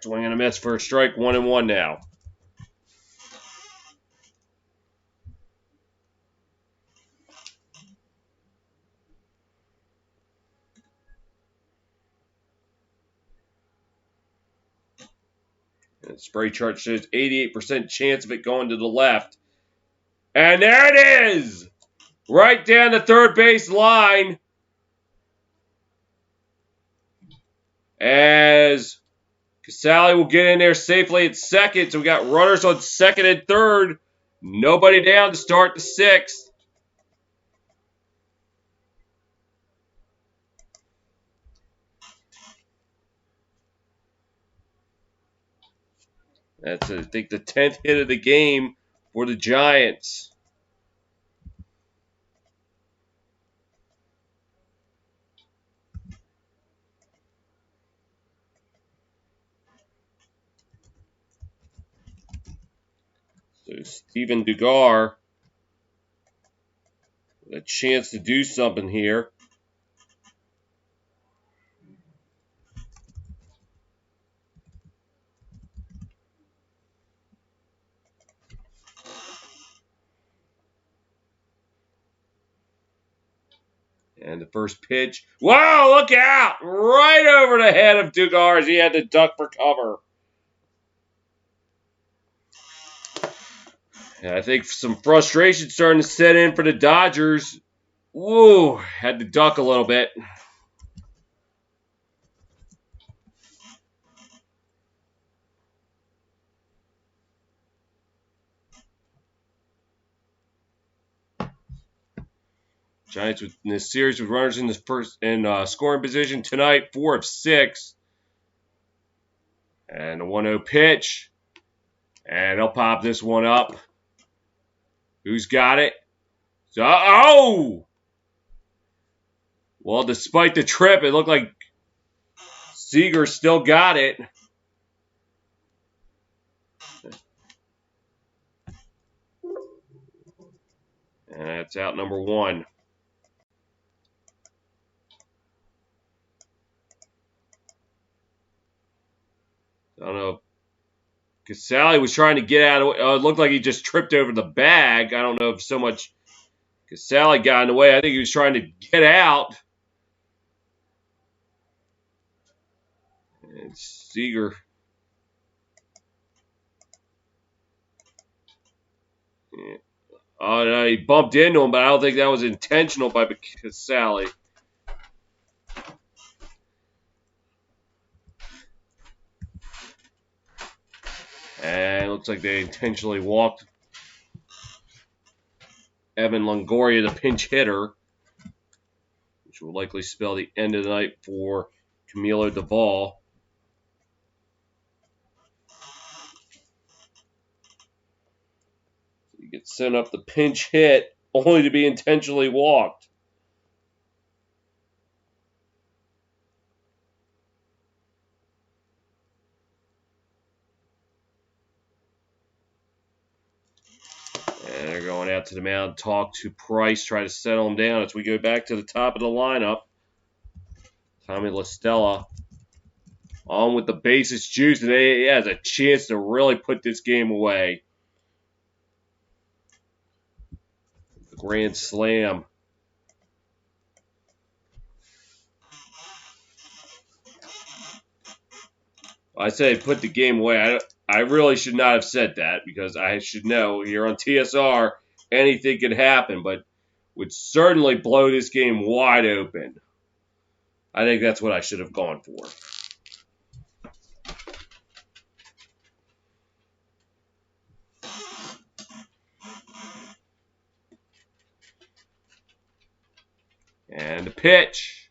Swing and a miss for a strike, 1-1 now. And the spray chart shows 88% chance of it going to the left. And there it is! Right down the third base line. As Casale will get in there safely at second. So we got runners on second and third. Nobody down to start the 6th. That's, I think, the 10th hit of the game for the Giants. So Steven Dugar, a chance to do something here. And the first pitch. Whoa, look out! Right over the head of Dugar as he had to duck for cover. And I think some frustration starting to set in for the Dodgers. Whoa, had to duck a little bit. Giants in this series with runners in this first scoring position tonight, 4 of 6. And a 1-0 pitch. And they'll pop this one up. Who's got it? Oh! Well, despite the trip, it looked like Seager still got it. And that's out number 1. I don't know. Casale was trying to get out of it. It looked like he just tripped over the bag. I don't know if so much Casale got in the way. I think he was trying to get out. And Seager. Oh, no, he bumped into him, but I don't think that was intentional by Casale. And it looks like they intentionally walked Evan Longoria, the pinch hitter, which will likely spell the end of the night for Camilo Duvall. He gets sent up the pinch hit, only to be intentionally walked. And they're going out to the mound, talk to Price, try to settle him down as we go back to the top of the lineup. Tommy LaStella on with the bases juice, and he has a chance to really put this game away. The grand slam. I say put the game away. I really should not have said that because I should know here on TSR anything could happen, but would certainly blow this game wide open. I think that's what I should have gone for. And the pitch.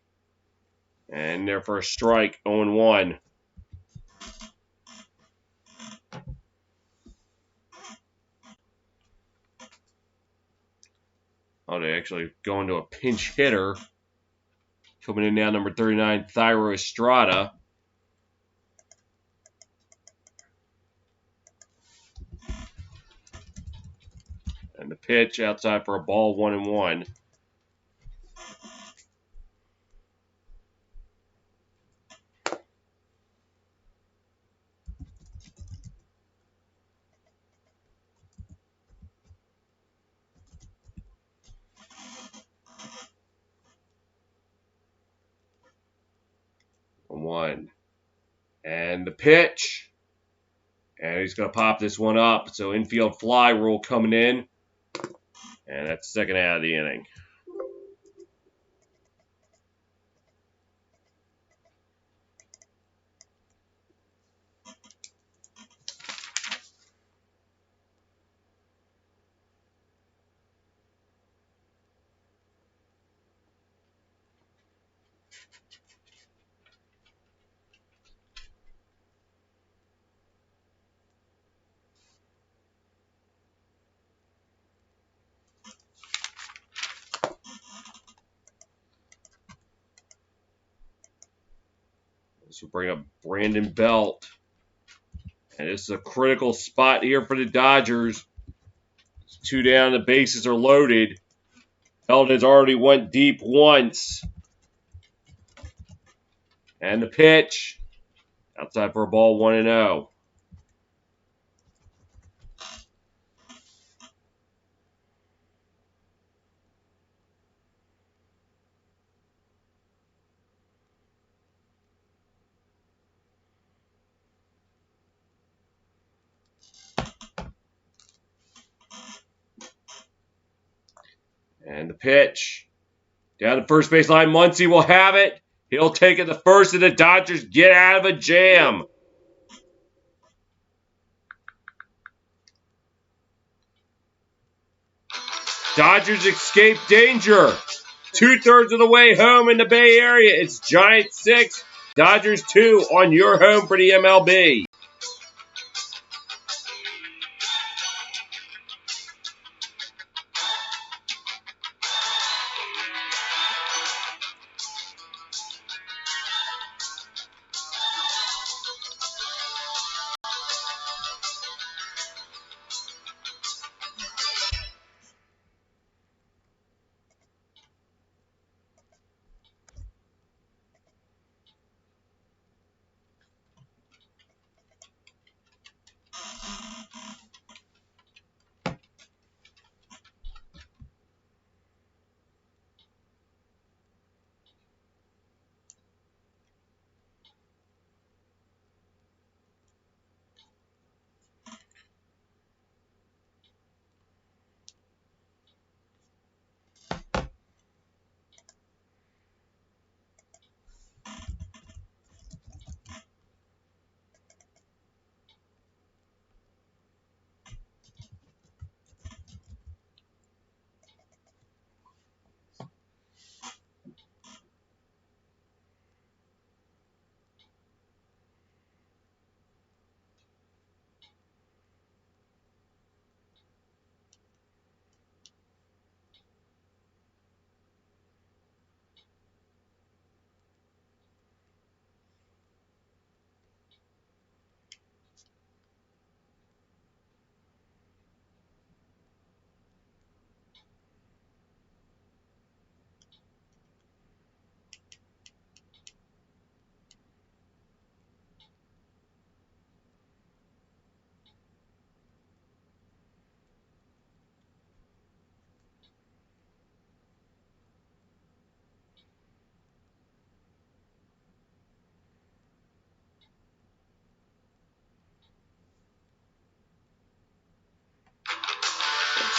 And there for a strike, 0-1. Oh, they actually going to a pinch hitter. Coming in now, number 39, Thairo Estrada. And the pitch outside for a ball, 1-1. One. And the pitch. And he's going to pop this one up. So infield fly rule coming in. And that's the second out of the inning. This will bring up Brandon Belt. And this is a critical spot here for the Dodgers. It's 2 down, the bases are loaded. Belt has already went deep once. And the pitch. Outside for a ball, 1-0. And the pitch. Down the first base line, Muncy will have it. He'll take it to first, and the Dodgers get out of a jam. Dodgers escape danger. 2/3 of the way home in the Bay Area. It's Giants 6, Dodgers 2 on your home for the MLB.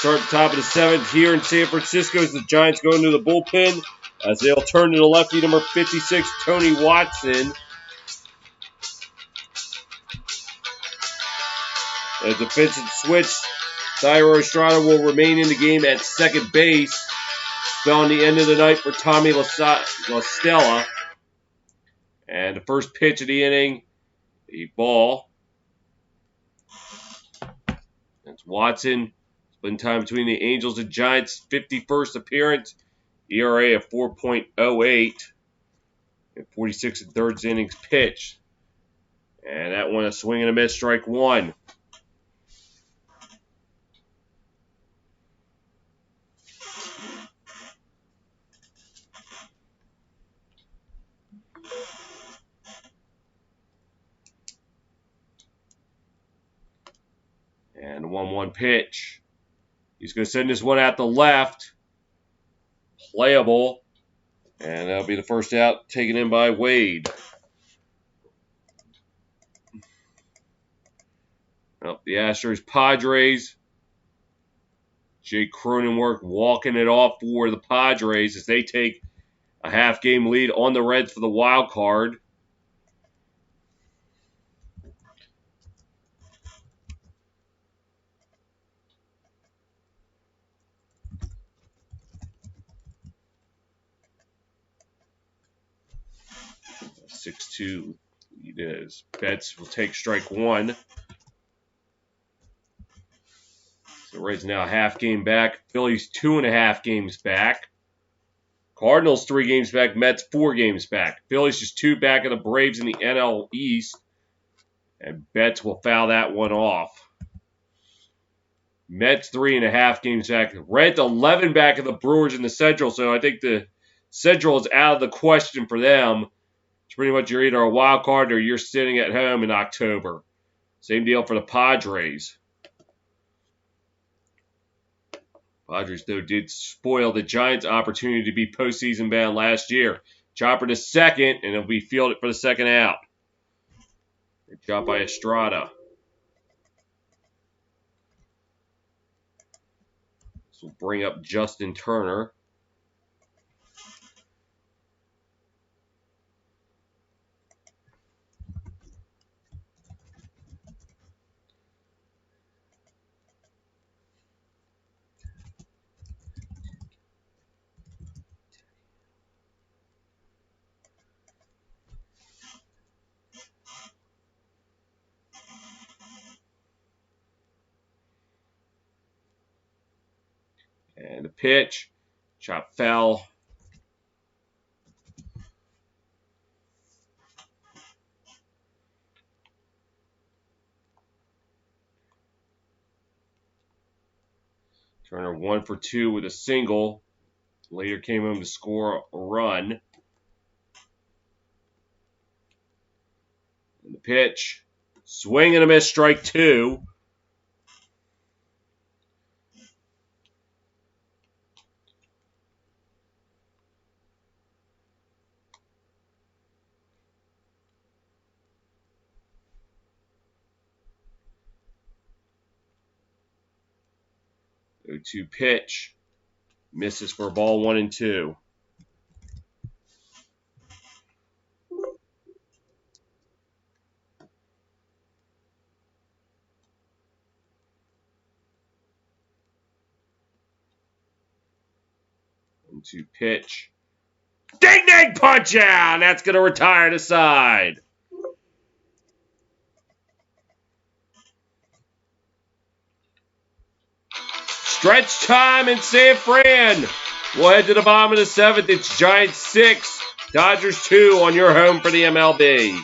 Start at the top of the 7th here in San Francisco as the Giants go into the bullpen as they'll turn to the lefty number 56, Tony Watson. As the defensive switch, Thairo Estrada will remain in the game at second base. Spelling the end of the night for Tommy La Stella. And the first pitch of the inning, a ball. That's Watson. Spending time between the Angels and Giants. 51st appearance. ERA of 4.08. And 46 and thirds innings pitched. And that one a swing and a miss, strike one. And the 1-1 pitch. He's going to send this one out the left. Playable. And that'll be the first out taken in by Wade. Well, the Astros Padres. Jake Cronenworth walking it off for the Padres as they take a half-game lead on the Reds for the wild card. A 6-2 lead is. Betts will take strike one. So Reds now a half game back. Phillies 2.5 games back. Cardinals 3 games back. Mets 4 games back. Phillies just 2 back of the Braves in the NL East. And Betts will foul that one off. Mets 3.5 games back. Reds 11 back of the Brewers in the Central. So I think the Central is out of the question for them. It's pretty much you're either a wild card or you're sitting at home in October. Same deal for the Padres. Padres, though, did spoil the Giants' opportunity to be postseason bound last year. Chopper to second, and it'll be fielded for the second out. Good job by Estrada. This will bring up Justin Turner. And the pitch. Chop foul. Turner 1 for 2 with a single. Later came home to score a run. And the pitch. Swing and a miss, strike 2. Go to pitch. Misses for ball 1 and 2. And to pitch. Ding ding punch out! That's going to retire the side. Stretch time in San Fran. We'll head to the bottom of the 7th. It's Giants 6, Dodgers 2 on your home for the MLB.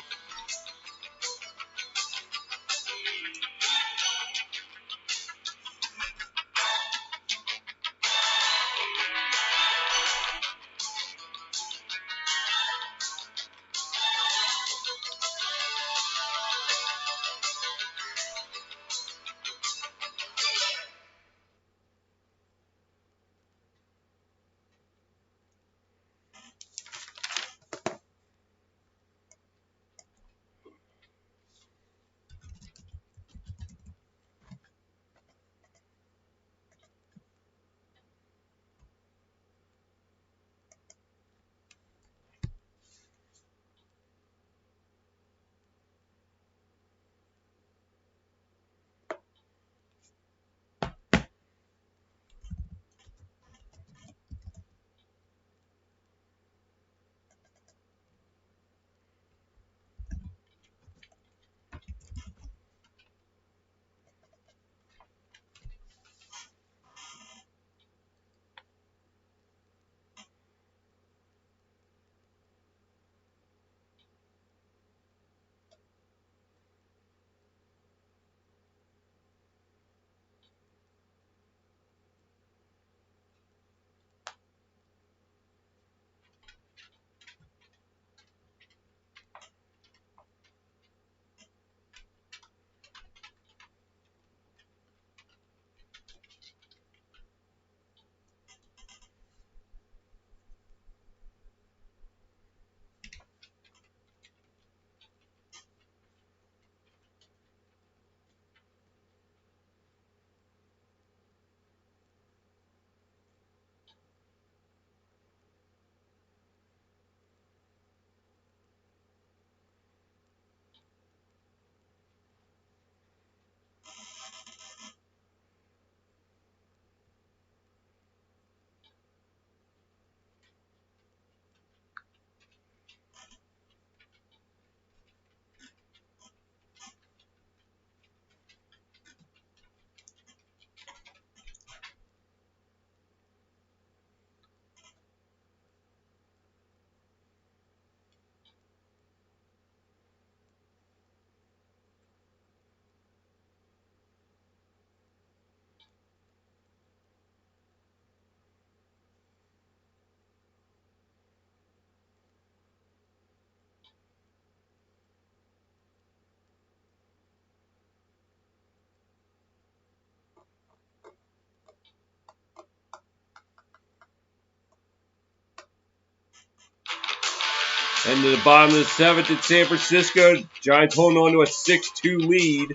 And to the bottom of the 7th in San Francisco, Giants holding on to a 6-2 lead.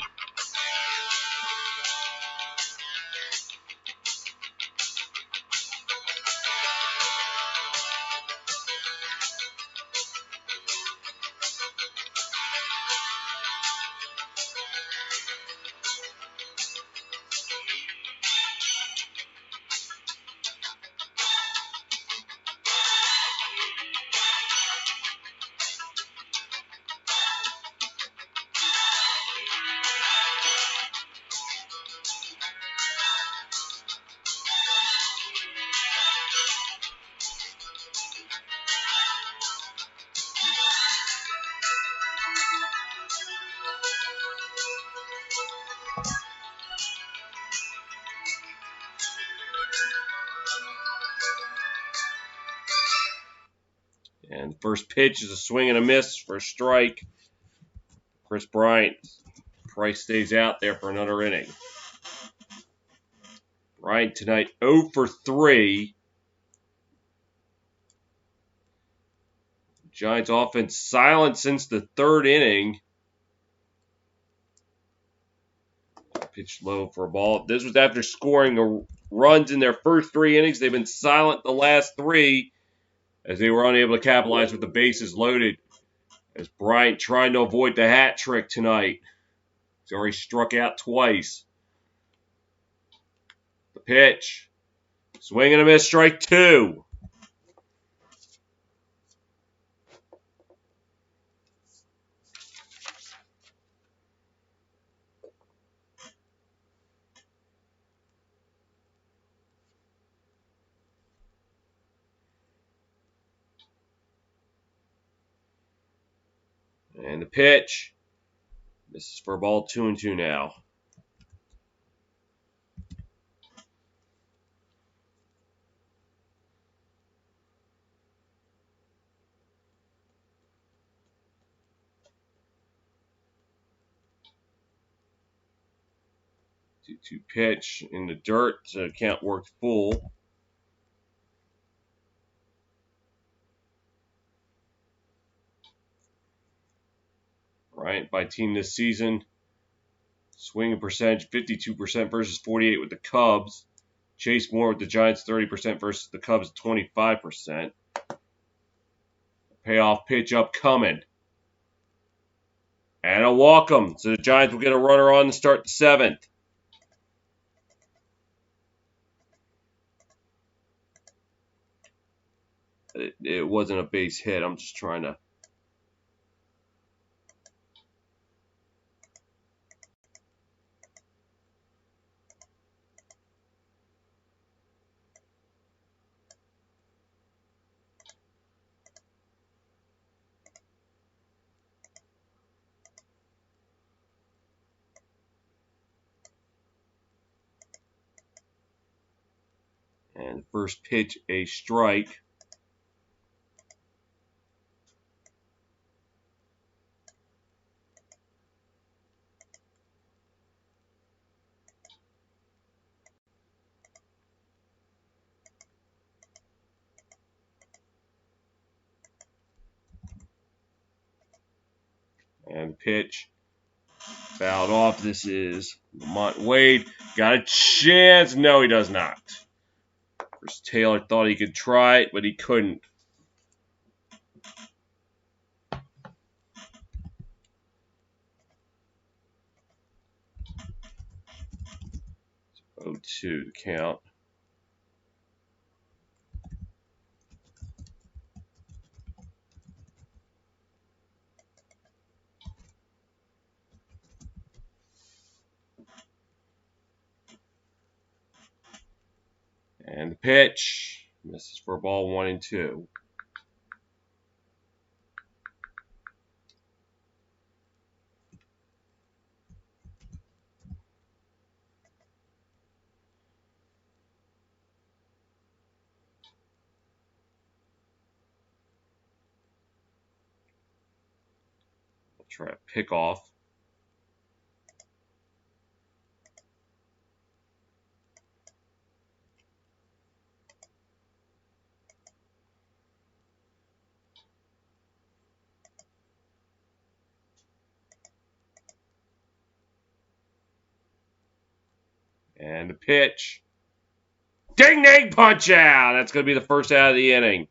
And the first pitch is a swing and a miss for a strike. Chris Bryant. Price stays out there for another inning. Bryant tonight 0 for 3. Giants offense silent since the 3rd inning. Pitched low for a ball. This was after scoring runs in their first 3 innings. They've been silent the last 3 as they were unable to capitalize with the bases loaded. As Bryant trying to avoid the hat trick tonight. He's already struck out twice. The pitch. Swing and a miss, strike 2. And the pitch. This is for a ball 2-2 now. To pitch in the dirt, so the count worked full. Bryant by team this season. Swinging percentage 52% versus 48% with the Cubs. Chase Moore with the Giants 30% versus the Cubs 25%. Payoff pitch upcoming. And a walk-em. So the Giants will get a runner on to start the 7th. It wasn't a base hit. I'm just trying to... And first pitch, a strike. And pitch. Fouled off. This is Lamont Wade. Got a chance. No, he does not. Chris Taylor thought he could try it, but he couldn't. So 0-2 the count. And the pitch. Misses for a ball 1-2. I'll try a pick off. And the pitch. Ding ding punch out. That's going to be the first out of the inning.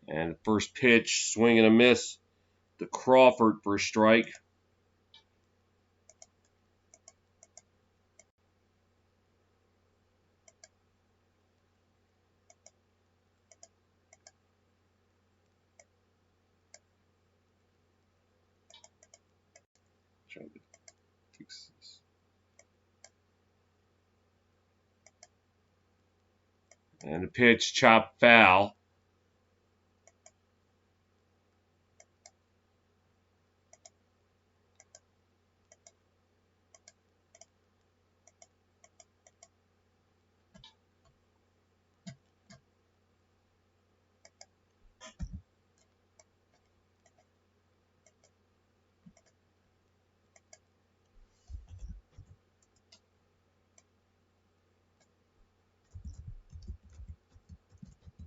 And the first pitch, swing and a miss to Crawford for a strike. Trying to fix this. And the pitch, chop foul.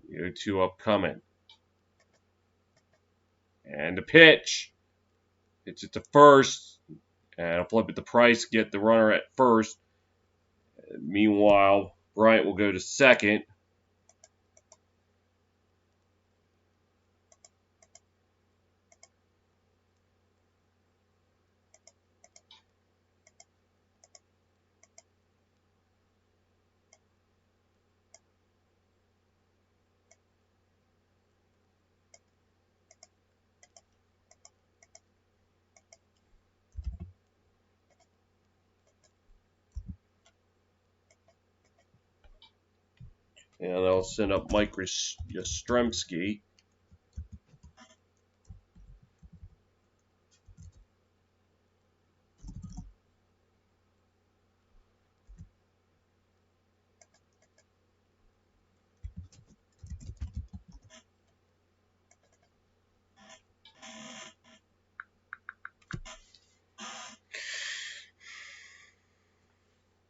The 0-2 upcoming. And the pitch. It's at the first. And I'll flip it to Price, get the runner at first. Meanwhile, Bryant will go to second. And I'll send up Mike Yastrzemski.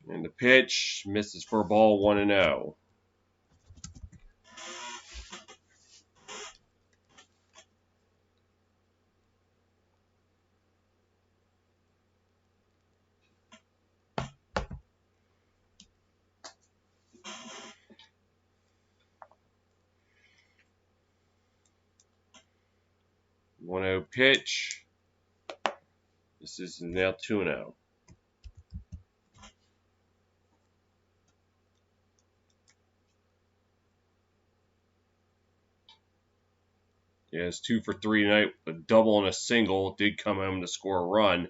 And the pitch misses for a ball, 1-0. One 0 pitch. This is now 2-0. Yeah, it's 2 for 3 tonight. A double and a single. Did come home to score a run.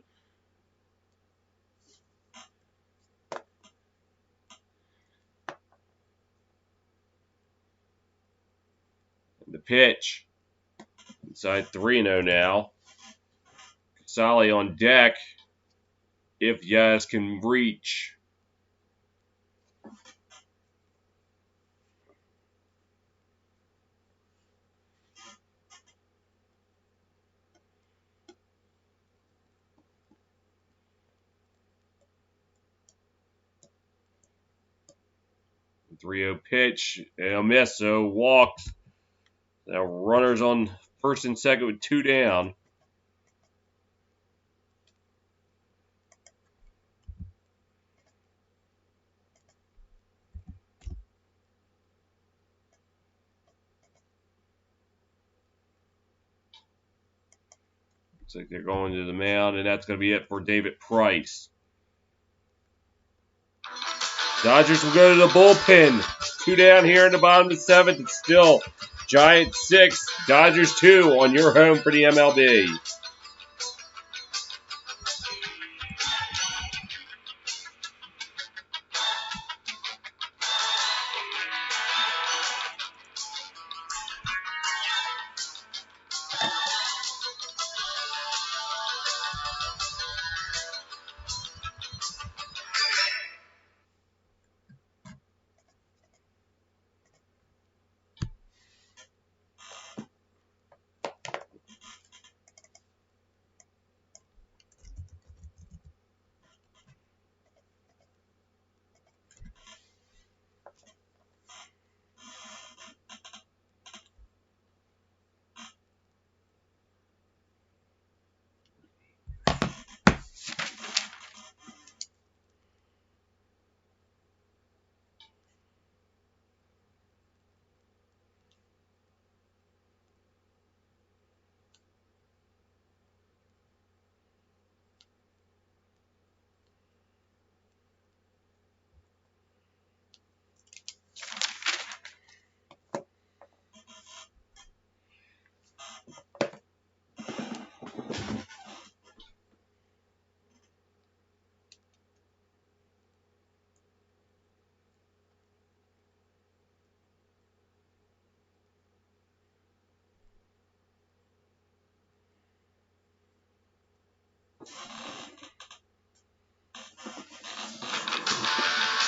And the pitch. Inside 3-0 now. Casale on deck. If Yaz can reach. The 3-0 pitch. And a miss, so walks. Now runners on first and second with 2 down. Looks like they're going to the mound, and that's going to be it for David Price. Dodgers will go to the bullpen. 2 down here in the bottom of the 7th. It's still Giants 6, Dodgers 2 on your home for the MLB.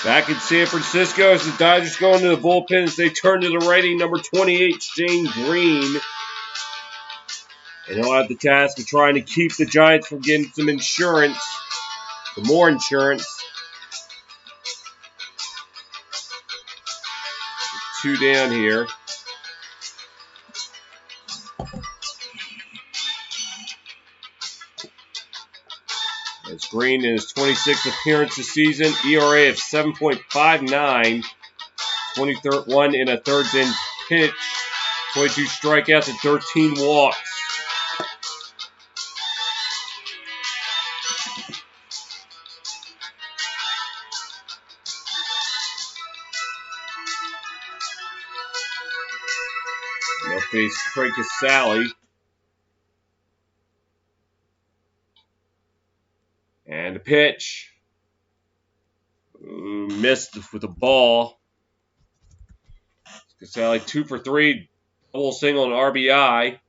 Back in San Francisco as the Dodgers go into the bullpen as they turn to the righty, number 28, Shane Green. And he'll have the task of trying to keep the Giants from getting some insurance, some more insurance. 2 down here. As Green in his 26th appearance this season, ERA of 7.59, 21 in a thirds inning pitch, 22 strikeouts and 13 walks. They'll face Craig Casale. And the pitch. Missed with the ball. Casale 2 for 3. Double single and RBI.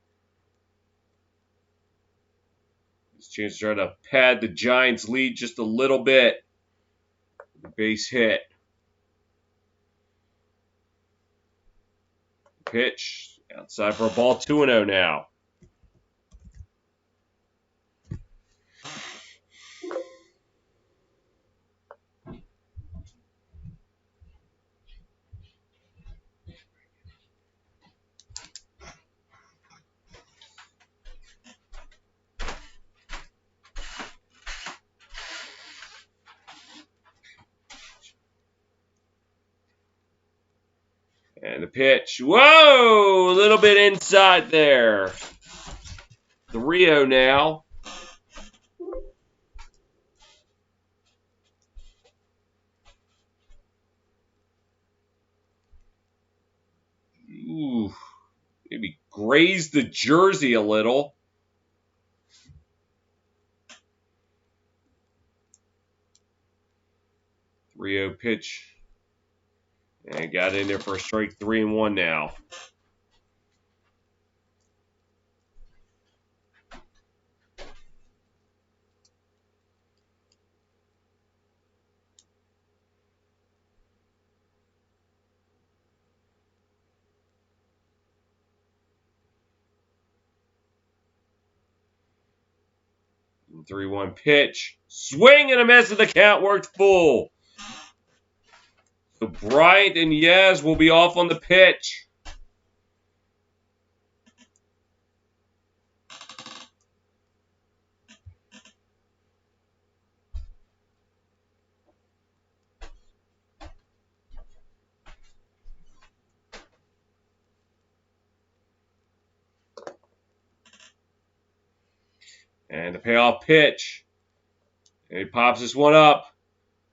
His chance to try to pad the Giants' lead just a little bit. The base hit. Pitch. Outside for a ball. 2-0 now. And the pitch. Whoa! A little bit inside there. 3-0 now. Ooh. Maybe grazed the jersey a little. Rio pitch. And got in there for a strike. 3-1 now. And 3-1 pitch. Swing and a miss, and the count worked full. So Bryant and Yaz will be off on the pitch. And the payoff pitch. And he pops this one up.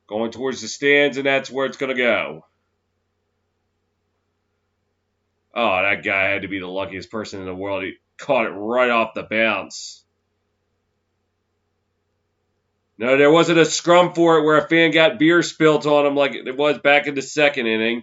Going towards the stands, and that's where it's going to go. Oh, that guy had to be the luckiest person in the world. He caught it right off the bounce. No, there wasn't a scrum for it where a fan got beer spilt on him like it was back in the second inning.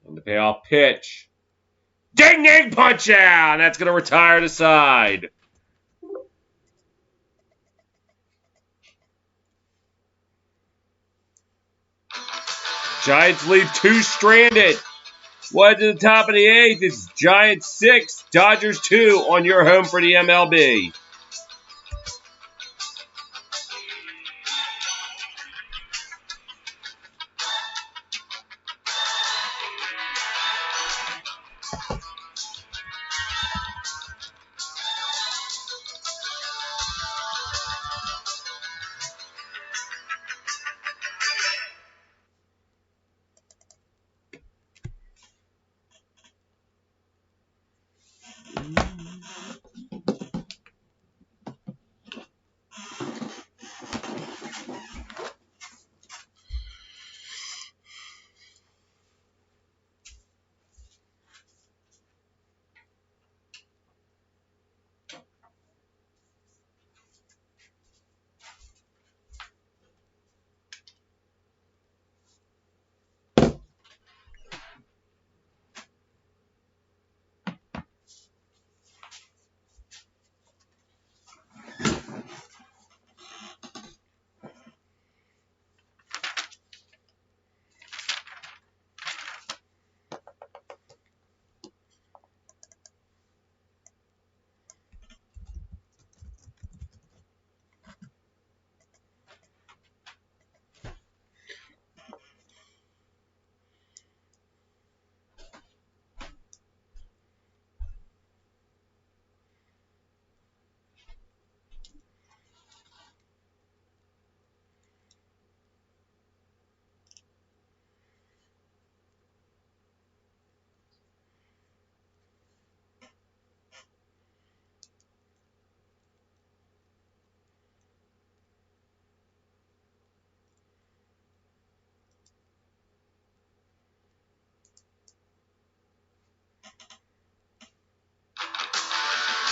And the payoff pitch. Ding, ding, punch out! That's going to retire the side. Giants leave 2 stranded. One to the top of the 8th. It's Giants 6, Dodgers 2 on your home for the MLB.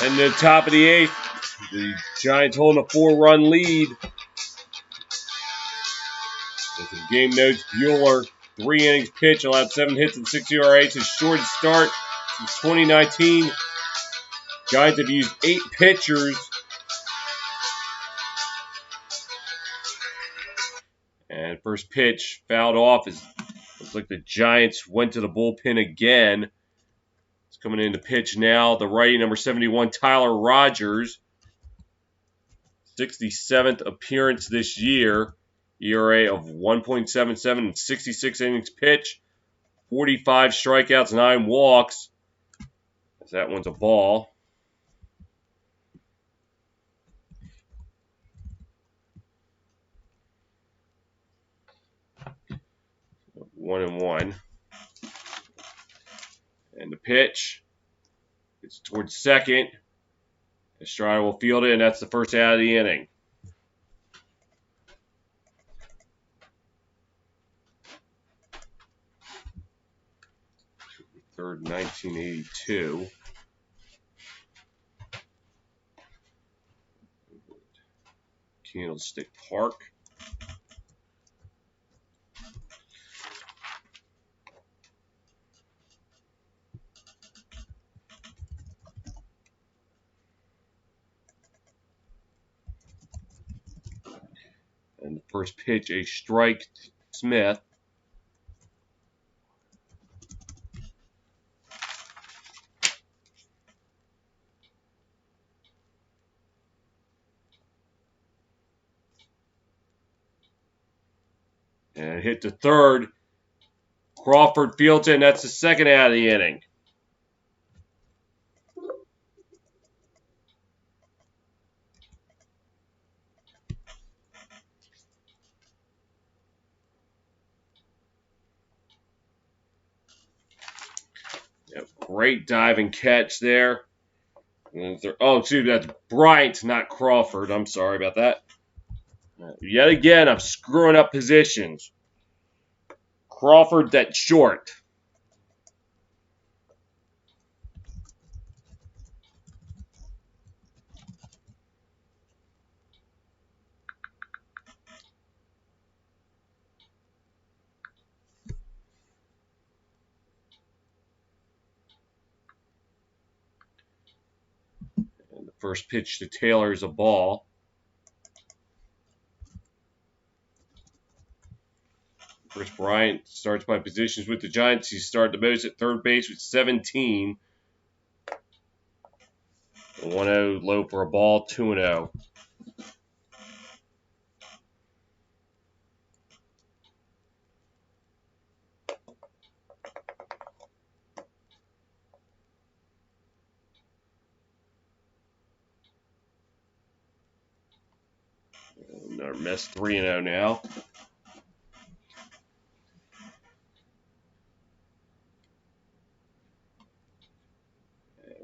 And the top of the 8th, the Giants holding a 4-run lead. With some game notes, Bueller, 3 innings pitched, allowed 7 hits and 6 ERAs. His shortest start since 2019. Giants have used 8 pitchers. And first pitch fouled off. Looks like the Giants went to the bullpen again. It's coming in to pitch now. The righty, number 71, Tyler Rogers. 67th appearance this year. ERA of 1.77 and 66 innings pitched. 45 strikeouts, 9 walks. That one's a ball. One and one. And the pitch. It's towards second. Estrada will field it, and that's the first out of the inning. Third, 1982. Candlestick Park. And the first pitch, a strike, Smith. And hit to third. Crawford fields it, and that's the second out of the inning. Yep, great diving catch there. Oh, excuse me, that's Bryant, not Crawford. I'm sorry about that. Yet again, I'm screwing up positions. Crawford, that's short. And the first pitch to Taylor is a ball. Chris Bryant starts by positions with the Giants. He started the most at third base with 17. 1-0 low for a ball, 2-0. Another miss, 3-0 now.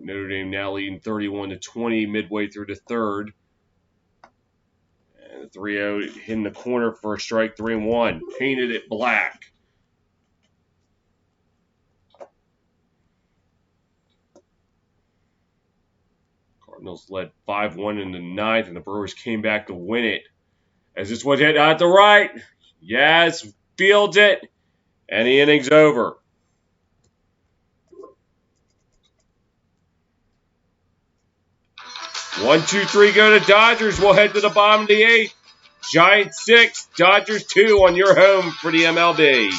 Notre Dame now leading 31-20 midway through the third. And the 3-0 hitting the corner for a strike, 3-1. Painted it black. Cardinals led 5-1 in the ninth, and the Brewers came back to win it. As this one hit out the right. Yes, fields it, and the inning's over. 1-2-3 go to Dodgers. We'll head to the bottom of the 8th. Giants 6, Dodgers 2 on your home for the MLB.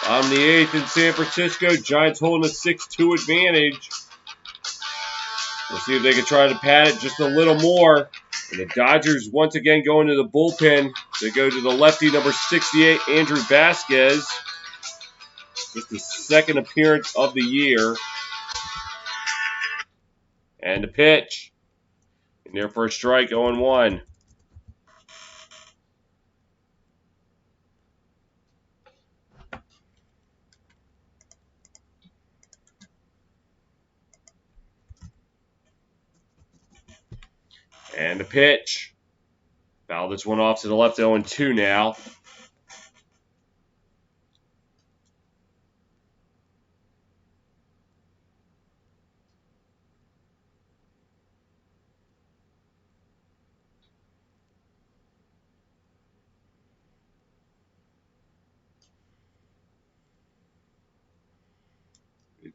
On the 8th in San Francisco, Giants holding a 6-2 advantage. We'll see if they can try to pad it just a little more. And the Dodgers once again going to the bullpen. They go to the lefty, number 68, Andrew Vasquez. Just his second appearance of the year. And the pitch. In there for a strike, 0-1. And the pitch. Foul this one off to the left, 0-2 now.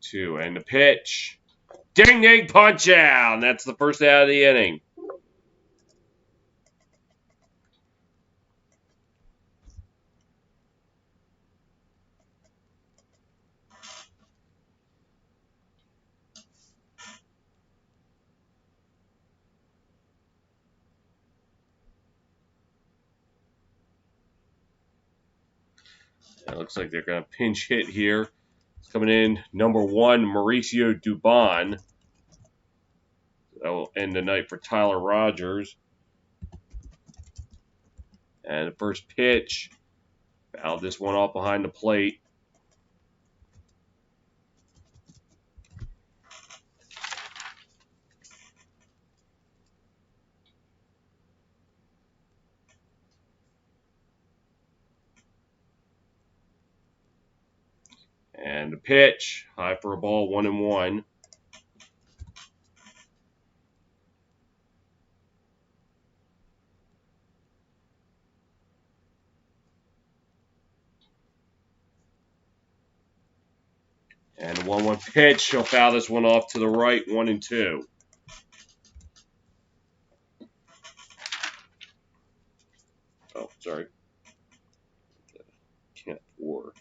Two, and the pitch. Ding ding punch out. And that's the first out of the inning. It looks like they're going to pinch hit here. It's coming in, number 1, Mauricio Dubon. That will end the night for Tyler Rogers. And the first pitch. Fouled this one off behind the plate. And the pitch, high for a ball, 1-1. And the 1-1 pitch, he'll foul this one off to the right, 1-2. Oh, sorry. Can't for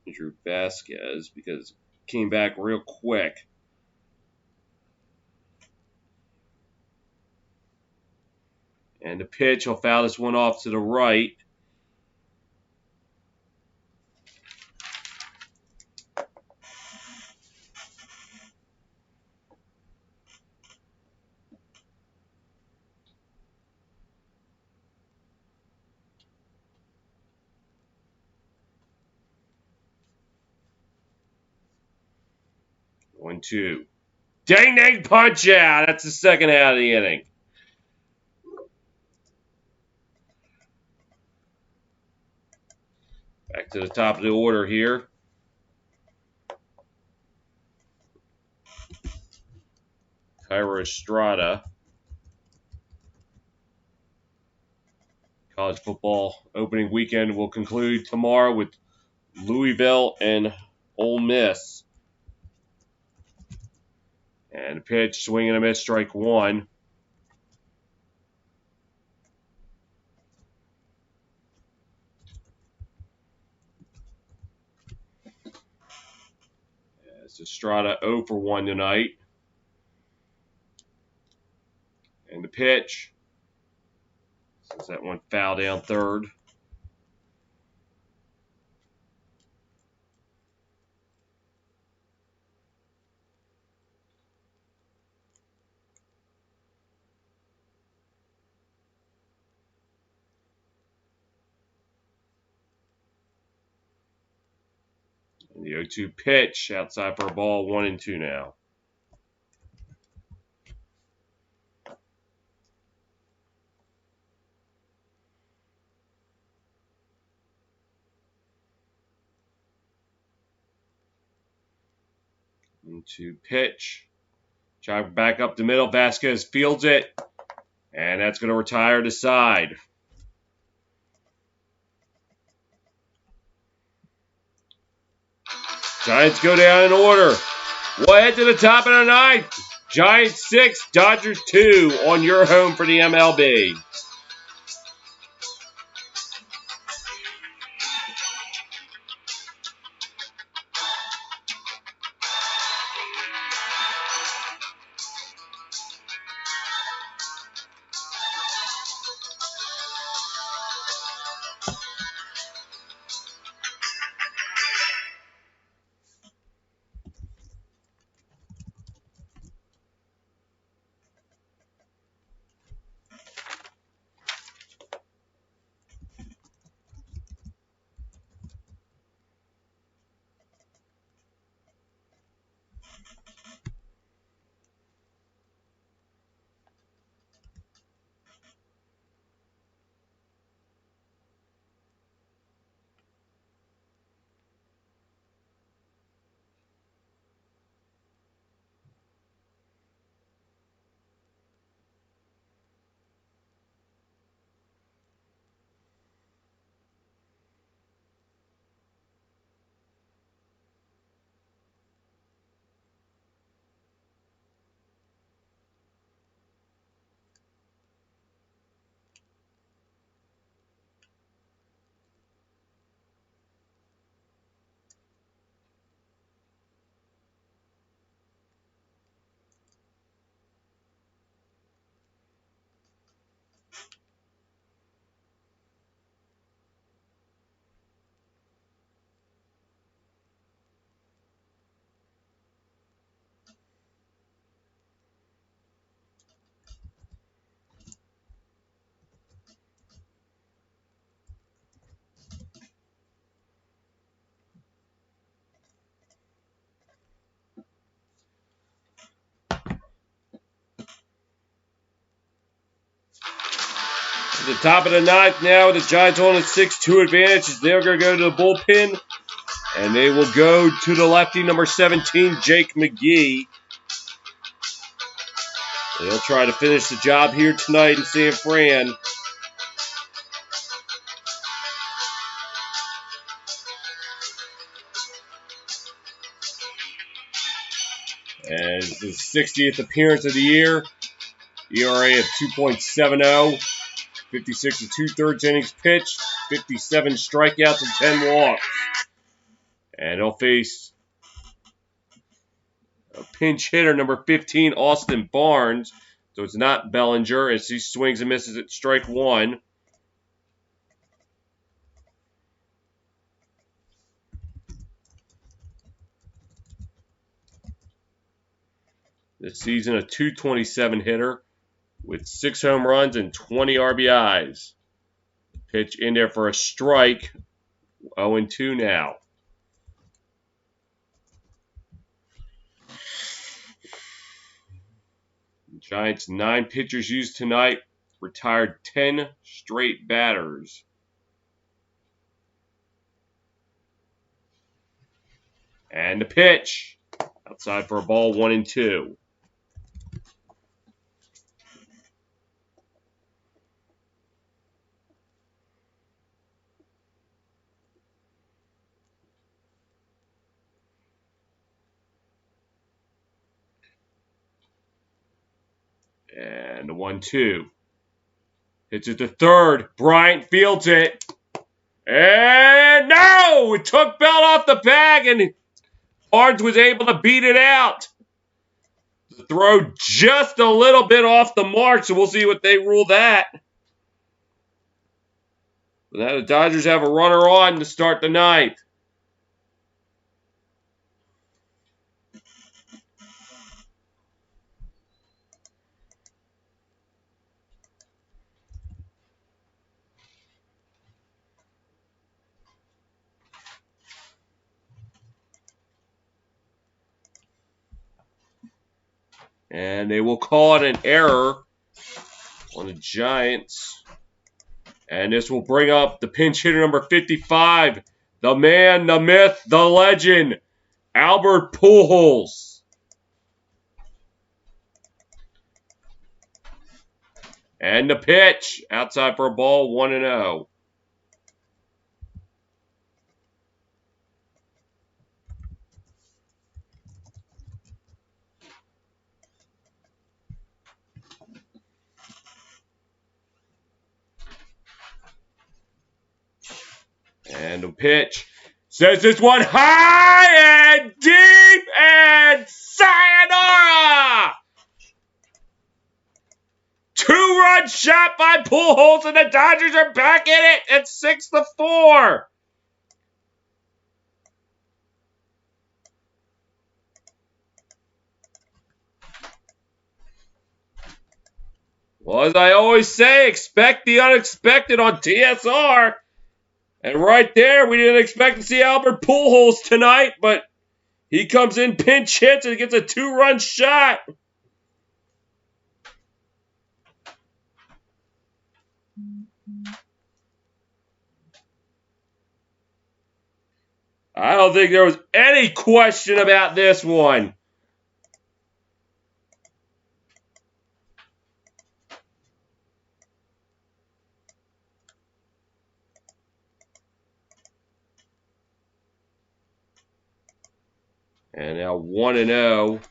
Andrew Vasquez because it came back real quick. And the pitch, he'll foul this one off to the right. One, two. Dang dang punch out. That's the second out of the inning. Back to the top of the order here. Kyra Estrada. College football opening weekend will conclude tomorrow with Louisville and Ole Miss. And the pitch, swing and a miss, strike 1. As Estrada 0 for 1 tonight. And the pitch. Since that one foul down third. And the 0-2 pitch outside for a ball, 1-2 now. To pitch. Drive back up the middle. Vasquez fields it. And that's going to retire the side. Giants go down in order. We'll head to the top of the ninth. Giants 6, Dodgers 2 on your home for the MLB. the top of the ninth now. The Giants on a 6-2 advantage as they're going to go to the bullpen. And they will go to the lefty, number 17, Jake McGee. They'll try to finish the job here tonight in San Fran. And it's his 60th appearance of the year. ERA of 2.70. 56 and 2/3 innings pitched. 57 strikeouts and 10 walks. And he'll face a pinch hitter, number 15, Austin Barnes. So it's not Bellinger as he swings and misses at strike one. This season, a .227 hitter with 6 home runs and 20 RBIs. Pitch in there for a strike. 0-2 now. Giants 9 pitchers used tonight. Retired 10 straight batters. And the pitch. Outside for a ball, 1-2. And the 1-2. Hits it to third. Bryant fields it. And no! It took Bell off the bag, and Barnes was able to beat it out. The throw just a little bit off the mark, so we'll see what they rule that. But now the Dodgers have a runner on to start the ninth. And they will call it an error on the Giants. And this will bring up the pinch hitter, number 55. The man, the myth, the legend, Albert Pujols. And the pitch. Outside for a ball, 1-0. And the pitch. Says this one high and deep and sayonara! 2-run shot by Pujols, and the Dodgers are back in it at 6-4. Well, as I always say, expect the unexpected on TSR. And right there, we didn't expect to see Albert Pujols tonight, but he comes in, pinch hits, and gets a 2-run shot. I don't think there was any question about this one. And now 1-0.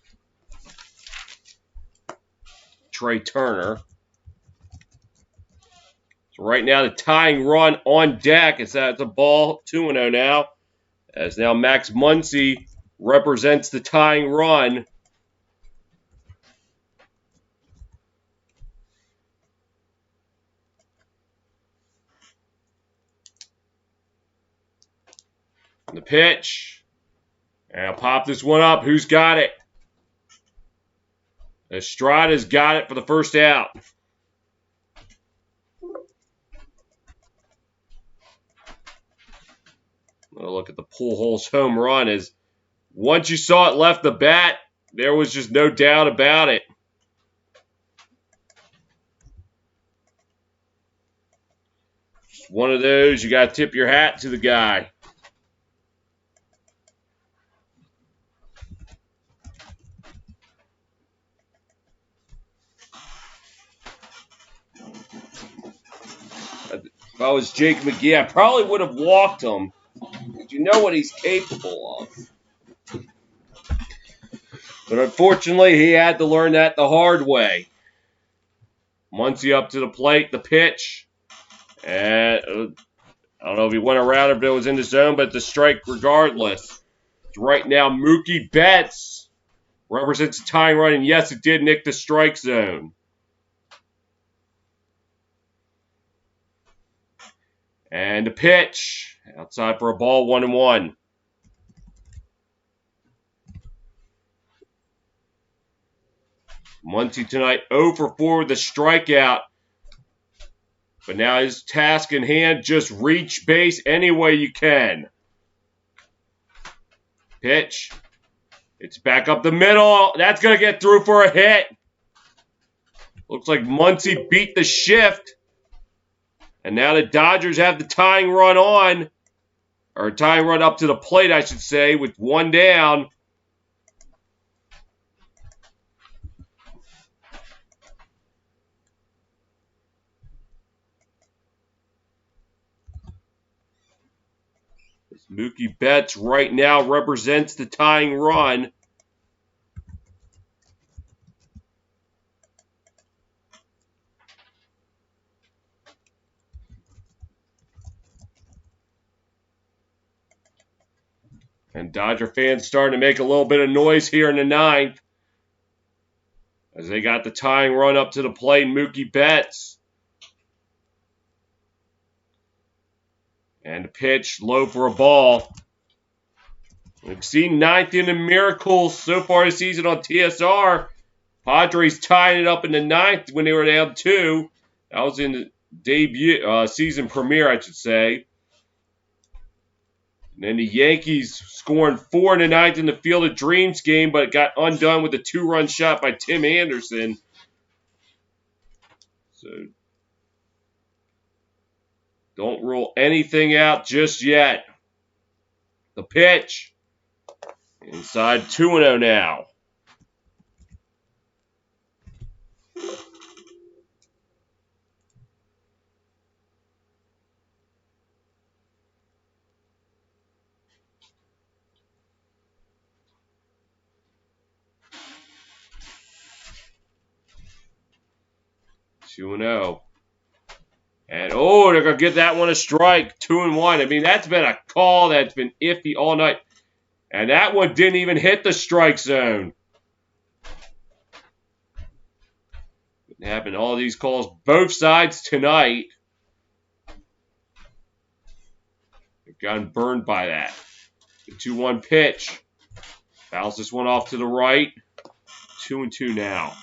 Trey Turner. So right now the tying run on deck is that it's a ball, 2-0 now. As now Max Muncy represents the tying run. And the pitch. And I'll pop this one up. Who's got it? Estrada's got it for the first out. We'll look at the Pujols home run. As once you saw it left the bat, there was just no doubt about it. one of those, you got to tip your hat to the guy. If I was Jake McGee, I probably would have walked him. But you know what he's capable of. But unfortunately, he had to learn that the hard way. Muncy up to the plate, the pitch. And I don't know if he went around or if it was in the zone, but the strike regardless. Right now, Mookie Betts represents a tying run, and yes, it did nick the strike zone. And the pitch. Outside for a ball, 1-1. Muncy tonight 0 for 4 with a strikeout. But now his task in hand, just reach base any way you can. Pitch. It's back up the middle. That's going to get through for a hit. Looks like Muncy beat the shift. And now the Dodgers have the tying run on. Or tying run up to the plate, I should say, with one down. Mookie Betts right now represents the tying run. And Dodger fans starting to make a little bit of noise here in the ninth. As they got the tying run up to the plate, Mookie Betts. And the pitch, low for a ball. We've seen ninth inning miracles so far this season on TSR. Padres tying it up in the ninth when they were down 2. That was in the debut, season premiere, I should say. And then the Yankees scoring 4 in the ninth in the Field of Dreams game, but it got undone with a 2-run shot by Tim Anderson. So don't rule anything out just yet. The pitch. Inside 2-0 now. Two and 0. And, oh, they're going to get that one a strike. 2-1. I mean, that's been a call that's been iffy all night. And that one didn't even hit the strike zone. It happened all these calls, both sides tonight. They've gotten burned by that. The 2-1 pitch. Fouls this one off to the right. 2-2 now.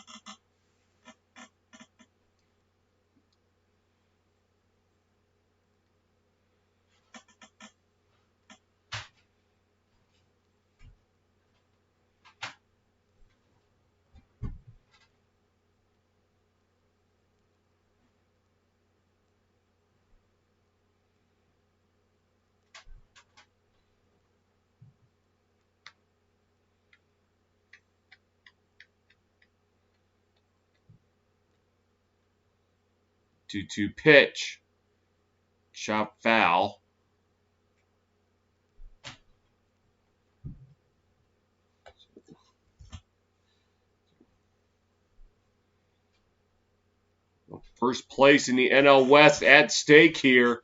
Two pitch. Chop foul. First place in the NL West at stake here.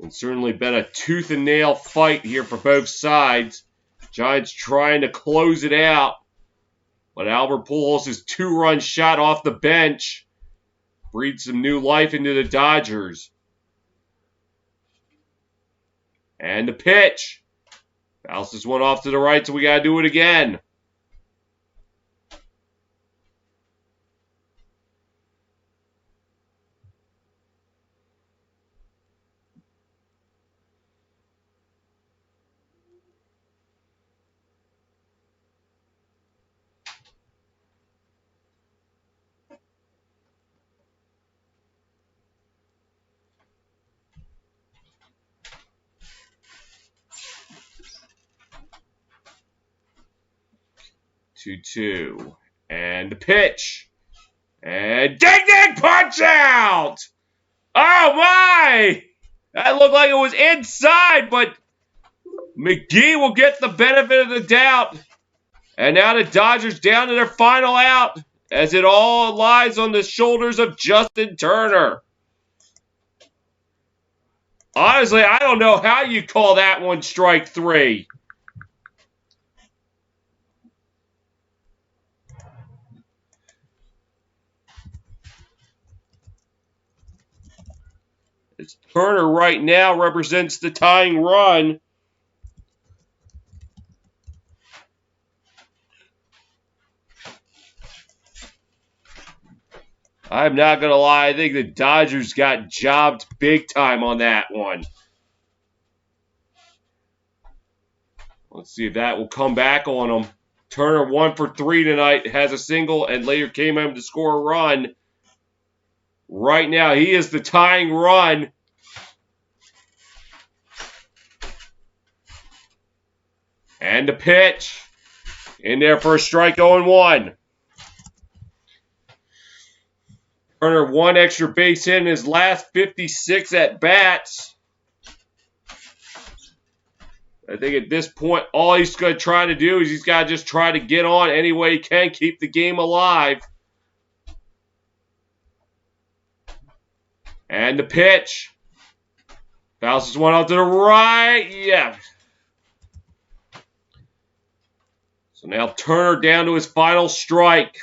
And certainly been a tooth and nail fight here for both sides. Giants trying to close it out. But Albert Pujols' 2-run shot off the bench breathed some new life into the Dodgers. And the pitch. Fouls this one off to the right, so we got to do it again. 2-2. And the pitch. And ding-ding punch out! Oh, my! That looked like it was inside, but McGee will get the benefit of the doubt. And now the Dodgers down to their final out, as it all lies on the shoulders of Justin Turner. Honestly, I don't know how you call that one strike 3. As Turner right now represents the tying run. I'm not going to lie, I think the Dodgers got jobbed big time on that one. Let's see if that will come back on them. Turner 1 for 3 tonight, has a single, and later came home to score a run. Right now, he is the tying run. And the pitch. In there for a strike 0-1. Turner 1 extra base hit in his last 56 at-bats. I think at this point, all he's going to try to do is he's got to just try to get on any way he can, keep the game alive. And the pitch. Bounces one out to the right. Yeah. So now Turner down to his final strike.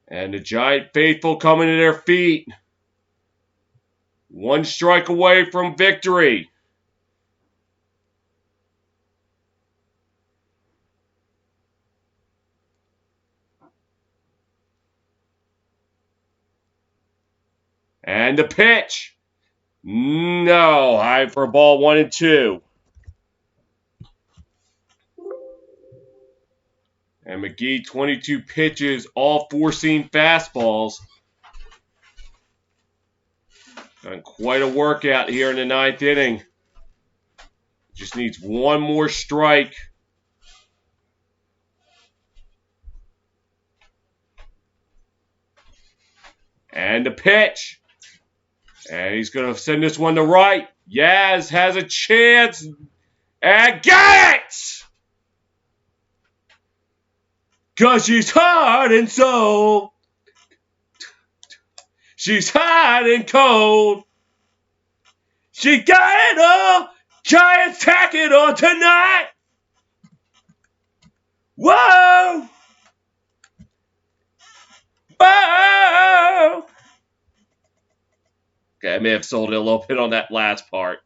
And the Giant faithful coming to their feet. 1 strike away from victory. And the pitch. No, high for a ball 1-2. And McGee, 22 pitches, all 4-seam fastballs. Done quite a workout here in the 9th inning. Just needs 1 more strike. And the pitch. And he's going to send this one to right. Yaz has a chance. And get it! Because she's hard and soul. She's hot and cold. She got it all. Giants tack it on tonight. Whoa. Whoa. Okay, I may have sold it a little bit on that last part.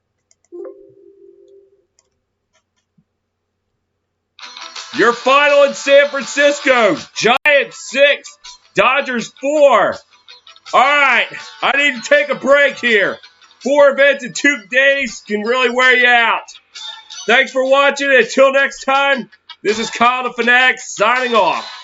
Your final in San Francisco. Giants 6, Dodgers 4. All right, I need to take a break here. 4 events in 2 days can really wear you out. Thanks for watching. Until next time, this is Kyle the Fanatic signing off.